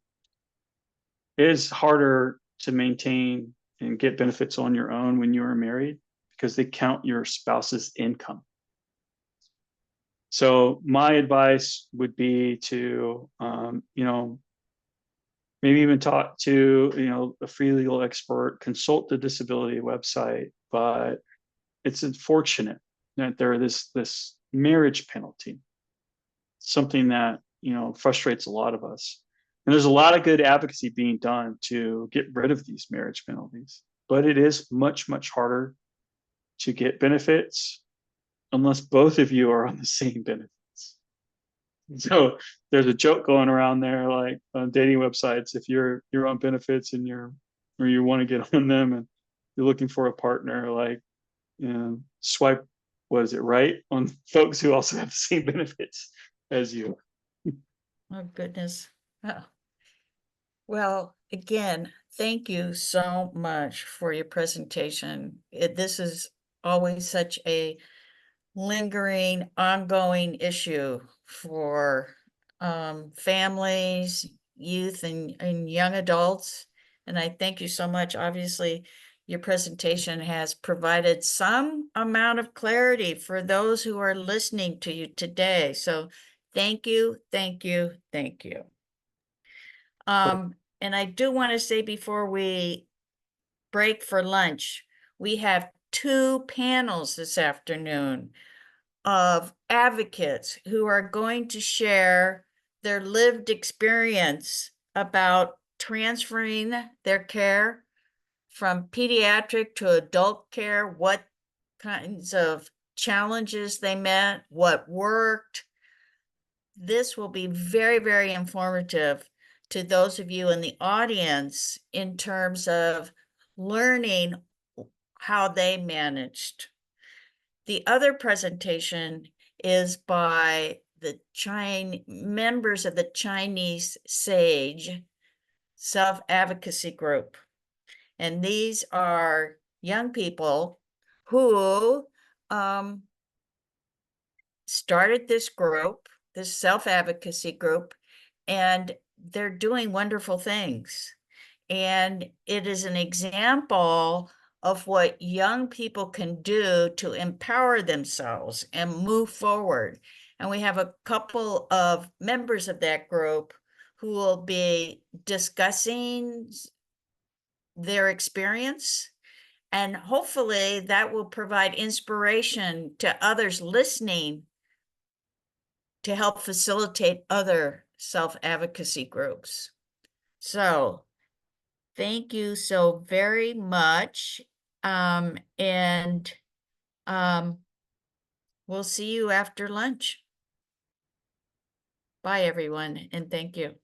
It is harder to maintain and get benefits on your own when you are married because they count your spouse's income. So my advice would be to, maybe even talk to, a free legal expert, consult the disability website. But it's unfortunate that there is this marriage penalty, something that, frustrates a lot of us. And there's a lot of good advocacy being done to get rid of these marriage penalties, but it is much, much harder to get benefits unless both of you are on the same benefits. So there's a joke going around there, like on dating websites, if you're on benefits and or you want to get on them and you're looking for a partner, like, you know, swipe, what is it, right, on folks who also have the same benefits as you. Oh, goodness. Oh. Well, again, thank you so much for your presentation. This is always such a lingering, ongoing issue for families, youth, and young adults. And I thank you so much. Obviously, your presentation has provided some amount of clarity for those who are listening to you today. So thank you, thank you, thank you. And I do want to say before we break for lunch, we have 2 panels this afternoon of advocates who are going to share their lived experience about transferring their care from pediatric to adult care, what kinds of challenges they met, what worked. This will be very, very informative to those of you in the audience in terms of learning how they managed. The other presentation is by the members of the Chinese SAGE self-advocacy group. And these are young people who started this group, this self-advocacy group, and they're doing wonderful things. And it is an example of what young people can do to empower themselves and move forward. And we have a couple of members of that group who will be discussing their experience. And hopefully that will provide inspiration to others listening to help facilitate other self-advocacy groups. So thank you so very much. And we'll see you after lunch. Bye, everyone, and thank you.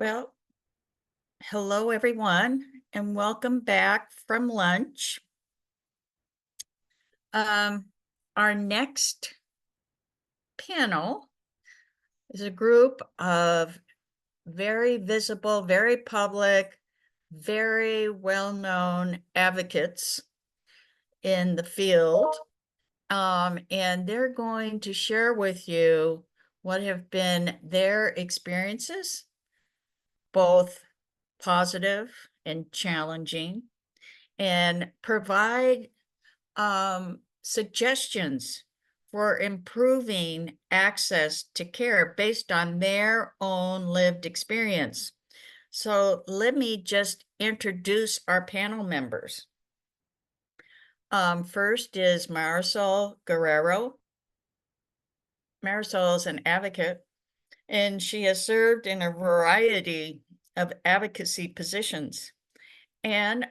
Well, hello, everyone, and welcome back from lunch. Our next panel is a group of very visible, very public, very well-known advocates in the field. And they're going to share with you what have been their experiences, both positive and challenging, and provide suggestions for improving access to care based on their own lived experience. So let me just introduce our panel members. First is Marisol Guerrero. Marisol is an advocate, and she has served in a variety of advocacy positions. And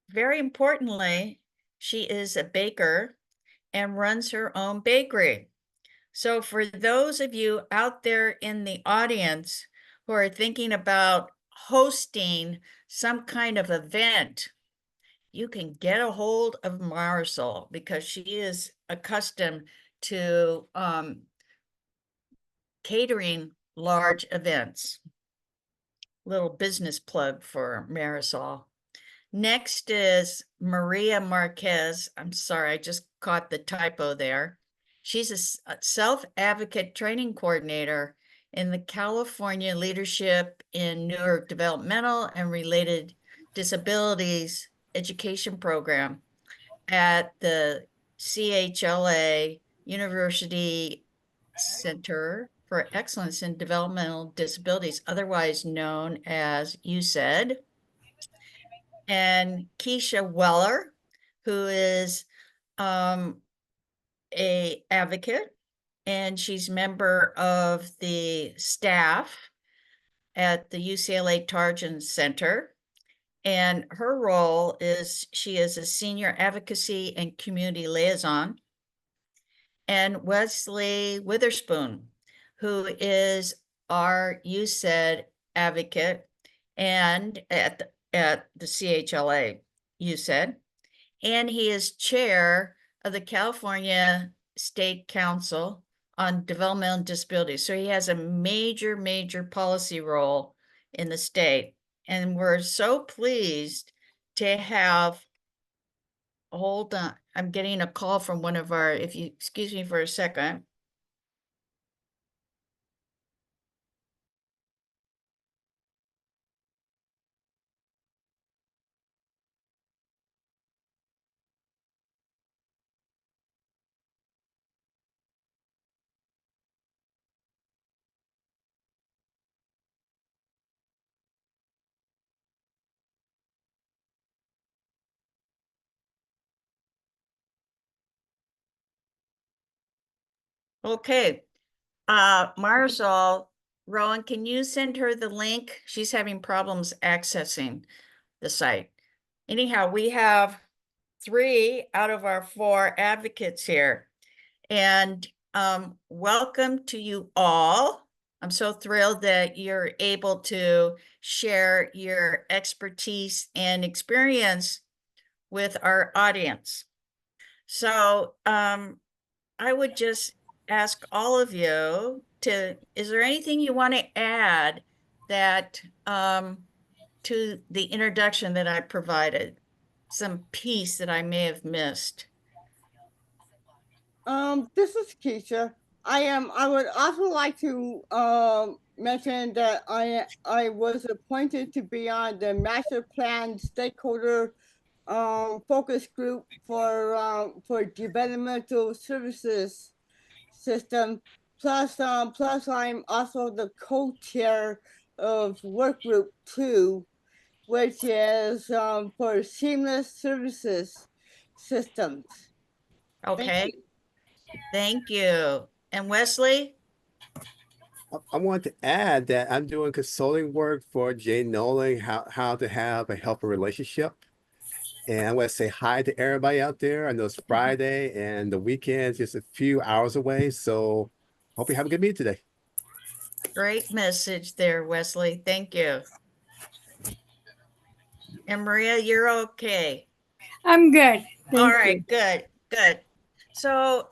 very importantly, she is a baker and runs her own bakery. So for those of you out there in the audience who are thinking about hosting some kind of event, you can get a hold of Marisol because she is accustomed to catering large events. Little business plug for Marisol. Next is Maria Marquez. I'm sorry, I just caught the typo there. She's a self-advocate training coordinator in the California Leadership in Neurodevelopmental and Related Disabilities Education Program at the CHLA University Center for Excellence in Developmental Disabilities, otherwise known as UCEDD. And Keisha Weller, who is a advocate, and she's member of the staff at the UCLA Tarjan Center. And her role is she is a senior advocacy and community liaison. And Wesley Witherspoon, who is our UCEDD advocate and at the CHLA, UCEDD, and he is chair of the California State Council on Developmental Disabilities. So he has a major, major policy role in the state. And we're so pleased to have, hold on, I'm getting a call from one of our, if you excuse me for a second. Okay, Marisol, Rowan, can you send her the link? She's having problems accessing the site. Anyhow, we have 3 out of our 4 advocates here. And welcome to you all. I'm so thrilled that you're able to share your expertise and experience with our audience. So I would just ask all of you is there anything you want to add that to the introduction that I provided? Some piece that I may have missed. This is Keisha. I would also like to mention that I was appointed to be on the master plan stakeholder focus group for developmental services system. Plus I'm also the co-chair of work group 2, which is for seamless services systems. Okay. Thank you. And Wesley? I want to add that I'm doing consulting work for Jay Nolan, how to have a healthy relationship. And I want to say hi to everybody out there. I know it's Friday and the weekend's just a few hours away. So hope you have a good meeting today. Great message there, Wesley. Thank you. And Maria, you're okay. I'm good. All Thank right, you. good, good. So,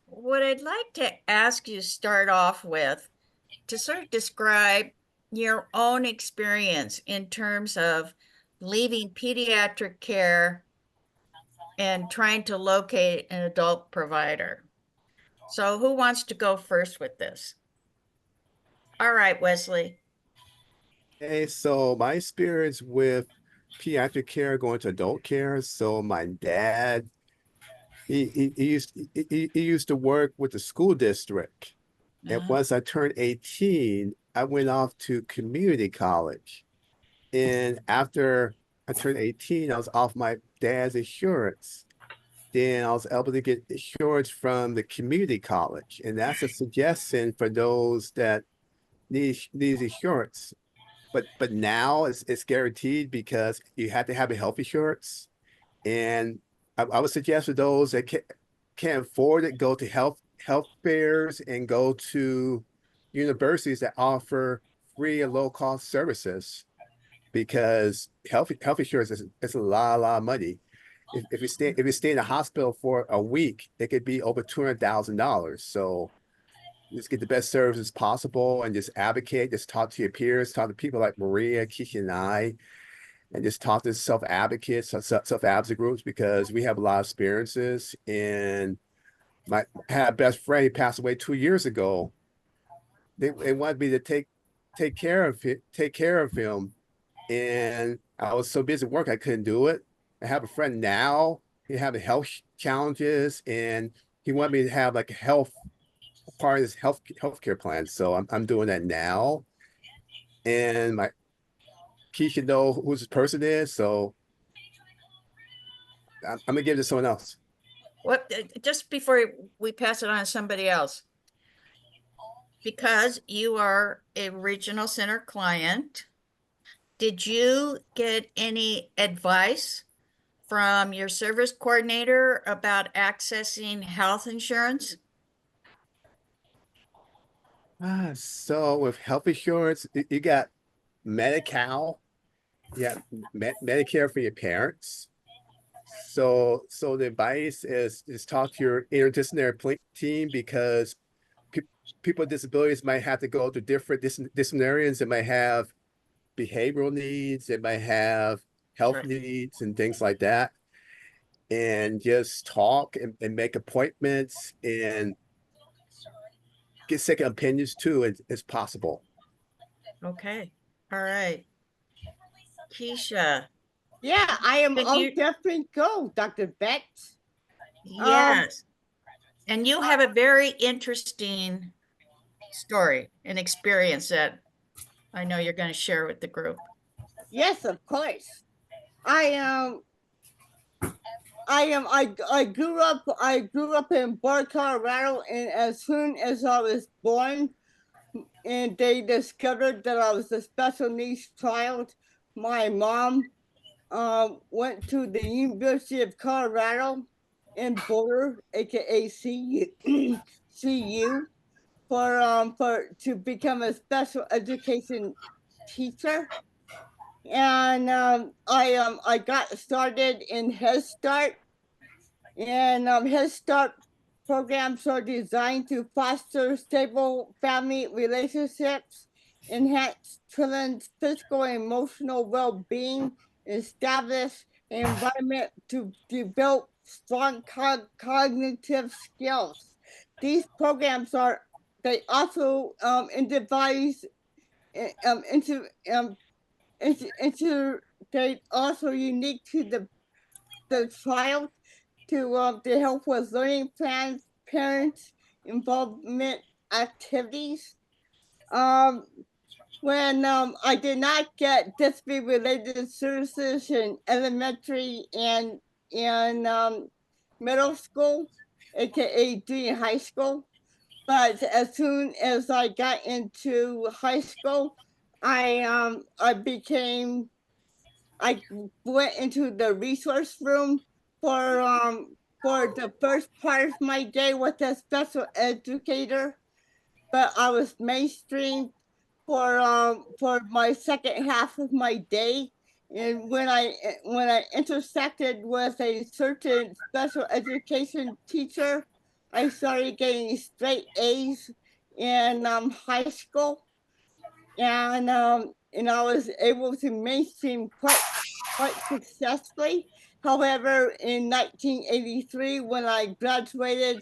what I'd like to ask you to start off with, to sort of describe your own experience in terms of leaving pediatric care and trying to locate an adult provider. So who wants to go first with this? All right, Wesley. Hey, so my experience with pediatric care going to adult care. So my dad, he used to work with the school district. And once I turned 18, I went off to community college. And after I turned 18, I was off my dad's insurance. Then I was able to get insurance from the community college. And that's a suggestion for those that need insurance. But now it's guaranteed because you have to have a health insurance. And I would suggest for those that can't afford it, go to health fairs and go to universities that offer free and low cost services, because health insurance is a lot of money. If you stay in the hospital for a week, it could be over $200,000. So just get the best services possible and just advocate, just talk to your peers, talk to people like Maria, Keisha, and I, and just talk to self-advocates, self-advocacy groups, because we have a lot of experiences. And I had a best friend, he passed away 2 years ago. They wanted me to take care of him. And I was so busy at work, I couldn't do it. I have a friend now, he having health challenges, and he wanted me to have like a part of his healthcare plan. So I'm doing that now. And my Keisha know who this person is, so I'm gonna give it to someone else. What, just before we pass it on to somebody else, because you are a regional center client, did you get any advice from your service coordinator about accessing health insurance? So with health insurance, you got Medi-Cal, you got Medicare for your parents. So the advice is talk to your interdisciplinary team, because people with disabilities might have to go to different disciplinarians. They might have behavioral needs, they might have health needs and things like that. And just talk and make appointments and get second opinions too, as possible. Okay, all right. Keisha. Yeah, I am. Can I'll you- definitely go, Dr. Betts. Yes. And you have a very interesting story and experience that I know you're going to share with the group. Yes, of course. I grew up in Boulder, Colorado, and as soon as I was born, and they discovered that I was a special needs child, my mom went to the University of Colorado in Boulder, aka CU, for to become a special education teacher. And I got started in Head Start, and Head Start programs are designed to foster stable family relationships, enhance children's physical and emotional well-being, establish an environment to develop strong cognitive skills. These programs they also devise integrate also unique to the child to help with learning plans, parents involvement activities. When I did not get disability related services in elementary and middle school, aka junior high school, but as soon as I got into high school, I went into the resource room for the first part of my day with a special educator. but I was mainstreamed for my second half of my day. And when I intersected with a certain special education teacher, I started getting straight A's in high school, and I was able to mainstream quite successfully. However, in 1983, when I graduated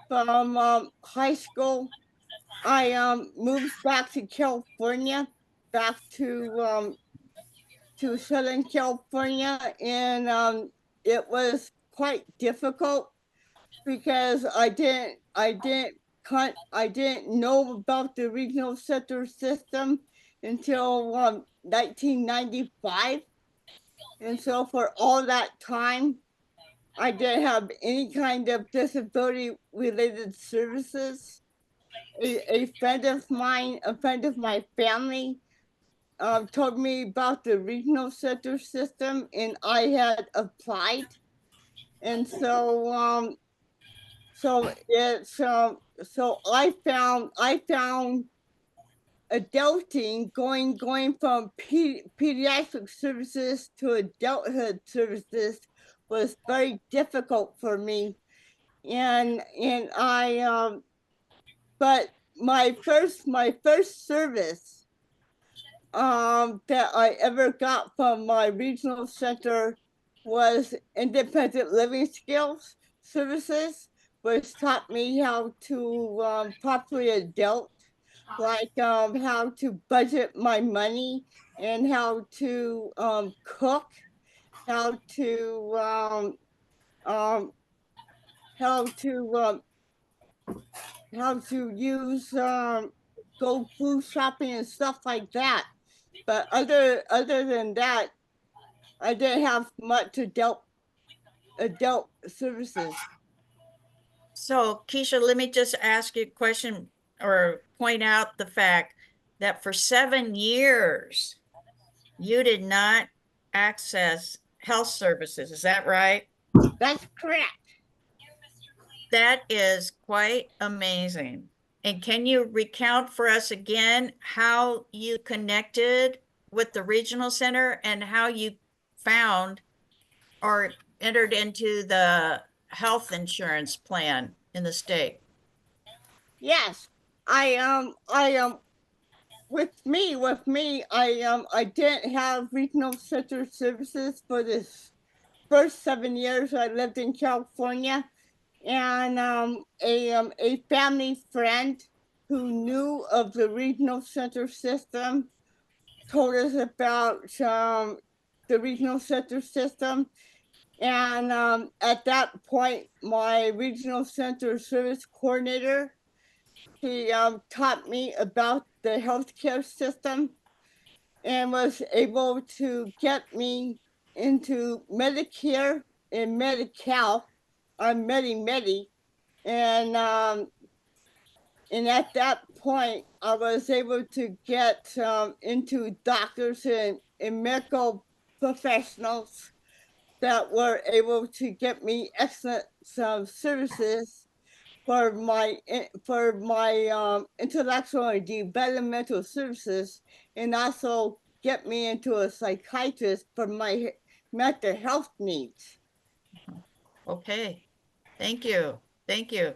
from high school, I moved back to California, back to Southern California, and it was quite difficult because I didn't know about the regional center system until 1995, and so for all that time, I didn't have any kind of disability related services. A friend of mine, a friend of my family, told me about the regional center system, and I had applied, and so I found adulting going from pediatric services to adulthood services was very difficult for me, and I but my first service that I ever got from my regional center was independent living skills services, which taught me how to properly adult, like how to budget my money and how to cook, how to how to how to use go food shopping and stuff like that. But other than that, I didn't have much adult services. So Keisha, let me just ask you a question or point out the fact that for 7 years, you did not access health services. Is that right? That's correct. That is quite amazing. And can you recount for us again how you connected with the regional center and how you found or entered into the health insurance plan in the state? Yes, I with me, I didn't have regional center services for this first 7 years I lived in California, and a family friend who knew of the regional center system told us about the regional center system. And at that point, my regional center service coordinator, he taught me about the healthcare system and was able to get me into Medicare and Medi-Cal. I'm Medi-Medi, and at that point, I was able to get into doctors and medical professionals that were able to get me excellent services for my intellectual and developmental services, and also get me into a psychiatrist for my mental health needs. Okay, thank you. Thank you.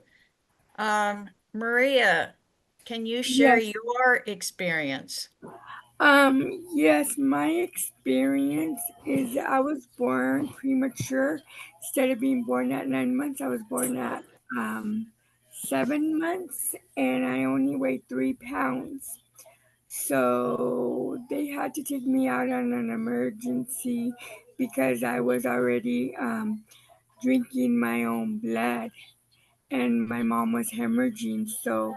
Maria, can you share Yes. your experience? Yes, my experience is I was born premature. Instead of being born at 9 months, I was born at 7 months, and I only weighed 3 pounds. So they had to take me out on an emergency because I was already drinking my own blood, and my mom was hemorrhaging. So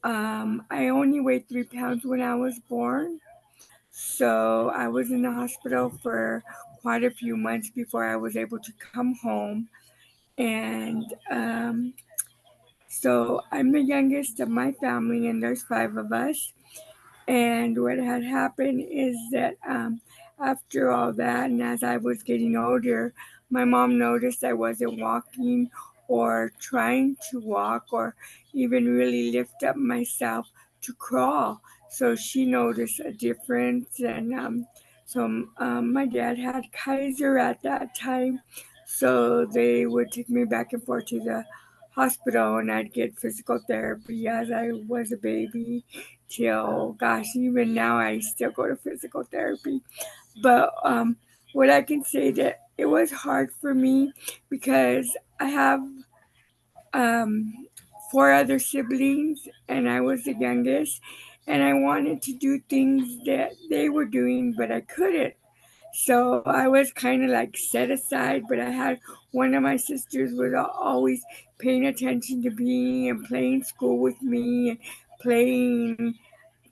I only weighed 3 pounds when I was born. So I was in the hospital for quite a few months before I was able to come home. And so I'm the youngest of my family, and there's 5 of us. And what had happened is that after all that, and as I was getting older, my mom noticed I wasn't walking or trying to walk or even really lift up myself to crawl. So she noticed a difference. And my dad had Kaiser at that time. So they would take me back and forth to the hospital, and I'd get physical therapy as I was a baby till, gosh, even now I still go to physical therapy. But what I can say that it was hard for me because I have four other siblings and I was the youngest, and I wanted to do things that they were doing, but I couldn't. So I was kind of like set aside, but I had one of my sisters was always paying attention to me and playing school with me and playing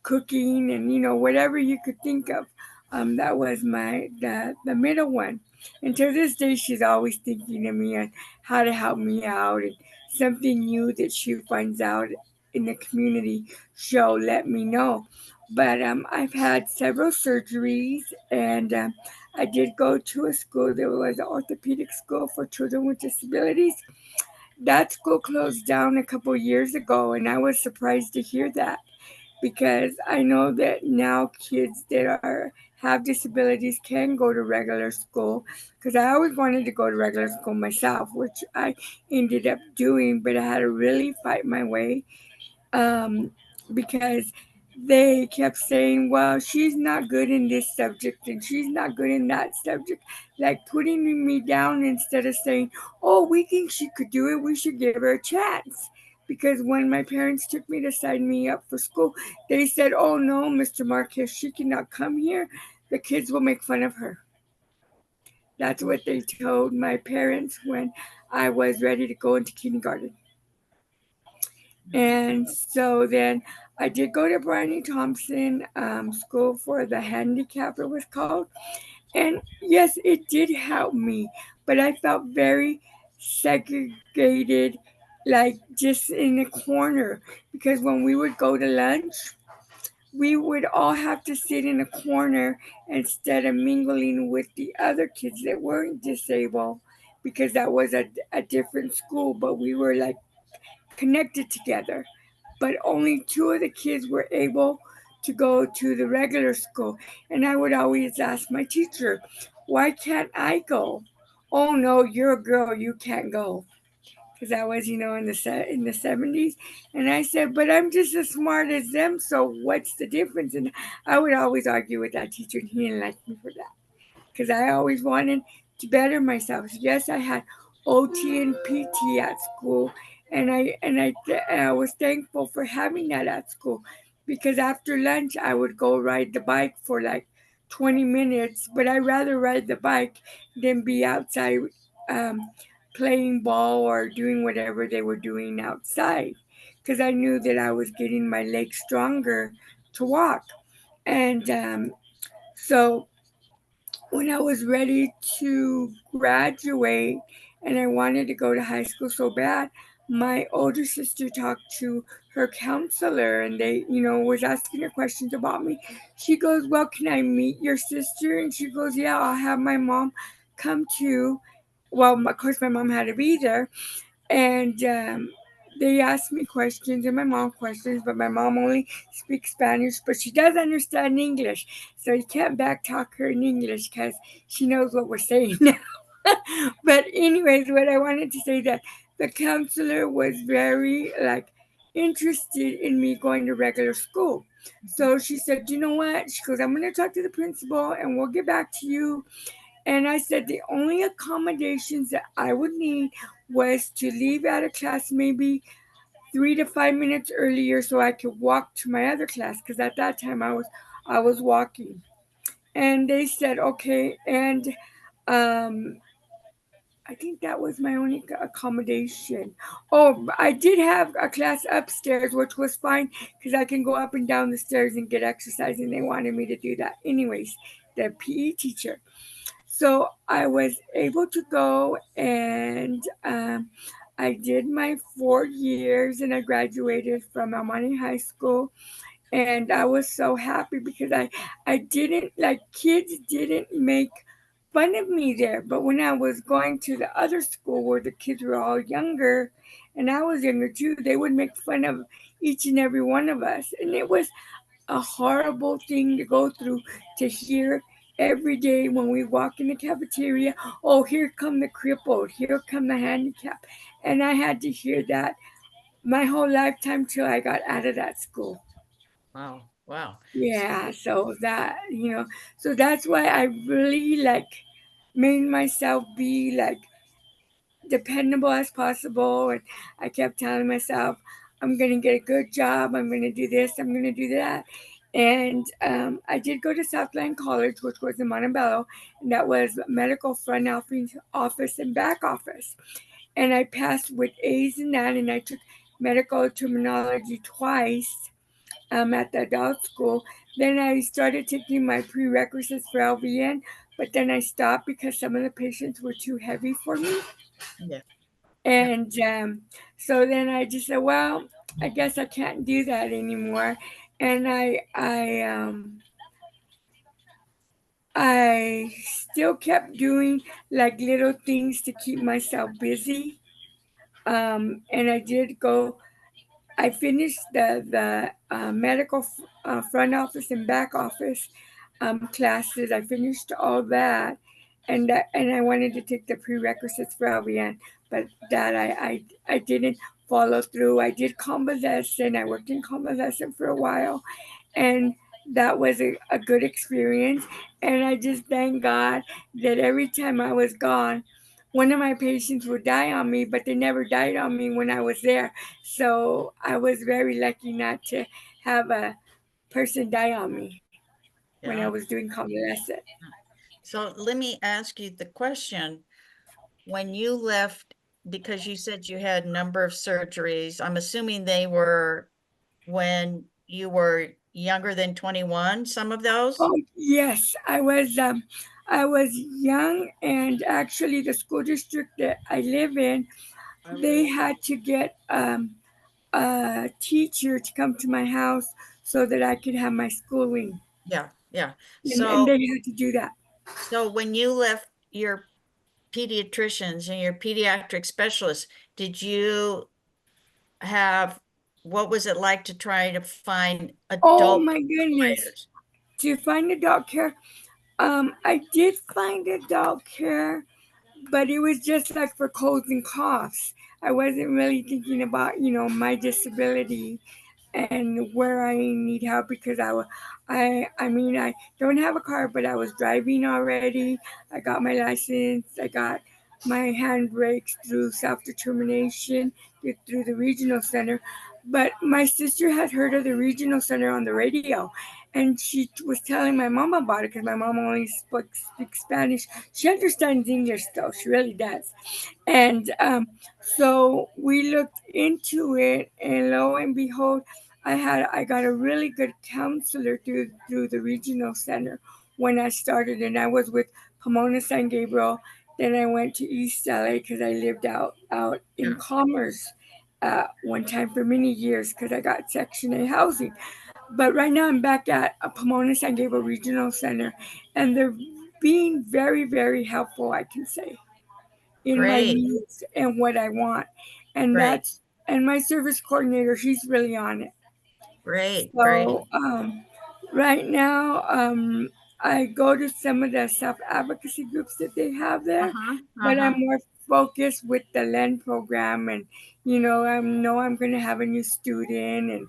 cooking and whatever you could think of. That was the middle one, and to this day she's always thinking of me on how to help me out, and something new that she finds out in the community, she'll let me know. But I've had several surgeries, and I did go to a school that was an orthopedic school for children with disabilities. That school closed down a couple years ago, and I was surprised to hear that, because I know that now kids that have disabilities can go to regular school, because I always wanted to go to regular school myself, which I ended up doing, but I had to really fight my way, because they kept saying, well, she's not good in this subject and she's not good in that subject, like putting me down instead of saying, oh, we think she could do it, we should give her a chance. Because when my parents took me to sign me up for school, they said, oh no, Mr. Marquez, she cannot come here, the kids will make fun of her. That's what they told my parents when I was ready to go into kindergarten. And so then I did go to Brian Thompson School for the Handicap, it was called. And yes, it did help me, but I felt very segregated, like just in a corner, because when we would go to lunch, we would all have to sit in a corner instead of mingling with the other kids that weren't disabled, because that was a different school, but we were like connected together. But only two of the kids were able to go to the regular school. And I would always ask my teacher, why can't I go? Oh no, you're a girl, you can't go. Because I was, in the 70s. And I said, but I'm just as smart as them, so what's the difference? And I would always argue with that teacher, and he didn't like me for that, because I always wanted to better myself. Yes, I had OT and PT at school, and I was thankful for having that at school, because after lunch I would go ride the bike for like 20 minutes, but I'd rather ride the bike than be outside playing ball or doing whatever they were doing outside, because I knew that I was getting my legs stronger to walk. And so when I was ready to graduate and I wanted to go to high school so bad, my older sister talked to her counselor, and they, was asking her questions about me. She goes, well, can I meet your sister? And she goes, yeah, I'll have my mom come too. Well, of course, my mom had to be there. And they asked me questions and my mom questions, but my mom only speaks Spanish, but she does understand English. So you can't back talk her in English because she knows what we're saying now. But anyways, what I wanted to say, that the counselor was very interested in me going to regular school. So she said, you know what? She goes, I'm going to talk to the principal and we'll get back to you. And I said the only accommodations that I would need was to leave out of class maybe 3 to 5 minutes earlier so I could walk to my other class, because at that time I was walking. And they said okay. And I think that was my only accommodation. Oh, I did have a class upstairs, which was fine because I can go up and down the stairs and get exercise, and they wanted me to do that anyways, the PE teacher. So I was able to go, and I did my 4 years, and I graduated from El Monte High School. And I was so happy because I didn't, kids didn't make fun of me there. But when I was going to the other school where the kids were all younger and I was younger too, they would make fun of each and every one of us. And it was a horrible thing to go through, to hear every day when we walk in the cafeteria, oh, here come the crippled, here come the handicapped. And I had to hear that my whole lifetime till I got out of that school. Wow. Wow. Yeah, so that, so that's why I really made myself be dependable as possible. And I kept telling myself, I'm going to get a good job. I'm going to do this. I'm going to do that. And I did go to Southland College, which was in Montebello, and that was medical front office and back office. And I passed with A's in that, and I took medical terminology twice at the adult school. Then I started taking my prerequisites for LVN, but then I stopped because some of the patients were too heavy for me. Yeah. And so then I just said, well, I guess I can't do that anymore. And I still kept doing little things to keep myself busy. And I did go. I finished the medical front office and back office classes. I finished all that, and I wanted to take the prerequisites for LVN, but that I didn't follow through. I did convalescent. I worked in convalescent for a while, and that was a good experience. And I just thank God that every time I was gone, one of my patients would die on me, but they never died on me when I was there. So I was very lucky not to have a person die on me when I Yeah. was doing convalescent. So let me ask you the question. When you left, because you said you had a number of surgeries, I'm assuming they were when you were younger than 21, some of those? Oh yes, I was young, and actually the school district that I live in, they had to get a teacher to come to my house so that I could have my schooling. Yeah, yeah. And they had to do that. So when you left your pediatricians and your pediatric specialists, did you what was it like to try to find adult? Oh my goodness. providers? To find adult care, I did find adult care, but it was just like for colds and coughs. I wasn't really thinking about, my disability and where I need help, because I mean, I don't have a car, but I was driving already. I got my license. I got my handbrakes through self-determination through the regional center. But my sister had heard of the regional center on the radio, and she was telling my mom about it, because my mom only speaks Spanish. She understands English though, she really does. And so we looked into it, and lo and behold, I got a really good counselor through the regional center when I started, and I was with Pomona San Gabriel. Then I went to East LA because I lived out in Commerce one time for many years because I got Section A housing. But right now I'm back at Pomona San Gabriel Regional Center, and they're being very, very helpful, I can say, in my Great. needs and what I want. And Great. and my service coordinator, she's really on it. Great, great. So right now, I go to some of the self-advocacy groups that they have there, but I'm more focused with the LEND program, and I know I'm going to have a new student, and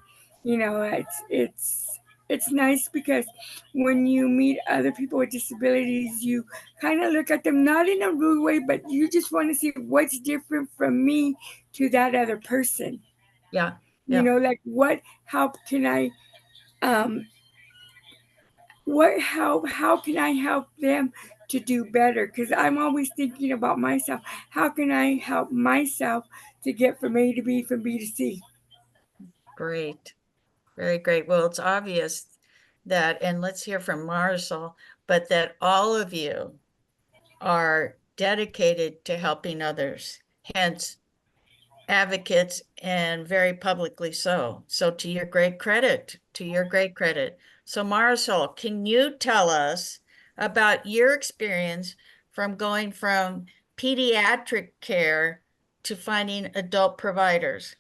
it's nice because when you meet other people with disabilities, you kind of look at them not in a rude way, but you just want to see what's different from me to that other person. Yeah. How can I how can I help them to do better? Because I'm always thinking about myself. How can I help myself to get from A to B, from B to C? Great. Very great. Well, it's obvious that, and let's hear from Marisol, but that all of you are dedicated to helping others, hence advocates, and very publicly so. So to your great credit, So Marisol, can you tell us about your experience from going from pediatric care to finding adult providers?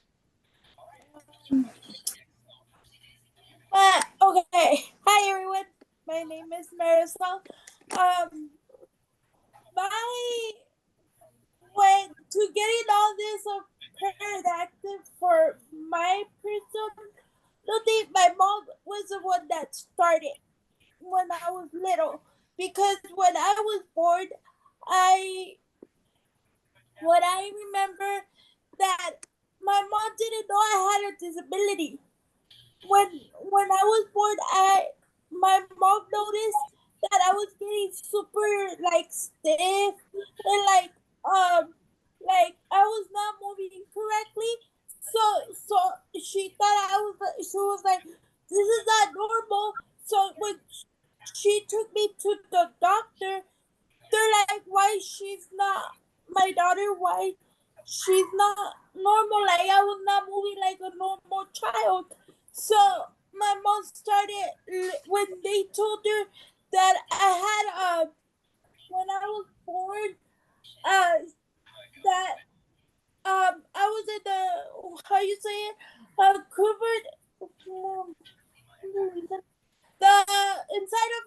Okay. Hi everyone. My name is Marisol. My when to getting all this parent active for my person, don't think my mom was the one that started when I was little. Because when I was born, I remember that my mom didn't know I had a disability. When I was born, my mom noticed that I was getting super like stiff and like I was not moving correctly. So she thought she was like, this is not normal. So when she took me to the doctor, they're like, why she's not my daughter? Why she's not normal? Like I was not moving like a normal child. So my mom started when they told her that I had when I was born that I was in the how you say it covered the inside of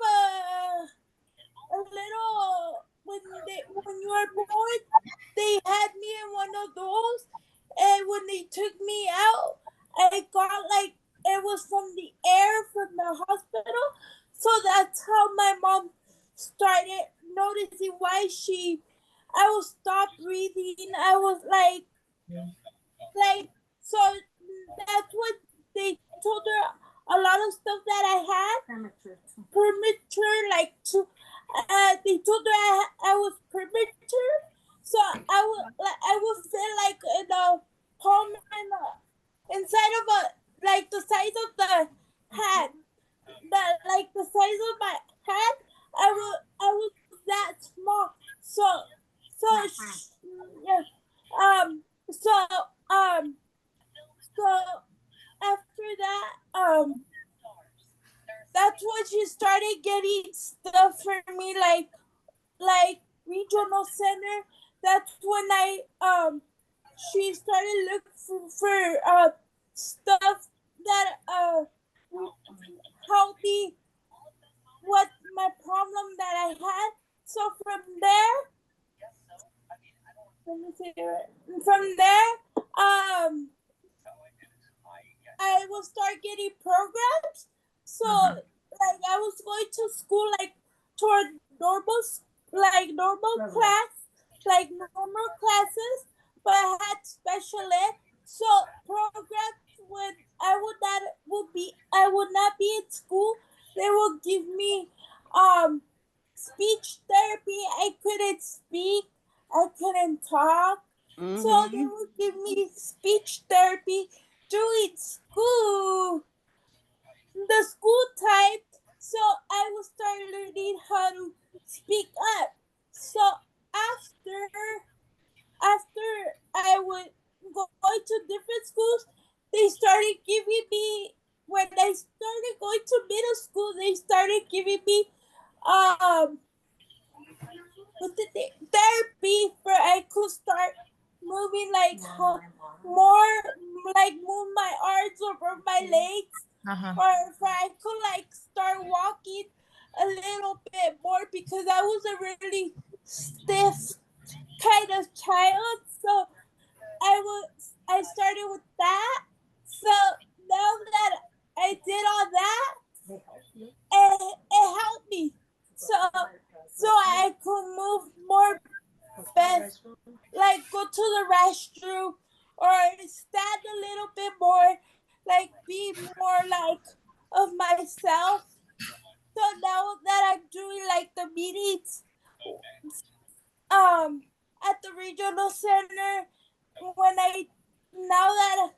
a little when you were born they had me in one of those, and when they took me out I got like it was from the air from the hospital. So that's how my mom started noticing why I was stop breathing. I was like so that's what they told her a lot of stuff that I had premature like to they told her I was premature, so I would feel like in a palm and inside of a like the size of the hand, that like the size of my hand. I was that small. So yeah so um so after that that's when she started getting stuff for me like regional center. That's when I she started looking for stuff that help me what my problem that I had. So from there, let me see. From there, I will start getting programs. So like I was going to school like toward normal class, like normal classes, but I had special ed. So programs when I would not be in school, they will give me speech therapy. I couldn't speak, I couldn't talk. So they would give me speech therapy during the school time. So I will start learning how to speak up. So after I would go to different schools, they started giving me when I started going to middle school, they started giving me therapy where I could start moving like more like move my arms over my legs, or if I could like start walking a little bit more because I was a really stiff kind of child. So I started with that. So now that I did all that, it helped me. So I could move more best, like go to the restroom or stand a little bit more, like be more like of myself. So now that I'm doing like the meetings at the regional center, when now that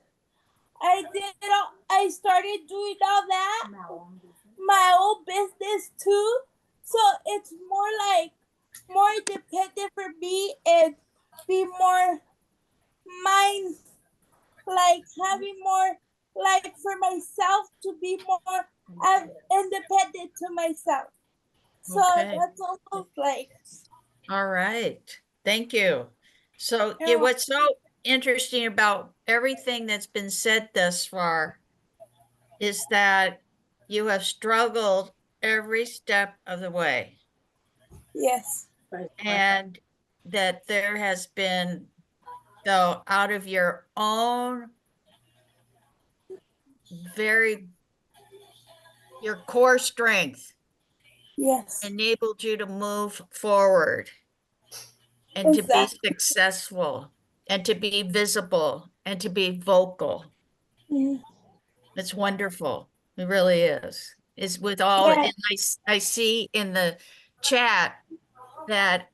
I started doing all that, my own business too. So it's more independent for me and be more mind, like having more like for myself to be more independent to myself. So Okay. that's almost like All right, thank you. So Yeah. what's so interesting about everything that's been said thus far is that you have struggled every step of the way, Yes. and that there has been, though, out of your own your core strength Yes. enabled you to move forward and to be Exactly. successful and to be visible and to be vocal. Mhm. It's wonderful. It really is. It's with all, Yeah. and I see in the chat that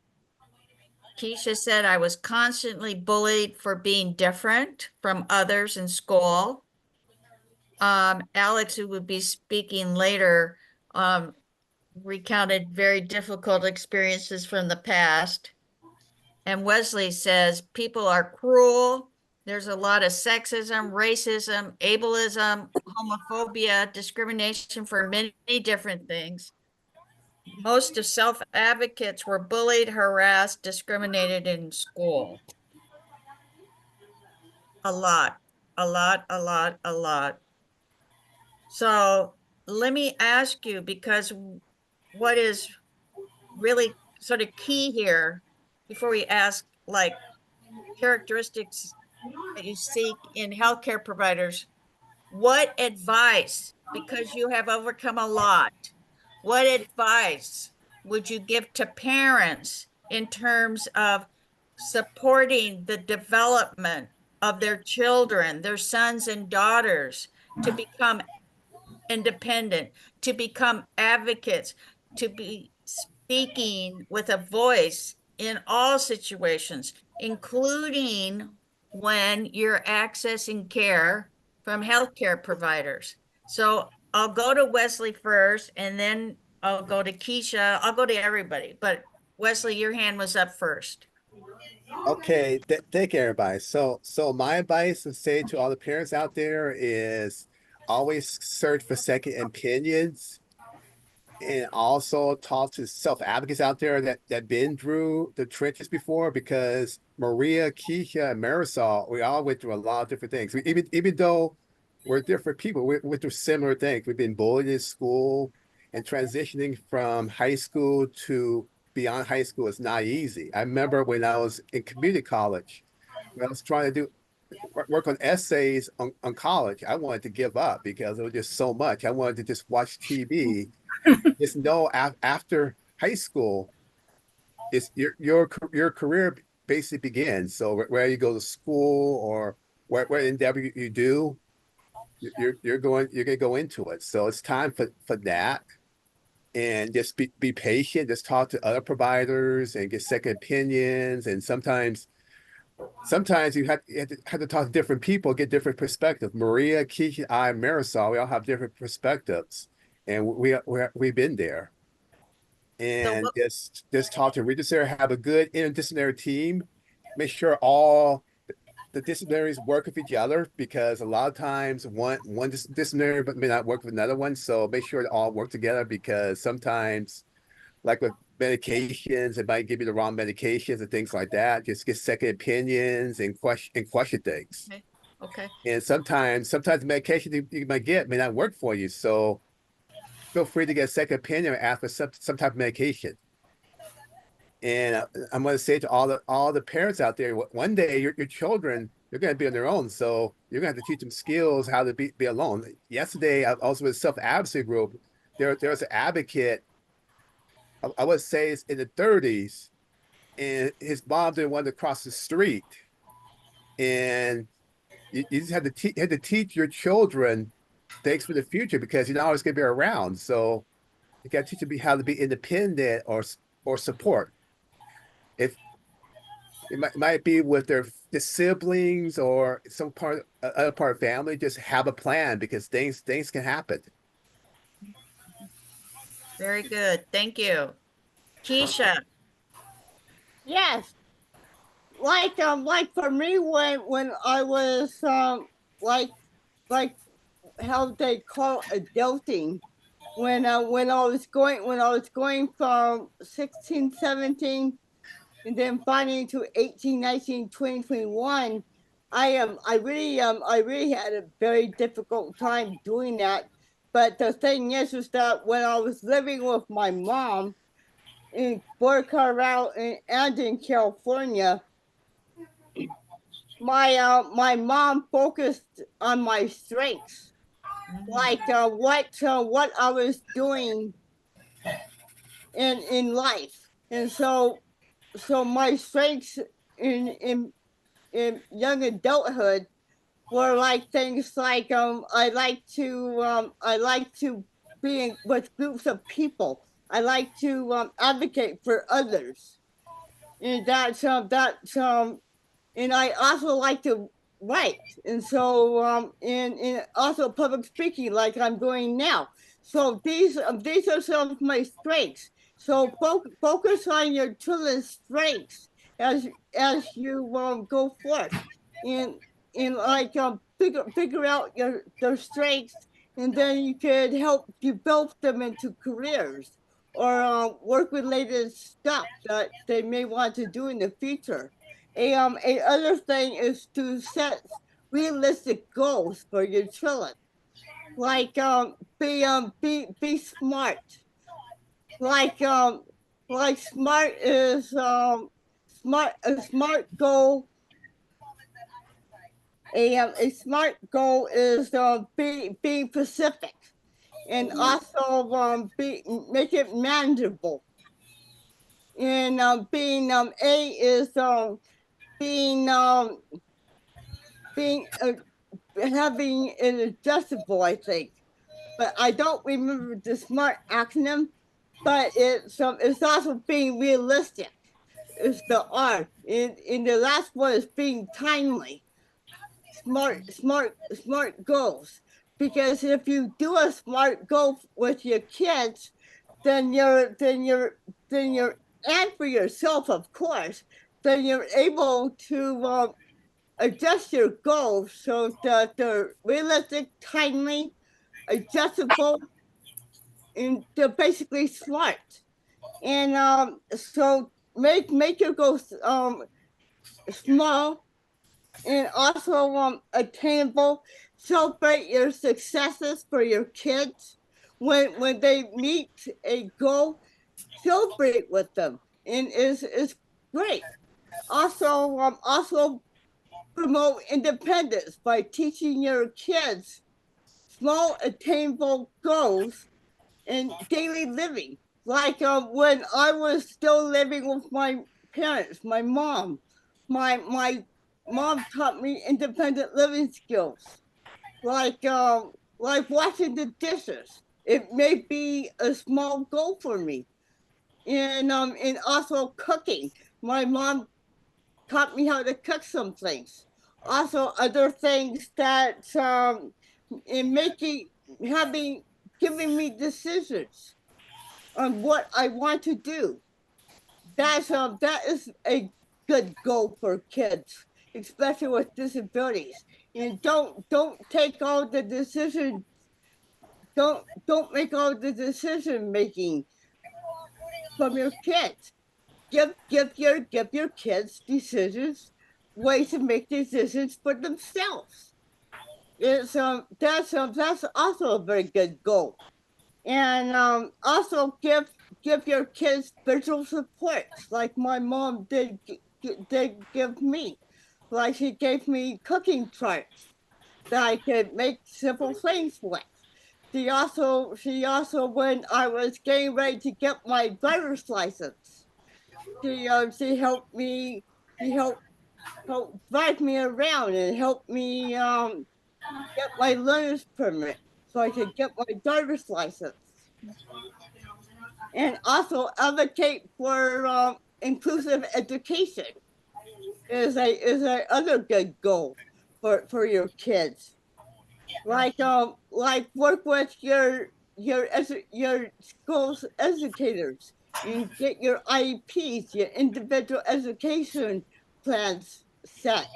Keisha said I was constantly bullied for being different from others in school. Alex, who would be speaking later, recounted very difficult experiences from the past. And Wesley says people are cruel. There's a lot of sexism, racism, ableism, homophobia, discrimination for many different things. Most of self-advocates were bullied, harassed, discriminated in school. A lot, a lot, a lot, a lot. So let me ask you, because what is really sort of key here, before we ask like characteristics that you seek in healthcare providers, what advice, because you have overcome a lot, what advice would you give to parents in terms of supporting the development of their children, their sons and daughters, to become independent, to become advocates, to be speaking with a voice in all situations, including when you're accessing care from healthcare providers? So I'll go to Wesley first, and then I'll go to Keisha. I'll go to everybody, but Wesley, your hand was up first. Okay, thank you, everybody. So my advice to say to all the parents out there is always search for second opinions, and also talk to self-advocates out there that been through the trenches before, because Maria, Keisha, and Marisol, we all went through a lot of different things. Even though we're different people, we went through similar things. We've been bullied in school, and transitioning from high school to beyond high school is not easy. I remember when I was in community college, when I was trying to work on essays on college, I wanted to give up because it was just so much. I wanted to just watch TV. Just know after high school, it's your career basically begins. So where you go to school or where endeavor you do, you're gonna go into it. So it's time for that, and just be patient. Just talk to other providers and get second opinions. And sometimes you have to talk to different people, get different perspectives. Maria, Keisha, I, Marisol, we all have different perspectives, and we've been there. And just talk to Regis, have a good interdisciplinary team. Make sure all the disciplinaries work with each other, because a lot of times one disciplinary but may not work with another one. So make sure they all work together, because sometimes, like with medications, it might give you the wrong medications and things like that. Just get second opinions and question things. Okay. And sometimes the medication you might get may not work for you. So feel free to get a second opinion or ask for some type of medication. And I'm going to say to all the parents out there, one day your children, they're going to be on their own. So you're going to have to teach them skills how to be alone. Yesterday, I was with a self-advocacy group. There was an advocate, I would say it's in the 30s, and his mom didn't want to cross the street. And you just had to teach your children things for the future, because you're not always going to be around. So you got to teach them how to be independent or support. If it might be with their siblings or some other part of family, just have a plan, because things can happen. Very good. Thank you. Keisha. Yes. Like for me, when I was like how they call adulting, when I was going from 16, 17 and then finally into 18, 19, 20, 21, I really had a very difficult time doing that. But the thing is that when I was living with my mom in Boulder, Colorado, and in California, my mom focused on my strengths, like what I was doing in life, and so my strengths in young adulthood were like things like I like to be with groups of people. I like to advocate for others, and and I also like to write, and so and also public speaking, like I'm doing now. So these are some of my strengths. So focus on your children's strengths as you go forth, and like figure out their strengths, and then you could help develop them into careers or work related stuff that they may want to do in the future. A other thing is to set realistic goals for your children. Like be smart. Like smart is a smart goal. A smart goal is be specific, and also make it manageable. And being A is being having it adjustable, I think, but I don't remember the SMART acronym. But it's also being realistic. It's the R. In the last one is being timely. Smart goals. Because if you do a SMART goal with your kids, then you're and for yourself, of course, then you're able to adjust your goals so that they're realistic, timely, adjustable, and they're basically smart. And so make your goals small and also attainable. Celebrate your successes for your kids. When they meet a goal, celebrate with them, and it's great. Also promote independence by teaching your kids small attainable goals in daily living. Like when I was still living with my parents, my mom taught me independent living skills, like washing the dishes. It may be a small goal for me, and also cooking. My mom taught me how to cook some things. Also, other things that in giving me decisions on what I want to do. That is a good goal for kids, especially with disabilities. And don't take all the decisions. Don't make all the decision making from your kids. Give your kids decisions, ways to make decisions for themselves. It's that's also a very good goal. And also give your kids visual supports, like my mom did give me. Like she gave me cooking charts that I could make simple things with. She also when I was getting ready to get my driver's license, she helped me. She helped drive me around and help me get my learner's permit so I could get my driver's license. And also advocate for inclusive education is a other good goal for your kids. Like work with your school's educators and get your IEPs, your individual education plans set,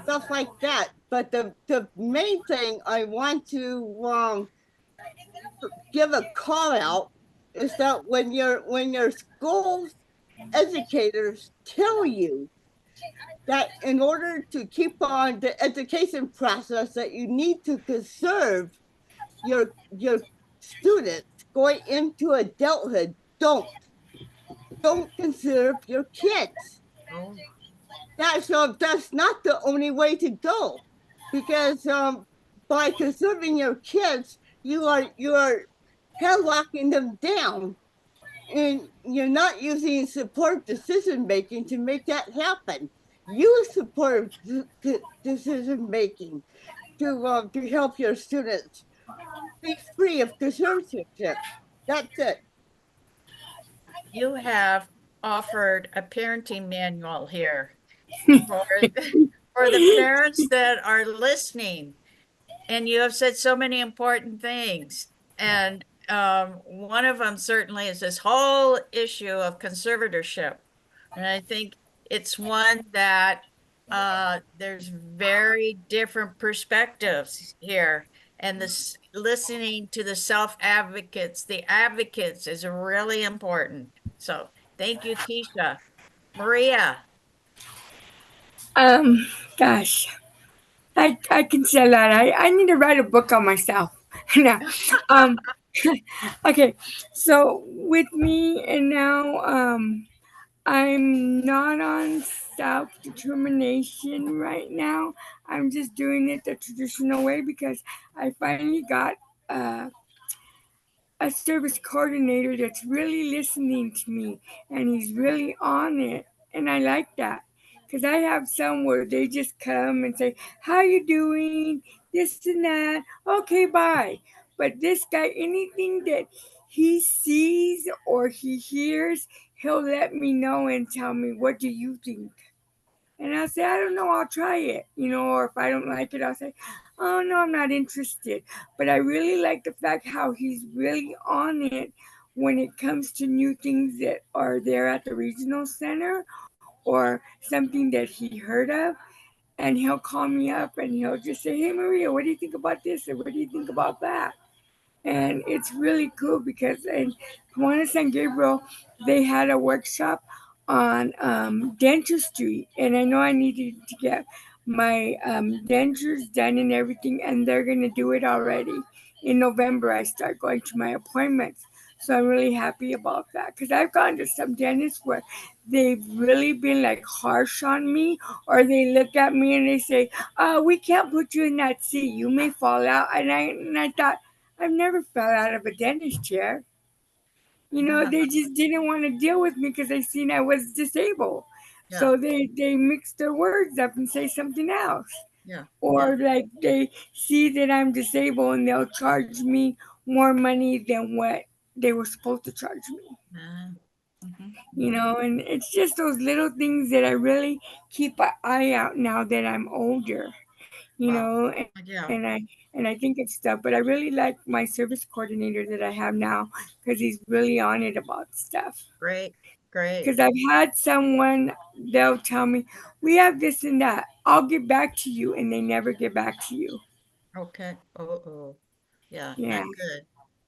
stuff like that. But the main thing I want to give a call out is that when your schools educators tell you that in order to keep on the education process that you need to conserve your students going into adulthood. Don't conserve your kids. Oh. That's not the only way to go, because by conserving your kids, you are headlocking them down, and you're not using support decision making to make that happen. Use support decision making to help your students be free of conservatorship. That's it. You have offered a parenting manual here for, for the parents that are listening. And you have said so many important things. And one of them certainly is this whole issue of conservatorship. And I think it's one that there's very different perspectives here. And this listening to the self-advocates, the advocates is really important. So thank you, Keisha. Maria. Gosh, I can say a lot. I need to write a book on myself. No. Okay, so with me and now I'm not on self-determination right now. I'm just doing it the traditional way because I finally got a service coordinator that's really listening to me and he's really on it. And I like that because I have some where they just come and say, how you doing? This and that. Okay, bye. But this guy, anything that he sees or he hears, he'll let me know and tell me, what do you think? And I'll say, I don't know, I'll try it, or if I don't like it, I'll say, oh no, I'm not interested. But I really like the fact how he's really on it when it comes to new things that are there at the regional center or something that he heard of. And he'll call me up and he'll just say, hey Maria, what do you think about this? Or what do you think about that? And it's really cool because in Pomona San Gabriel, they had a workshop on dentistry, and I know I needed to get my dentures done and everything, and they're gonna do it already. In November, I start going to my appointments, so I'm really happy about that because I've gone to some dentists where they've really been like harsh on me, or they look at me and they say, we can't put you in that seat, you may fall out. And I thought, I've never fell out of a dentist chair. They just didn't want to deal with me because they seen I was disabled. Yeah. So they mix their words up and say something else. Yeah. Or like they see that I'm disabled and they'll charge me more money than what they were supposed to charge me. And it's just those little things that I really keep an eye out now that I'm older. And I think it's stuff, but I really like my service coordinator that I have now because he's really on it about stuff. Great. Because I've had someone, they'll tell me, we have this and that, I'll get back to you, and they never get back to you. Okay. Yeah. Yeah.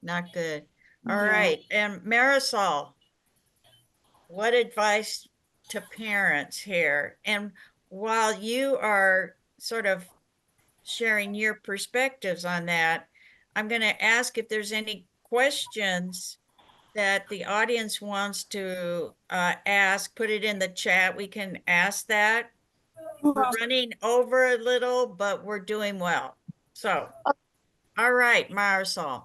Not good. All right. And Marisol, what advice to parents here? And while you are sort of sharing your perspectives on that, I'm going to ask if there's any questions that the audience wants to ask. Put it in the chat. We can ask that. We're running over a little, but we're doing well. So, all right, Marisol.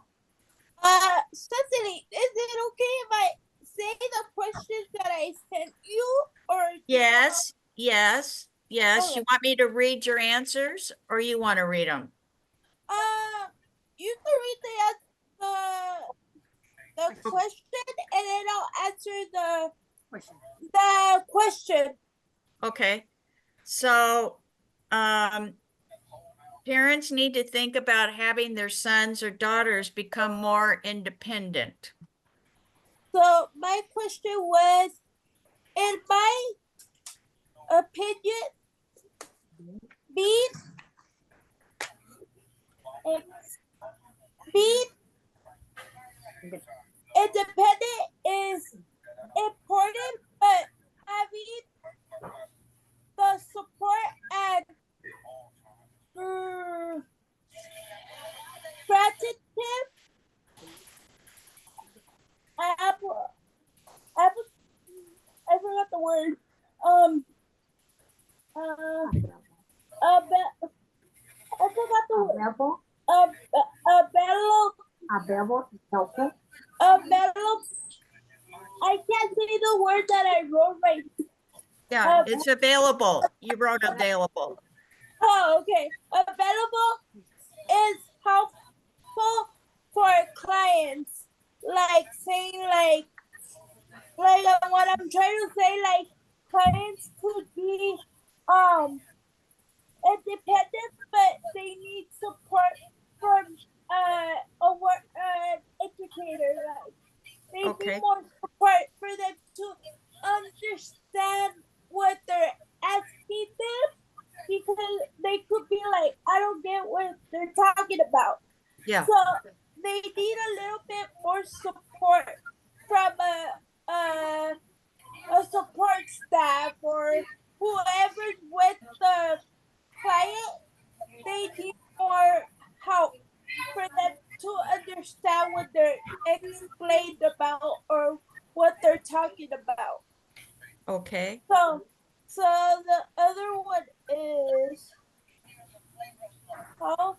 Cecily, is it okay if I say the questions that I sent you? Or Yes. Okay. You want me to read your answers or you want to read them? You can read the question and then I'll answer the question. Okay. So, parents need to think about having their sons or daughters become more independent. So my question was, in my opinion, being independent is important, but Available, helpful. Available. I can't say the word that I wrote right. Yeah, it's available. You wrote available. Oh, okay. Available is helpful for clients. Like saying what I'm trying to say, like clients could be independent, but they need support from educator. Like they need more support for them to understand what they're asking them, because they could be like, I don't get what they're talking about. Yeah. So they need a little bit more support from a support staff or whoever's with the client. They need more help for them to understand what they're explained about or what they're talking about. Okay. So the other one is how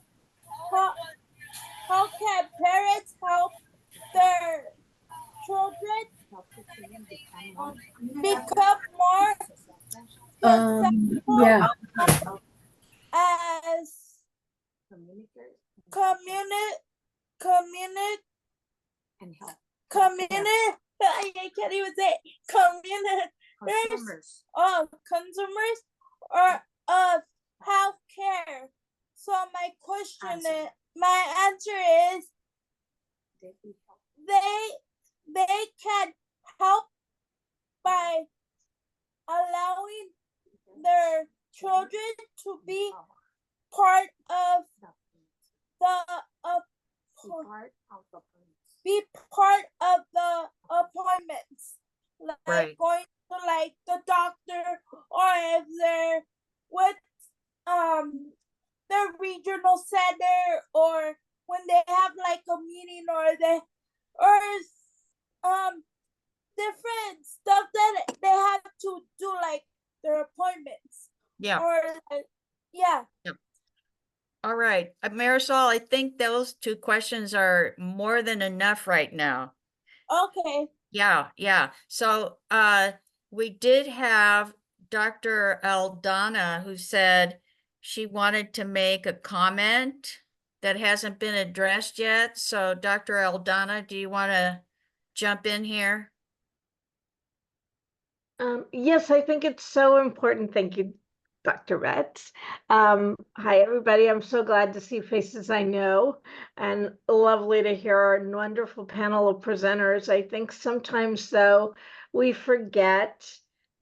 can parents help their children become more successful Yeah. as I can't even say it. Consumers or of healthcare. So my answer is they can help by allowing their children to be part of the appointments, like going to like the doctor, or if they're with the regional center, or when they have like a meeting, or different stuff that they have to do, like their appointments. Yeah. Or yeah. Yep. All right, Marisol, I think those two questions are more than enough right now. Okay. Yeah. So we did have Dr. Aldana, who said she wanted to make a comment that hasn't been addressed yet. So Dr. Aldana, do you want to jump in here? Yes, I think it's so important. Thank you, Dr. Retz. Hi, everybody. I'm so glad to see faces I know, and lovely to hear our wonderful panel of presenters. I think sometimes, though, we forget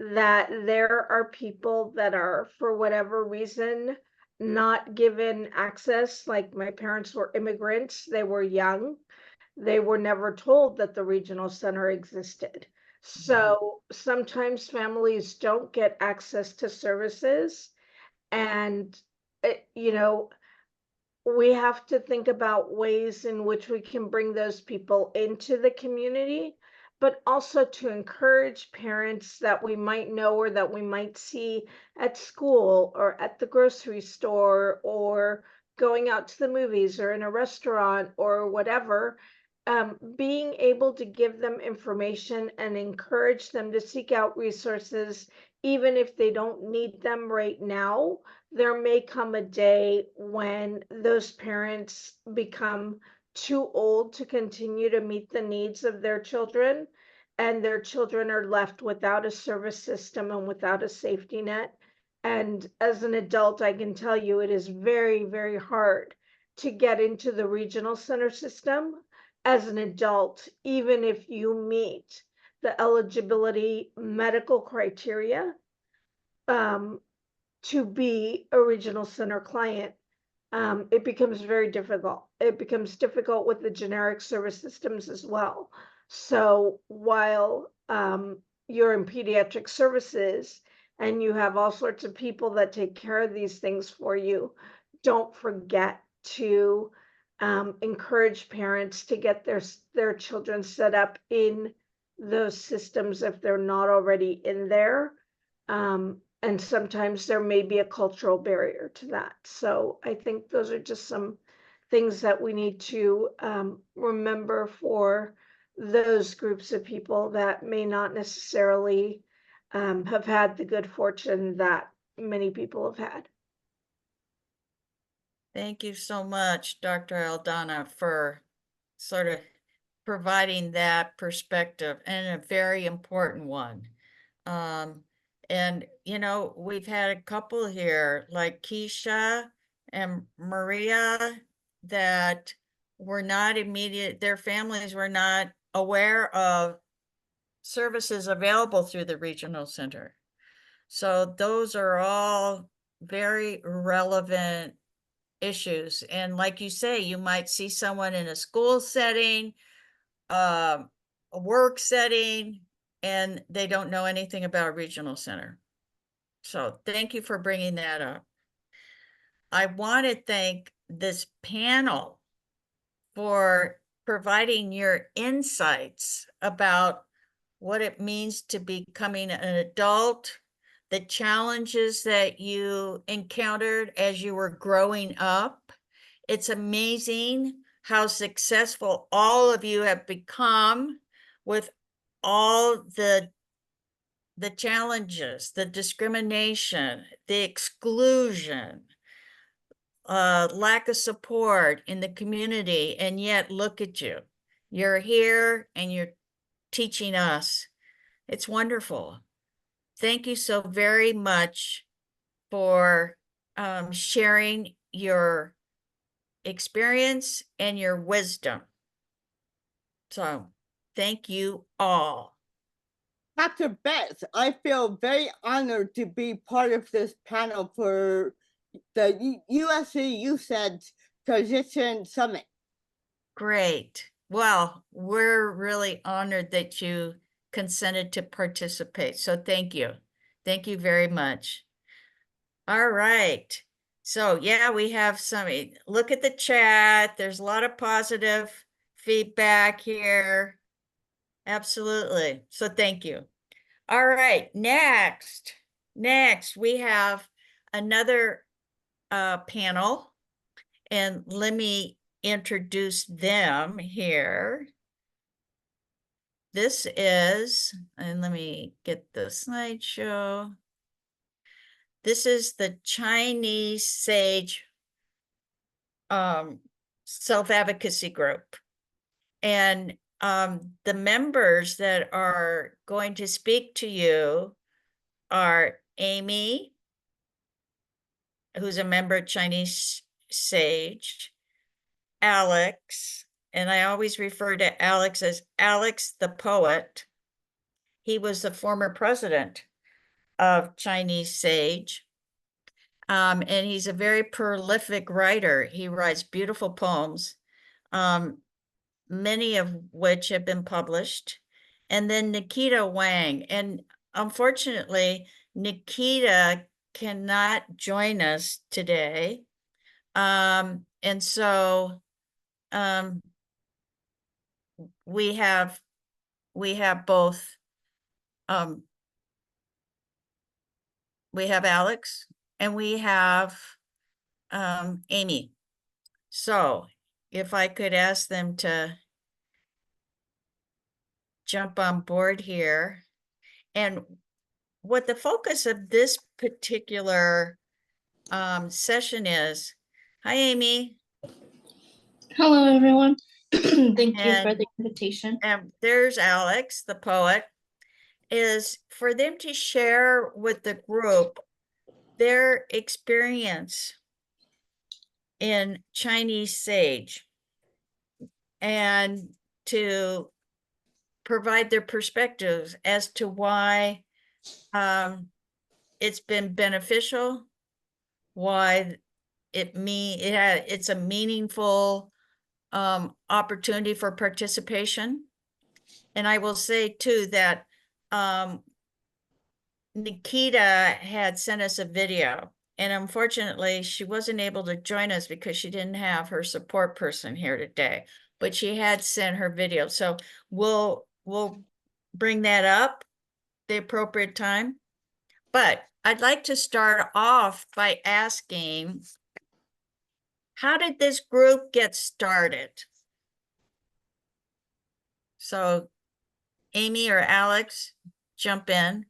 that there are people that are, for whatever reason, not given access. Like my parents were immigrants, they were young. They were never told that the regional center existed. So sometimes families don't get access to services, and we have to think about ways in which we can bring those people into the community, but also to encourage parents that we might know or that we might see at school or at the grocery store or going out to the movies or in a restaurant or whatever, being able to give them information and encourage them to seek out resources, even if they don't need them right now. There may come a day when those parents become too old to continue to meet the needs of their children, and their children are left without a service system and without a safety net. And as an adult, I can tell you it is very, very hard to get into the regional center system as an adult, even if you meet the eligibility medical criteria to be a regional center client. It becomes very difficult. It becomes difficult with the generic service systems as well. So while you're in pediatric services and you have all sorts of people that take care of these things for you, don't forget to encourage parents to get their children set up in those systems if they're not already in there. And sometimes there may be a cultural barrier to that. So I think those are just some things that we need to remember for those groups of people that may not necessarily have had the good fortune that many people have had. Thank you so much, Dr. Aldana, for sort of providing that perspective, and a very important one. And, you know, we've had a couple here like Keisha and Maria that were not immediate, their families were not aware of services available through the regional center. So those are all very relevant issues. And like you say, you might see someone in a school setting, a work setting, and they don't know anything about a regional center. So thank you for bringing that up. I want to thank this panel for providing your insights about what it means to becoming an adult, the challenges that you encountered as you were growing up. It's amazing how successful all of you have become with all the challenges, the discrimination, the exclusion, lack of support in the community, and yet look at you. You're here and you're teaching us. It's wonderful. Thank you so very much for sharing your experience and your wisdom. So thank you all. Dr. Betts, I feel very honored to be part of this panel for the USC UCEDD Transition Summit. Great. Well, we're really honored that you consented to participate. So thank you. Thank you very much. All right. So yeah, we have some, look at the chat. There's a lot of positive feedback here. Absolutely. So thank you. All right, next we have another panel, and let me introduce them here. This is, and let me get the slideshow. This is the Chinese Sage self-advocacy group. And the members that are going to speak to you are Amy, who's a member of Chinese Sage, Alex, and I always refer to Alex as Alex the poet. He was the former president of Chinese Sage. And he's a very prolific writer. He writes beautiful poems, many of which have been published. And then Nikita Wang. And unfortunately, Nikita cannot join us today. And so we have both, we have Alex and we have Amy. So if I could ask them to jump on board here. And what the focus of this particular session is, hi, Amy. Hello, everyone. Thank you for the invitation. And there's Alex, the poet, is for them to share with the group their experience in Chinese Sage and to provide their perspectives as to why it's been beneficial, why it's a meaningful opportunity for participation. And I will say too that Nikita had sent us a video, and unfortunately she wasn't able to join us because she didn't have her support person here today, but she had sent her video. So we'll bring that up the appropriate time. But I'd like to start off by asking how did this group get started? So Amy or Alex, jump in.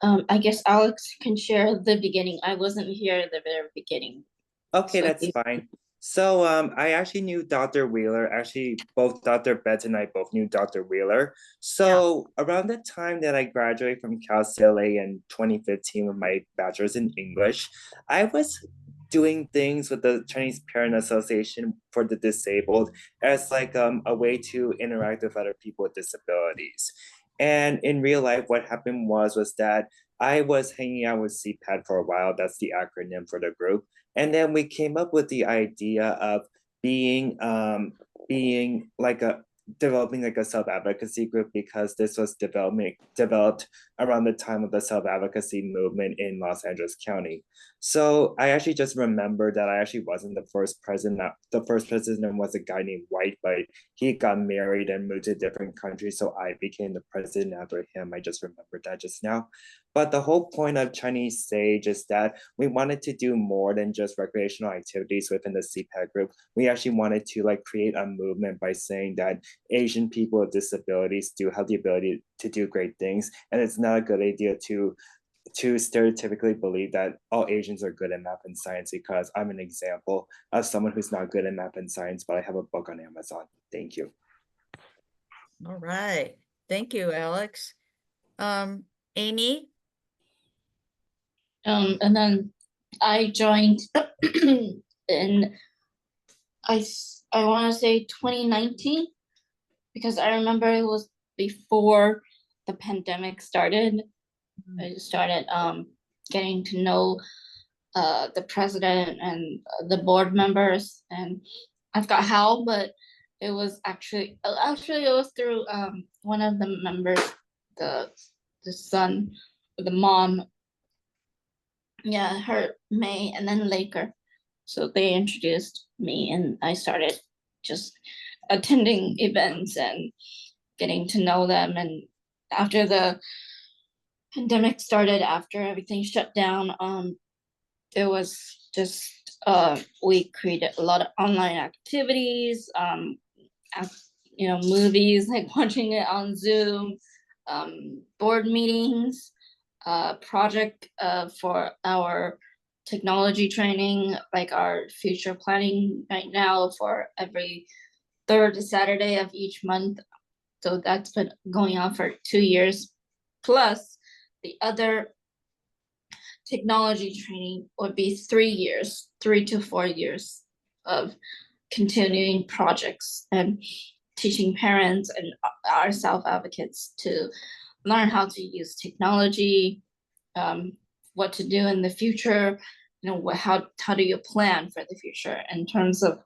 I guess Alex can share the beginning. I wasn't here at the very beginning. Okay, So that's fine. So I actually knew Dr. Wheeler. Actually, both Dr. Betts and I both knew Dr. Wheeler. So around the time that I graduated from Cal CLA in 2015 with my bachelor's in English, I was doing things with the Chinese Parent Association for the Disabled as like a way to interact with other people with disabilities. And in real life, what happened was that I was hanging out with CPAD for a while. That's the acronym for the group. And then we came up with the idea of being developing like a self-advocacy group, because this was developed around the time of the self-advocacy movement in Los Angeles County. So I actually just remembered that I actually wasn't the first president. The first president was a guy named White, but he got married and moved to different countries. So I became the president after him. I just remembered that just now. But the whole point of Chinese Sage is that we wanted to do more than just recreational activities within the CPAD group. We actually wanted to like create a movement by saying that Asian people with disabilities do have the ability to do great things. And it's not a good idea to stereotypically believe that all Asians are good at math and science, because I'm an example of someone who's not good at math and science, but I have a book on Amazon. Thank you. All right. Thank you, Alex. Amy? And then I joined in, I want to say 2019, because I remember it was before the pandemic started. I started getting to know the president and the board members, and I forgot how, but it was actually it was through one of the members, the son, the mom. Yeah, her, May, and then Laker. So they introduced me, and I started just attending events and getting to know them. And after the pandemic started, after everything shut down, it was just we created a lot of online activities, movies, like watching it on Zoom, board meetings, project for our technology training, like our future planning right now for every third Saturday of each month. So that's been going on for 2 years. Plus the other technology training would be 3 years, 3 to 4 years of continuing projects and teaching parents and our self-advocates to learn how to use technology, what to do in the future, how do you plan for the future in terms of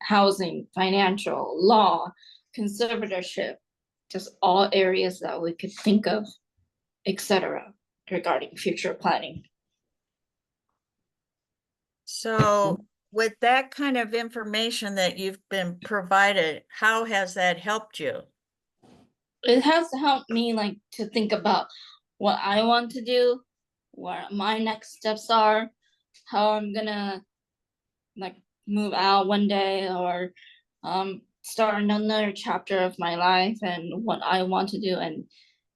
housing, financial, law, conservatorship, just all areas that we could think of, etc., regarding future planning. So with that kind of information that you've been provided, how has that helped you? It has helped me to think about what I want to do, what my next steps are, how I'm gonna move out one day, or start another chapter of my life and what I want to do, and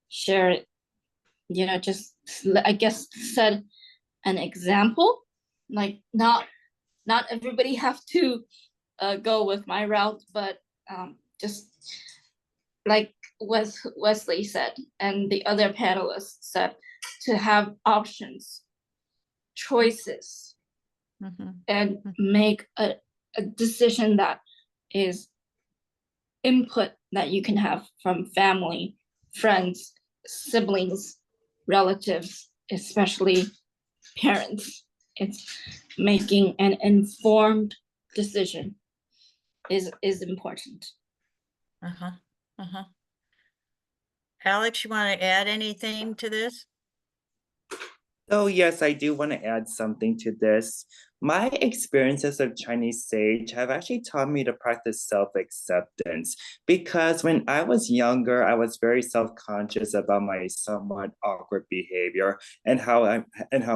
share it, just I guess set an example. Not everybody have to go with my route, but just like Wesley said and the other panelists said, to have options, choices, and make a decision that is input that you can have from family, friends, siblings, relatives, especially parents. It's making an informed decision is important. Alex, you want to add anything to this? Oh, yes, I do want to add something to this. My experiences of Chinese Sage have actually taught me to practice self-acceptance because when I was younger, I was very self-conscious about my somewhat awkward behavior and how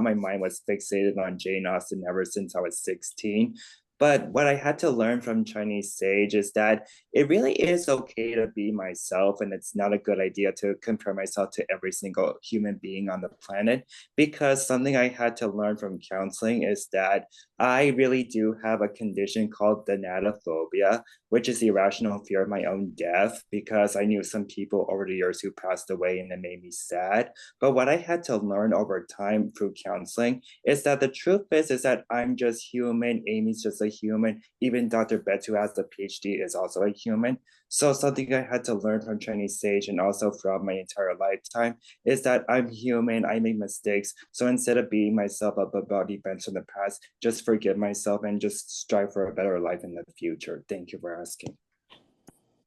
my mind was fixated on Jane Austen ever since I was 16. But what I had to learn from Chinese Sage is that it really is okay to be myself, and it's not a good idea to compare myself to every single human being on the planet. Because something I had to learn from counseling is that I really do have a condition called thanatophobia, which is the irrational fear of my own death, because I knew some people over the years who passed away and it made me sad. But what I had to learn over time through counseling is that the truth is that I'm just human, Amy's just a human, even Dr. Betts, who has a PhD, is also a human. So something I had to learn from Chinese Sage and also throughout my entire lifetime is that I'm human, I make mistakes. So instead of beating myself up about events from the past, just forgive myself and just strive for a better life in the future. Thank you for asking.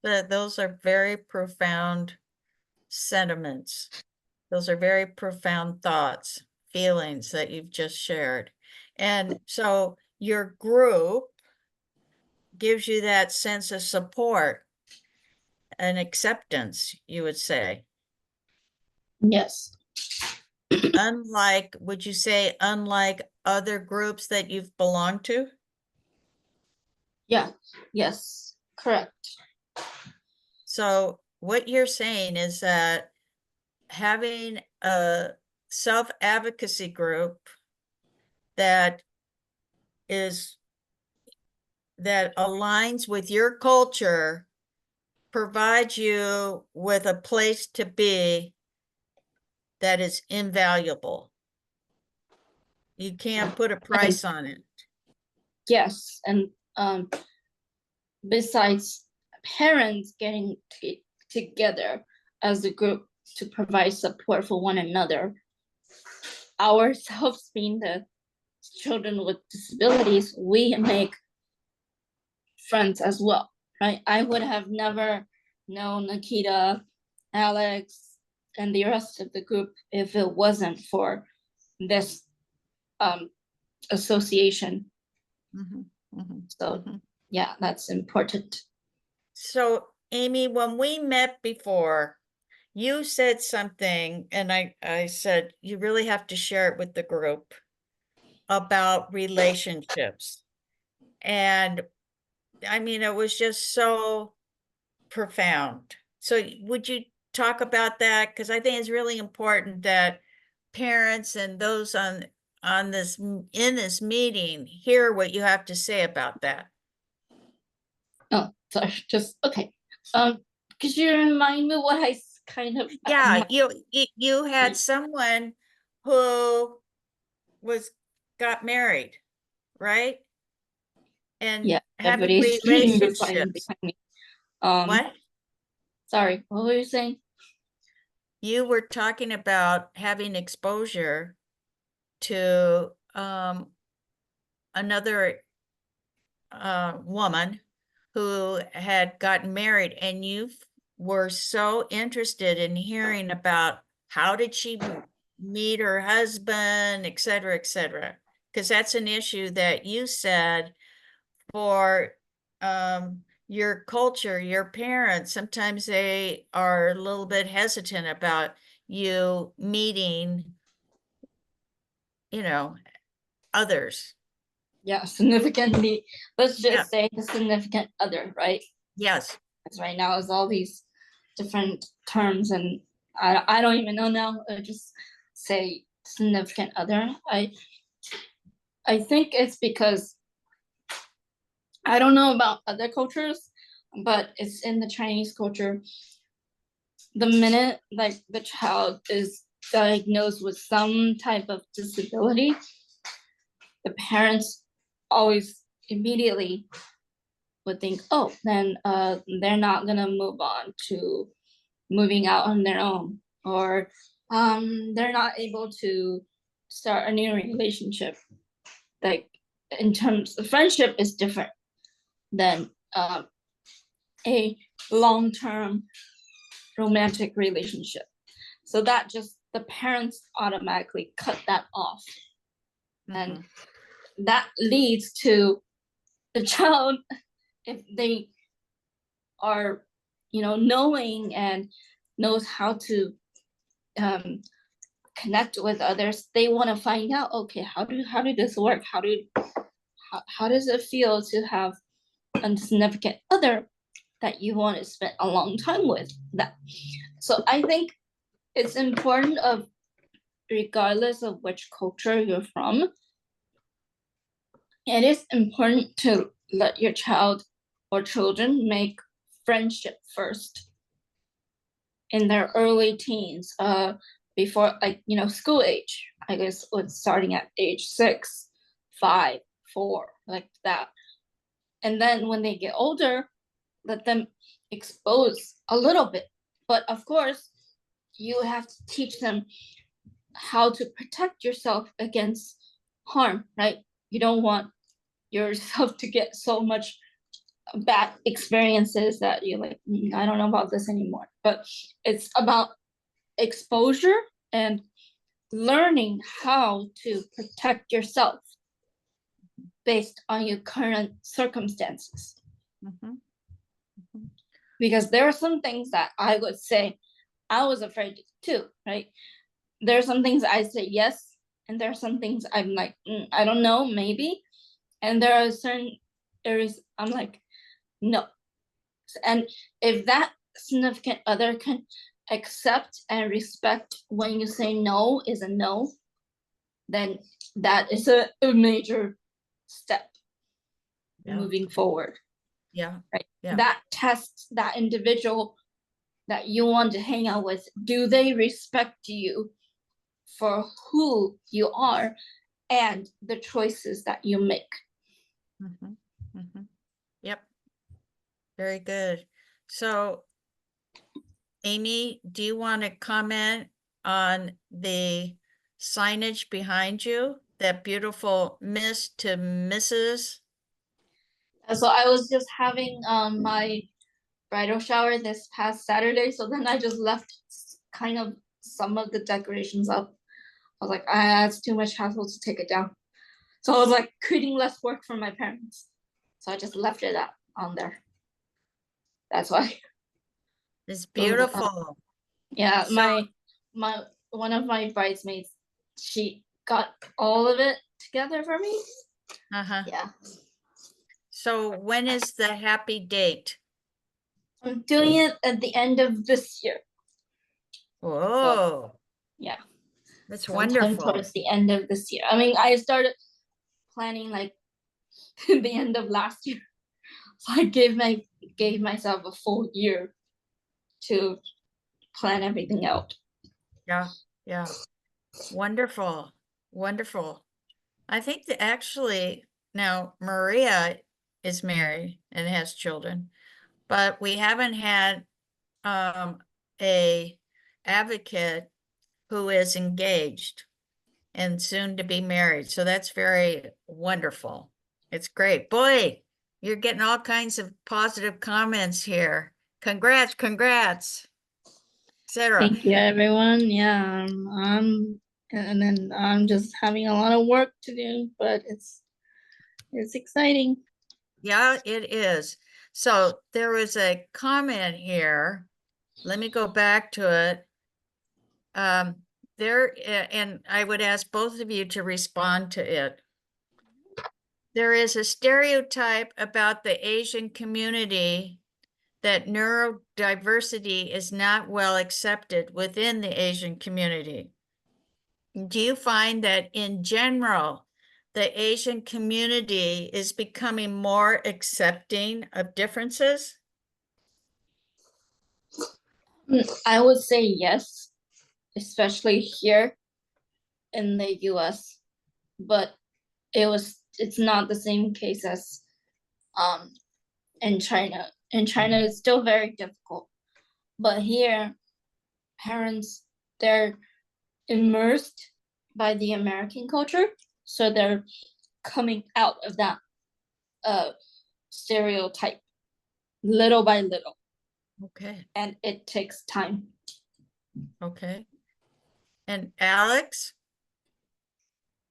Those are very profound sentiments. Those are very profound thoughts, feelings that you've just shared. And so your group gives you that sense of support and acceptance, you would say. Yes. Unlike, would you say, unlike other groups that you've belonged to? Yeah. Yes. Correct. So what you're saying is that having a self-advocacy group that aligns with your culture provides you with a place to be that is invaluable. You can't put a price on it. Yes, and besides parents getting together as a group to provide support for one another, ourselves being the children with disabilities, we make friends as well, right? I would have never known Nikita, Alex, and the rest of the group if it wasn't for this association. So yeah, that's important. So Amy, when we met before, you said something, and I said, you really have to share it with the group about relationships. And I mean, it was just so profound. So would you talk about that? Because I think it's really important that parents and those in this meeting hear what you have to say about that. Oh, sorry, just okay. Could you remind me what I kind of? Yeah, you had someone who got married, right? And yeah, having everybody's reading the sign relationships. behind me. What? Sorry, what were you saying? You were talking about having exposure to another woman who had gotten married, and you were so interested in hearing about how did she meet her husband, et cetera, because that's an issue that you said for your culture, your parents, sometimes they are a little bit hesitant about you meeting, others. Yeah, significantly. Let's just say the significant other, right? Yes. Because right now is all these different terms, and I don't even know now. I just say significant other. I think it's because I don't know about other cultures, but it's in the Chinese culture. The minute like the child is diagnosed with some type of disability, the parents always immediately would think, oh, then they're not gonna move on to moving out on their own, or they're not able to start a new relationship. Like in terms of friendship is different than a long-term romantic relationship. So that just the parents automatically cut that off. And that leads to the child, if they are, knowing and knows how to connect with others, they want to find out, okay, how did this work? How does it feel to have a significant other that you want to spend a long time with? That, so I think it's important, of regardless of which culture you're from, it is important to let your child or children make friendship first in their early teens, before, like, school age. I guess it's starting at age 6, 5, 4, like that. And then when they get older, let them expose a little bit. But of course, you have to teach them how to protect yourself against harm, right? You don't want yourself to get so much bad experiences that you're like, I don't know about this anymore. But it's about exposure and learning how to protect yourself based on your current circumstances. Because there are some things that I would say I was afraid too, right? There are some things I say yes, and there are some things I'm like, I don't know, maybe. And there are certain areas I'm like, no. And if that significant other can accept and respect when you say no is a no, then that is a major step moving forward. Right. That tests that individual that you want to hang out with. Do they respect you for who you are and the choices that you make? Yep. Very good. So, Amy, do you want to comment on the signage behind you? That beautiful Miss to Mrs. So I was just having my bridal shower this past Saturday. So then I just left kind of some of the decorations up. I was like, it's too much hassle to take it down. So I was like creating less work for my parents. So I just left it up on there. That's why. It's beautiful. Yeah, So, my one of my bridesmaids, she got all of it together for me. Yeah. So when is the happy date? I'm doing it at the end of this year. Whoa. Yeah. That's Sometime wonderful. towards the end of this year. I mean, I started planning like the end of last year. So I gave myself a full year to plan everything out. Yeah. Wonderful. Wonderful. I think that actually now Maria is married and has children, but we haven't had a advocate who is engaged and soon to be married. So that's very wonderful. It's great. Boy, you're getting all kinds of positive comments here. Congrats, etc. Thank you, everyone. Yeah, and then I'm just having a lot of work to do, but it's exciting. Yeah, it is. So there was a comment here. Let me go back to it. And I would ask both of you to respond to it. There is a stereotype about the Asian community that neurodiversity is not well accepted within the Asian community. Do you find that in general, the Asian community is becoming more accepting of differences? I would say yes, especially here in the US, but it's not the same case as in China. In China, it's still very difficult, but here, parents, they're immersed by the American culture, so they're coming out of that stereotype little by little. Okay. And it takes time. Okay. And Alex?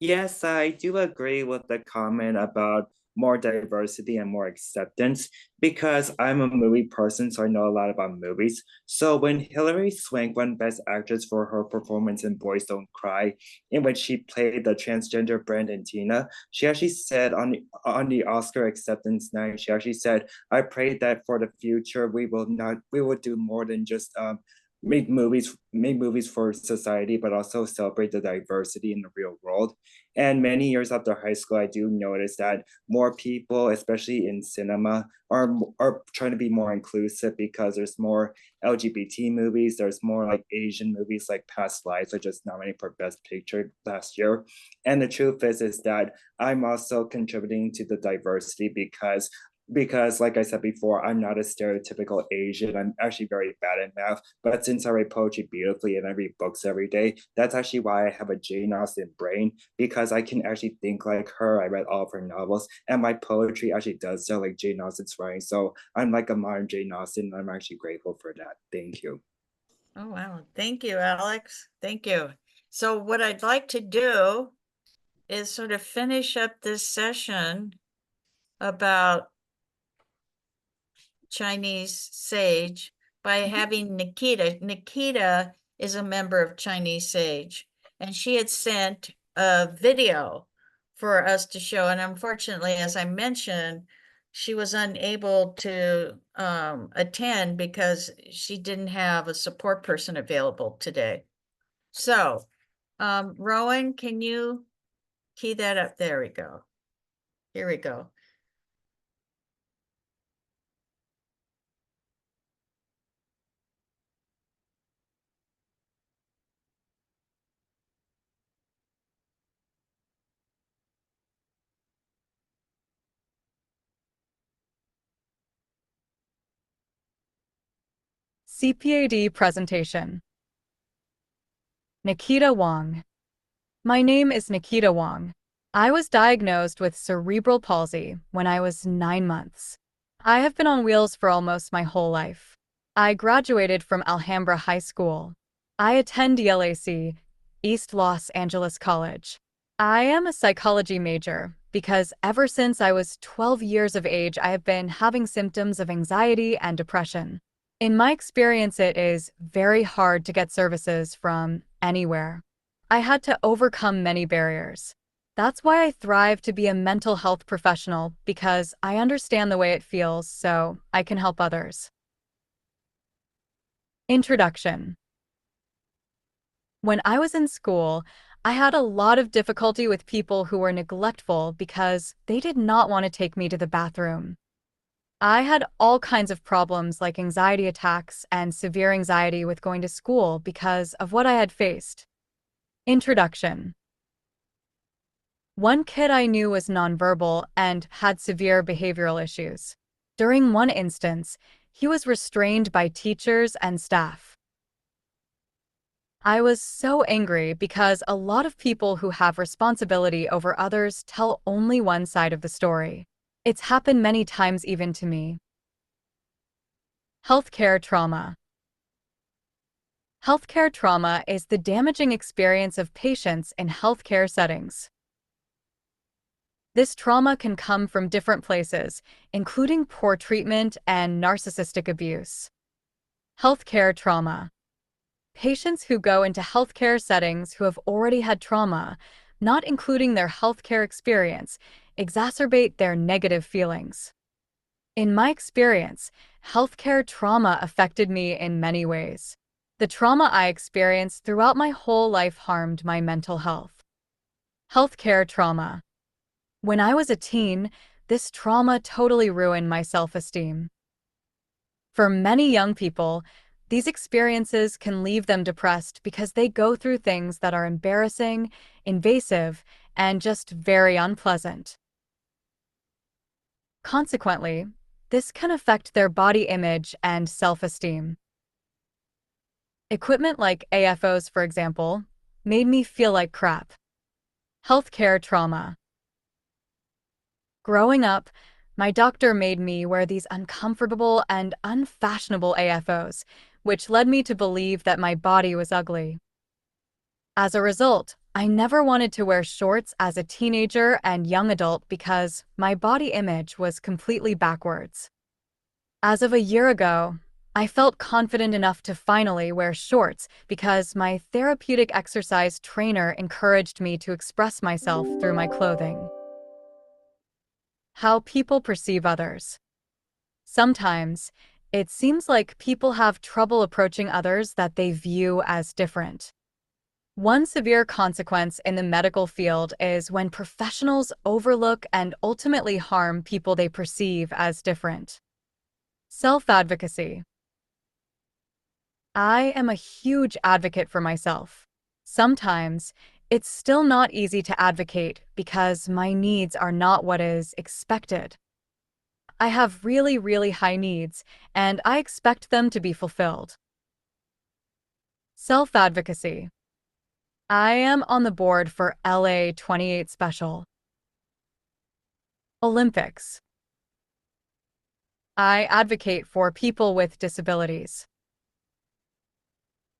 Yes, I do agree with the comment about more diversity and more acceptance because I'm a movie person, so I know a lot about movies. So when Hilary Swank won Best Actress for her performance in Boys Don't Cry, in which she played the transgender Brandon Tina, she actually said on the Oscar acceptance night, she actually said, "I pray that for the future we will do more than just make movies for society, but also celebrate the diversity in the real world." And many years after high school, I do notice that more people, especially in cinema, are trying to be more inclusive because there's more LGBT movies, there's more like Asian movies like Past Lives, which was nominated for Best Picture last year. And the truth is that I'm also contributing to the diversity because like I said before, I'm not a stereotypical Asian. I'm actually very bad at math, but since I write poetry beautifully and I read books every day, that's actually why I have a Jane Austen brain, because I can actually think like her. I read all of her novels, and my poetry actually does sound like Jane Austen's writing. So I'm like a modern Jane Austen, and I'm actually grateful for that. Thank you. Oh, wow. Thank you, Alex. Thank you. So what I'd like to do is sort of finish up this session about Chinese Sage by having Nikita. Nikita is a member of Chinese Sage, and she had sent a video for us to show. And unfortunately, as I mentioned, she was unable to attend because she didn't have a support person available today. So, Rowan, can you key that up? There we go. Here we go. CPAD presentation. Nikita Wong. My name is Nikita Wong. I was diagnosed with cerebral palsy when I was 9 months. I have been on wheels for almost my whole life. I graduated from Alhambra High School. I attend ELAC, East Los Angeles College. I am a psychology major because ever since I was 12 years of age, I have been having symptoms of anxiety and depression. In my experience, it is very hard to get services from anywhere. I had to overcome many barriers. That's why I thrive to be a mental health professional, because I understand the way it feels so I can help others. Introduction. When I was in school, I had a lot of difficulty with people who were neglectful because they did not want to take me to the bathroom. I had all kinds of problems like anxiety attacks and severe anxiety with going to school because of what I had faced. Introduction. One kid I knew was nonverbal and had severe behavioral issues. During one instance, he was restrained by teachers and staff. I was so angry because a lot of people who have responsibility over others tell only one side of the story. It's happened many times even to me. Healthcare trauma. Healthcare trauma is the damaging experience of patients in healthcare settings. This trauma can come from different places, including poor treatment and narcissistic abuse. Healthcare trauma. Patients who go into healthcare settings who have already had trauma, not including their healthcare experience, exacerbate their negative feelings. In my experience, healthcare trauma affected me in many ways. The trauma I experienced throughout my whole life harmed my mental health. Healthcare trauma. When I was a teen, this trauma totally ruined my self-esteem. For many young people, these experiences can leave them depressed because they go through things that are embarrassing, invasive, and just very unpleasant. Consequently, this can affect their body image and self-esteem. Equipment like AFOs, for example, made me feel like crap. Healthcare trauma. Growing up, my doctor made me wear these uncomfortable and unfashionable AFOs, which led me to believe that my body was ugly. As a result, I never wanted to wear shorts as a teenager and young adult because my body image was completely backwards. As of a year ago, I felt confident enough to finally wear shorts because my therapeutic exercise trainer encouraged me to express myself through my clothing. How people perceive others. Sometimes, it seems like people have trouble approaching others that they view as different. One severe consequence in the medical field is when professionals overlook and ultimately harm people they perceive as different. Self-advocacy. I am a huge advocate for myself. Sometimes, it's still not easy to advocate because my needs are not what is expected. I have really, really high needs, and I expect them to be fulfilled. Self-advocacy. I am on the board for LA 28 Special. Olympics. I advocate for people with disabilities.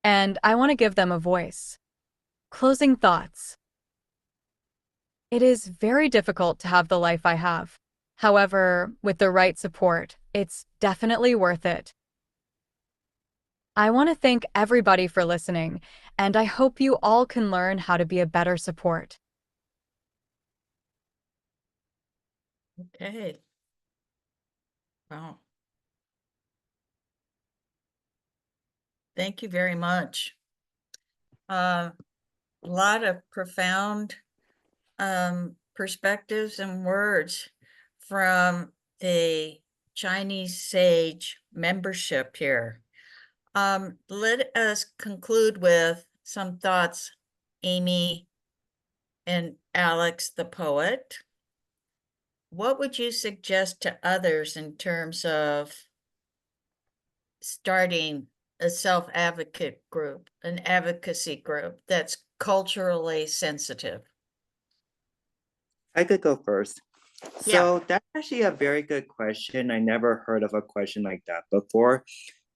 And I want to give them a voice. Closing thoughts. It is very difficult to have the life I have. However, with the right support, it's definitely worth it. I want to thank everybody for listening, and I hope you all can learn how to be a better support. Okay. Wow. Thank you very much. A lot of profound perspectives and words from the Chinese Sage membership here. Let us conclude with some thoughts, Amy and Alex, the poet. What would you suggest to others in terms of starting a self-advocate group, an advocacy group that's culturally sensitive? I could go first. Yeah. So that's actually a very good question. I never heard of a question like that before.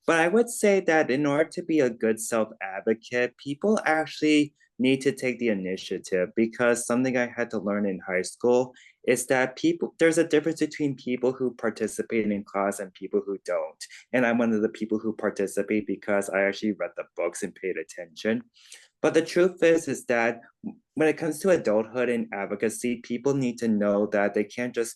But I would say that in order to be a good self-advocate, people actually need to take the initiative, because something I had to learn in high school is that there's a difference between people who participate in class and people who don't. And I'm one of the people who participate because I actually read the books and paid attention. But the truth is that when it comes to adulthood and advocacy, people need to know that they can't just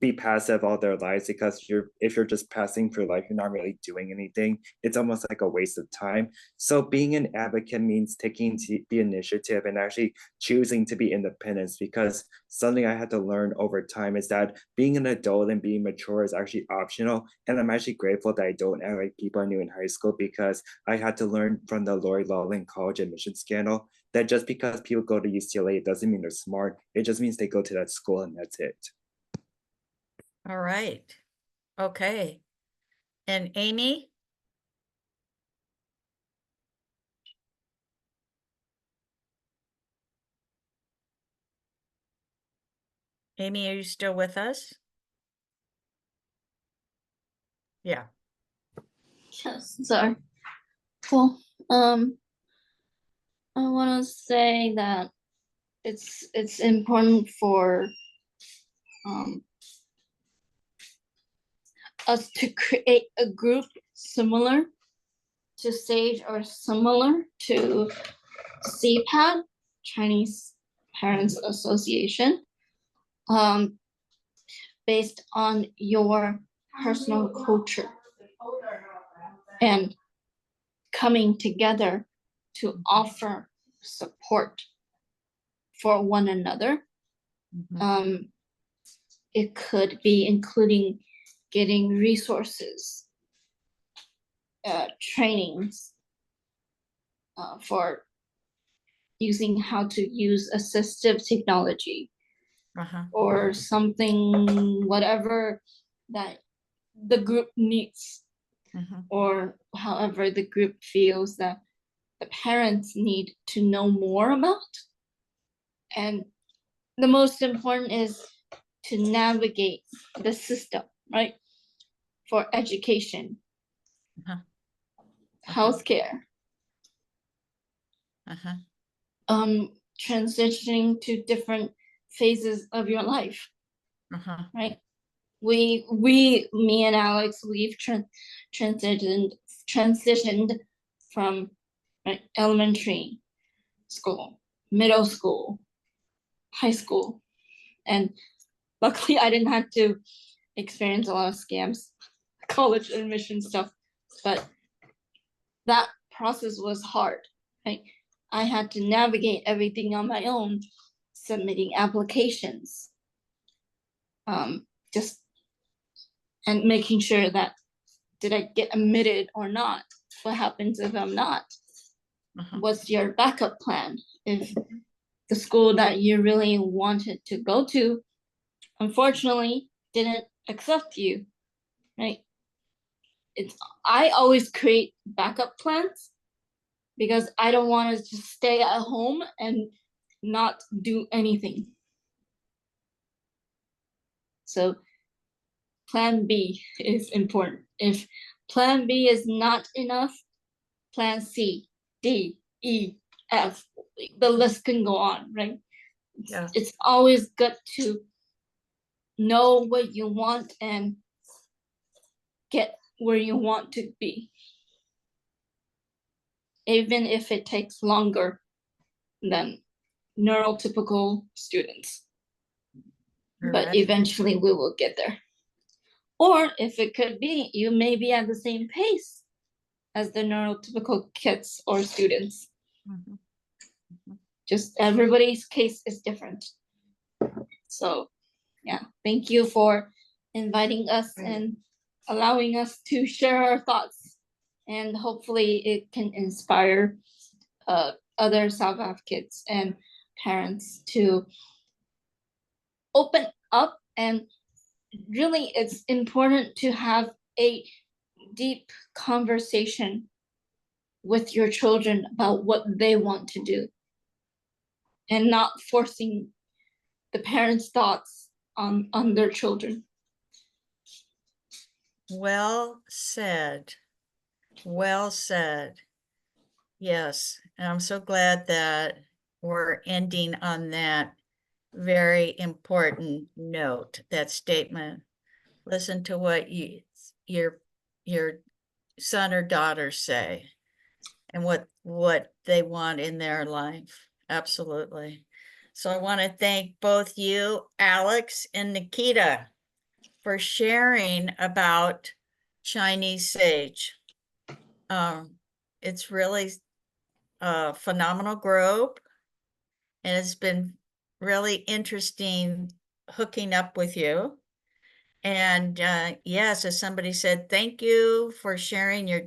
be passive all their lives, because if you're just passing through life, you're not really doing anything. It's almost like a waste of time. So being an advocate means taking the initiative and actually choosing to be independent, because something I had to learn over time is that being an adult and being mature is actually optional. And I'm actually grateful that I don't act like people I knew in high school, because I had to learn from the Lori Loughlin college admission scandal that just because people go to UCLA, it doesn't mean they're smart. It just means they go to that school and that's it. All right. Okay. And Amy? Amy, are you still with us? Yeah. Yes, sorry. Well, I want to say that it's important for us to create a group similar to SAGE or similar to CPAD, Chinese Parents Association, based on your personal culture and coming together to offer support for one another. It could be including getting resources, trainings for using how to use assistive technology, or something, whatever that the group needs, or however the group feels that the parents need to know more about. And the most important is to navigate the system, right? For education, healthcare, transitioning to different phases of your life, right? Me and Alex, we've transitioned from elementary school, middle school, high school, and luckily I didn't have to experience a lot of scams, college admission stuff, but that process was hard, right? I had to navigate everything on my own, submitting applications, just and making sure that did I get admitted or not? What happens if I'm not? What's your backup plan if the school that you really wanted to go to unfortunately didn't accept you, right? I always create backup plans because I don't want to just stay at home and not do anything. So plan B is important. If plan B is not enough, plan C, D, E, F, the list can go on, right? Yeah. It's always good to know what you want and get where you want to be, even if it takes longer than neurotypical students. But eventually we will get there. Or if it could be, you may be at the same pace as the neurotypical kids or students. Just everybody's case is different. So yeah, thank you for inviting us and allowing us to share our thoughts. And hopefully it can inspire other South Africans and parents to open up. And really it's important to have a deep conversation with your children about what they want to do and not forcing the parents' thoughts on their children. Well said. Well said. Yes, and I'm so glad that we're ending on that very important note, that statement. Listen to what your son or daughter say and what they want in their life. Absolutely. So I want to thank both you, Alex and Nikita, for sharing about Chinese sage. It's really a phenomenal group, and it's been really interesting hooking up with you. And yes, as somebody said, thank you for sharing your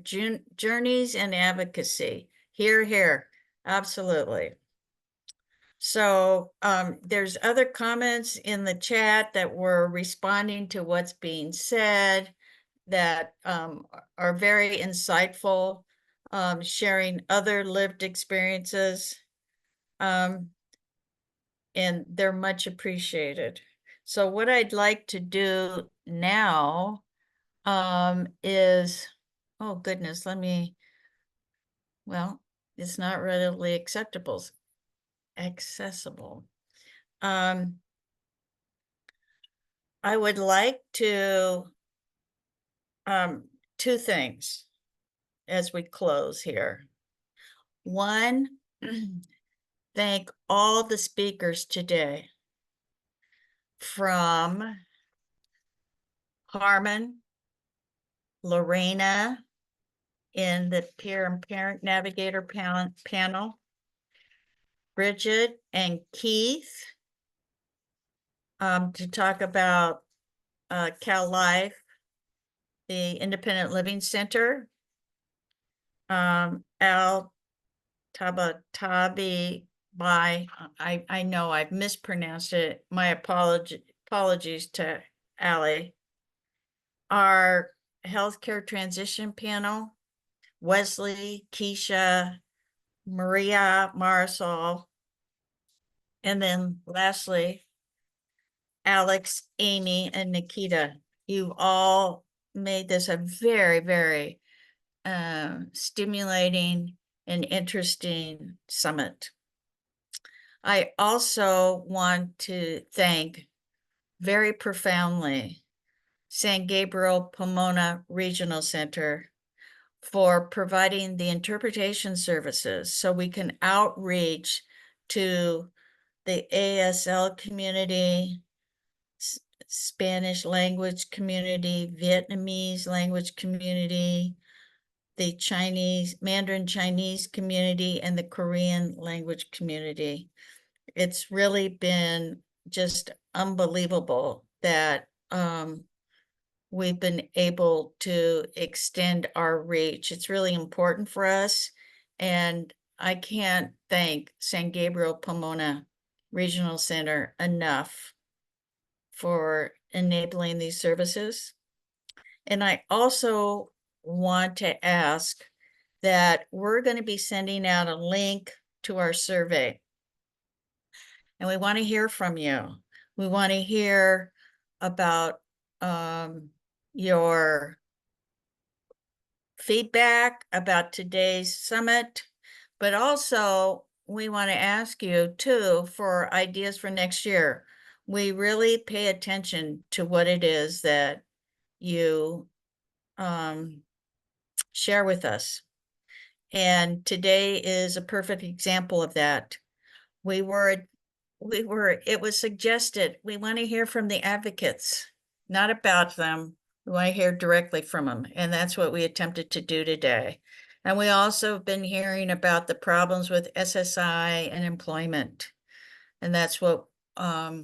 journeys and advocacy. Hear, hear. Absolutely. So there's other comments in the chat that were responding to what's being said that are very insightful, sharing other lived experiences, and they're much appreciated. So what I'd like to do now is, oh goodness, well, it's not readily accessible. I would like to, two things as we close here. One, thank all the speakers today, from Harmon, Lorena in the Peer and Parent Navigator panel, Bridget and Keith to talk about Cal Life, the Independent Living Center, Al Tabatabi by, I know I've mispronounced it. My apologies to Ali. Our healthcare transition panel, Wesley, Keisha, Maria, Marisol, and then lastly, Alex, Amy, and Nikita. You've all made this a very, very stimulating and interesting summit. I also want to thank very profoundly San Gabriel Pomona Regional Center for providing the interpretation services so we can outreach to the ASL community, Spanish language community, Vietnamese language community, the Chinese, Mandarin Chinese community, and the Korean language community. It's really been just unbelievable that we've been able to extend our reach. It's really important for us. And I can't thank San Gabriel Pomona Regional Center enough for enabling these services. And I also want to ask that we're going to be sending out a link to our survey. And we want to hear from you. We want to hear about your feedback about today's summit, but also we want to ask you too for ideas for next year. We really pay attention to what it is that you share with us. And today is a perfect example of that. It was suggested, we want to hear from the advocates, not about them. We want to hear directly from them. And that's what we attempted to do today. And we also have been hearing about the problems with SSI and employment. And that's what, I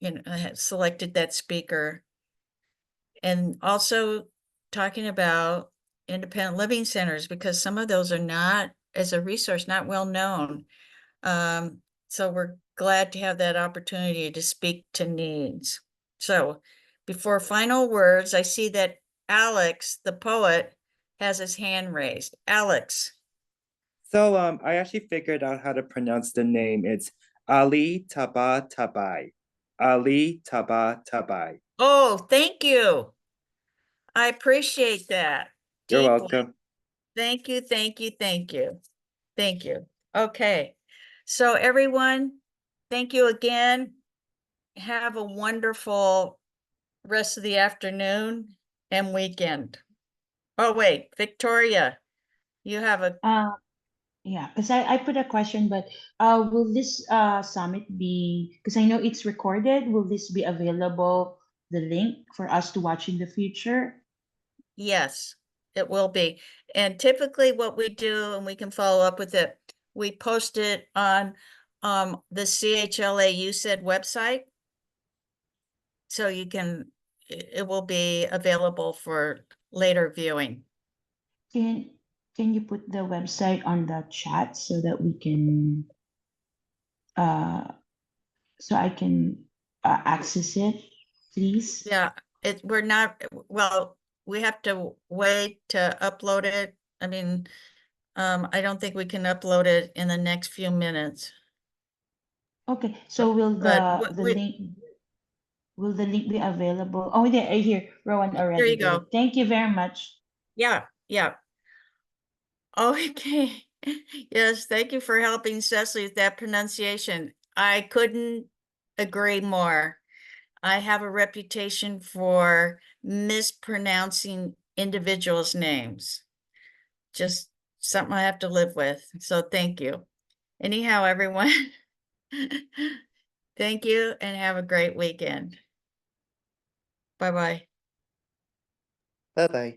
had selected that speaker. And also talking about independent living centers, because some of those are not, as a resource, not well known. So we're glad to have that opportunity to speak to needs. So before final words, I see that Alex, the poet, has his hand raised. Alex. So I actually figured out how to pronounce the name. It's Ali Taba Tabai. Ali Taba Tabai. Oh, thank you. I appreciate that. You're deeply. welcome. Thank you, thank you, thank you. Thank you. Okay. So everyone, thank you again. Have a wonderful rest of the afternoon and weekend. Oh, wait, Victoria, you have a, Yeah, because I put a question, but will this summit be, because I know it's recorded, will this be available, the link for us to watch in the future? yes, it will be. And typically what we do, and we can follow up with it, we post it on the CHLA UCEDD website. So you can, it will be available for later viewing. Can you put the website on the chat so that we can, so I can access it, please? Yeah, we're not, well, we have to wait to upload it. I mean, I don't think we can upload it in the next few minutes. Okay, so will will the link be available? Oh, there, here, Rowan already There you did. go. Thank you very much. Yeah, yeah. Okay. Yes, thank you for helping Cecily with that pronunciation. I couldn't agree more. I have a reputation for mispronouncing individuals' names. Just something I have to live with. So thank you. Anyhow, everyone, thank you and have a great weekend. Bye-bye. Bye-bye.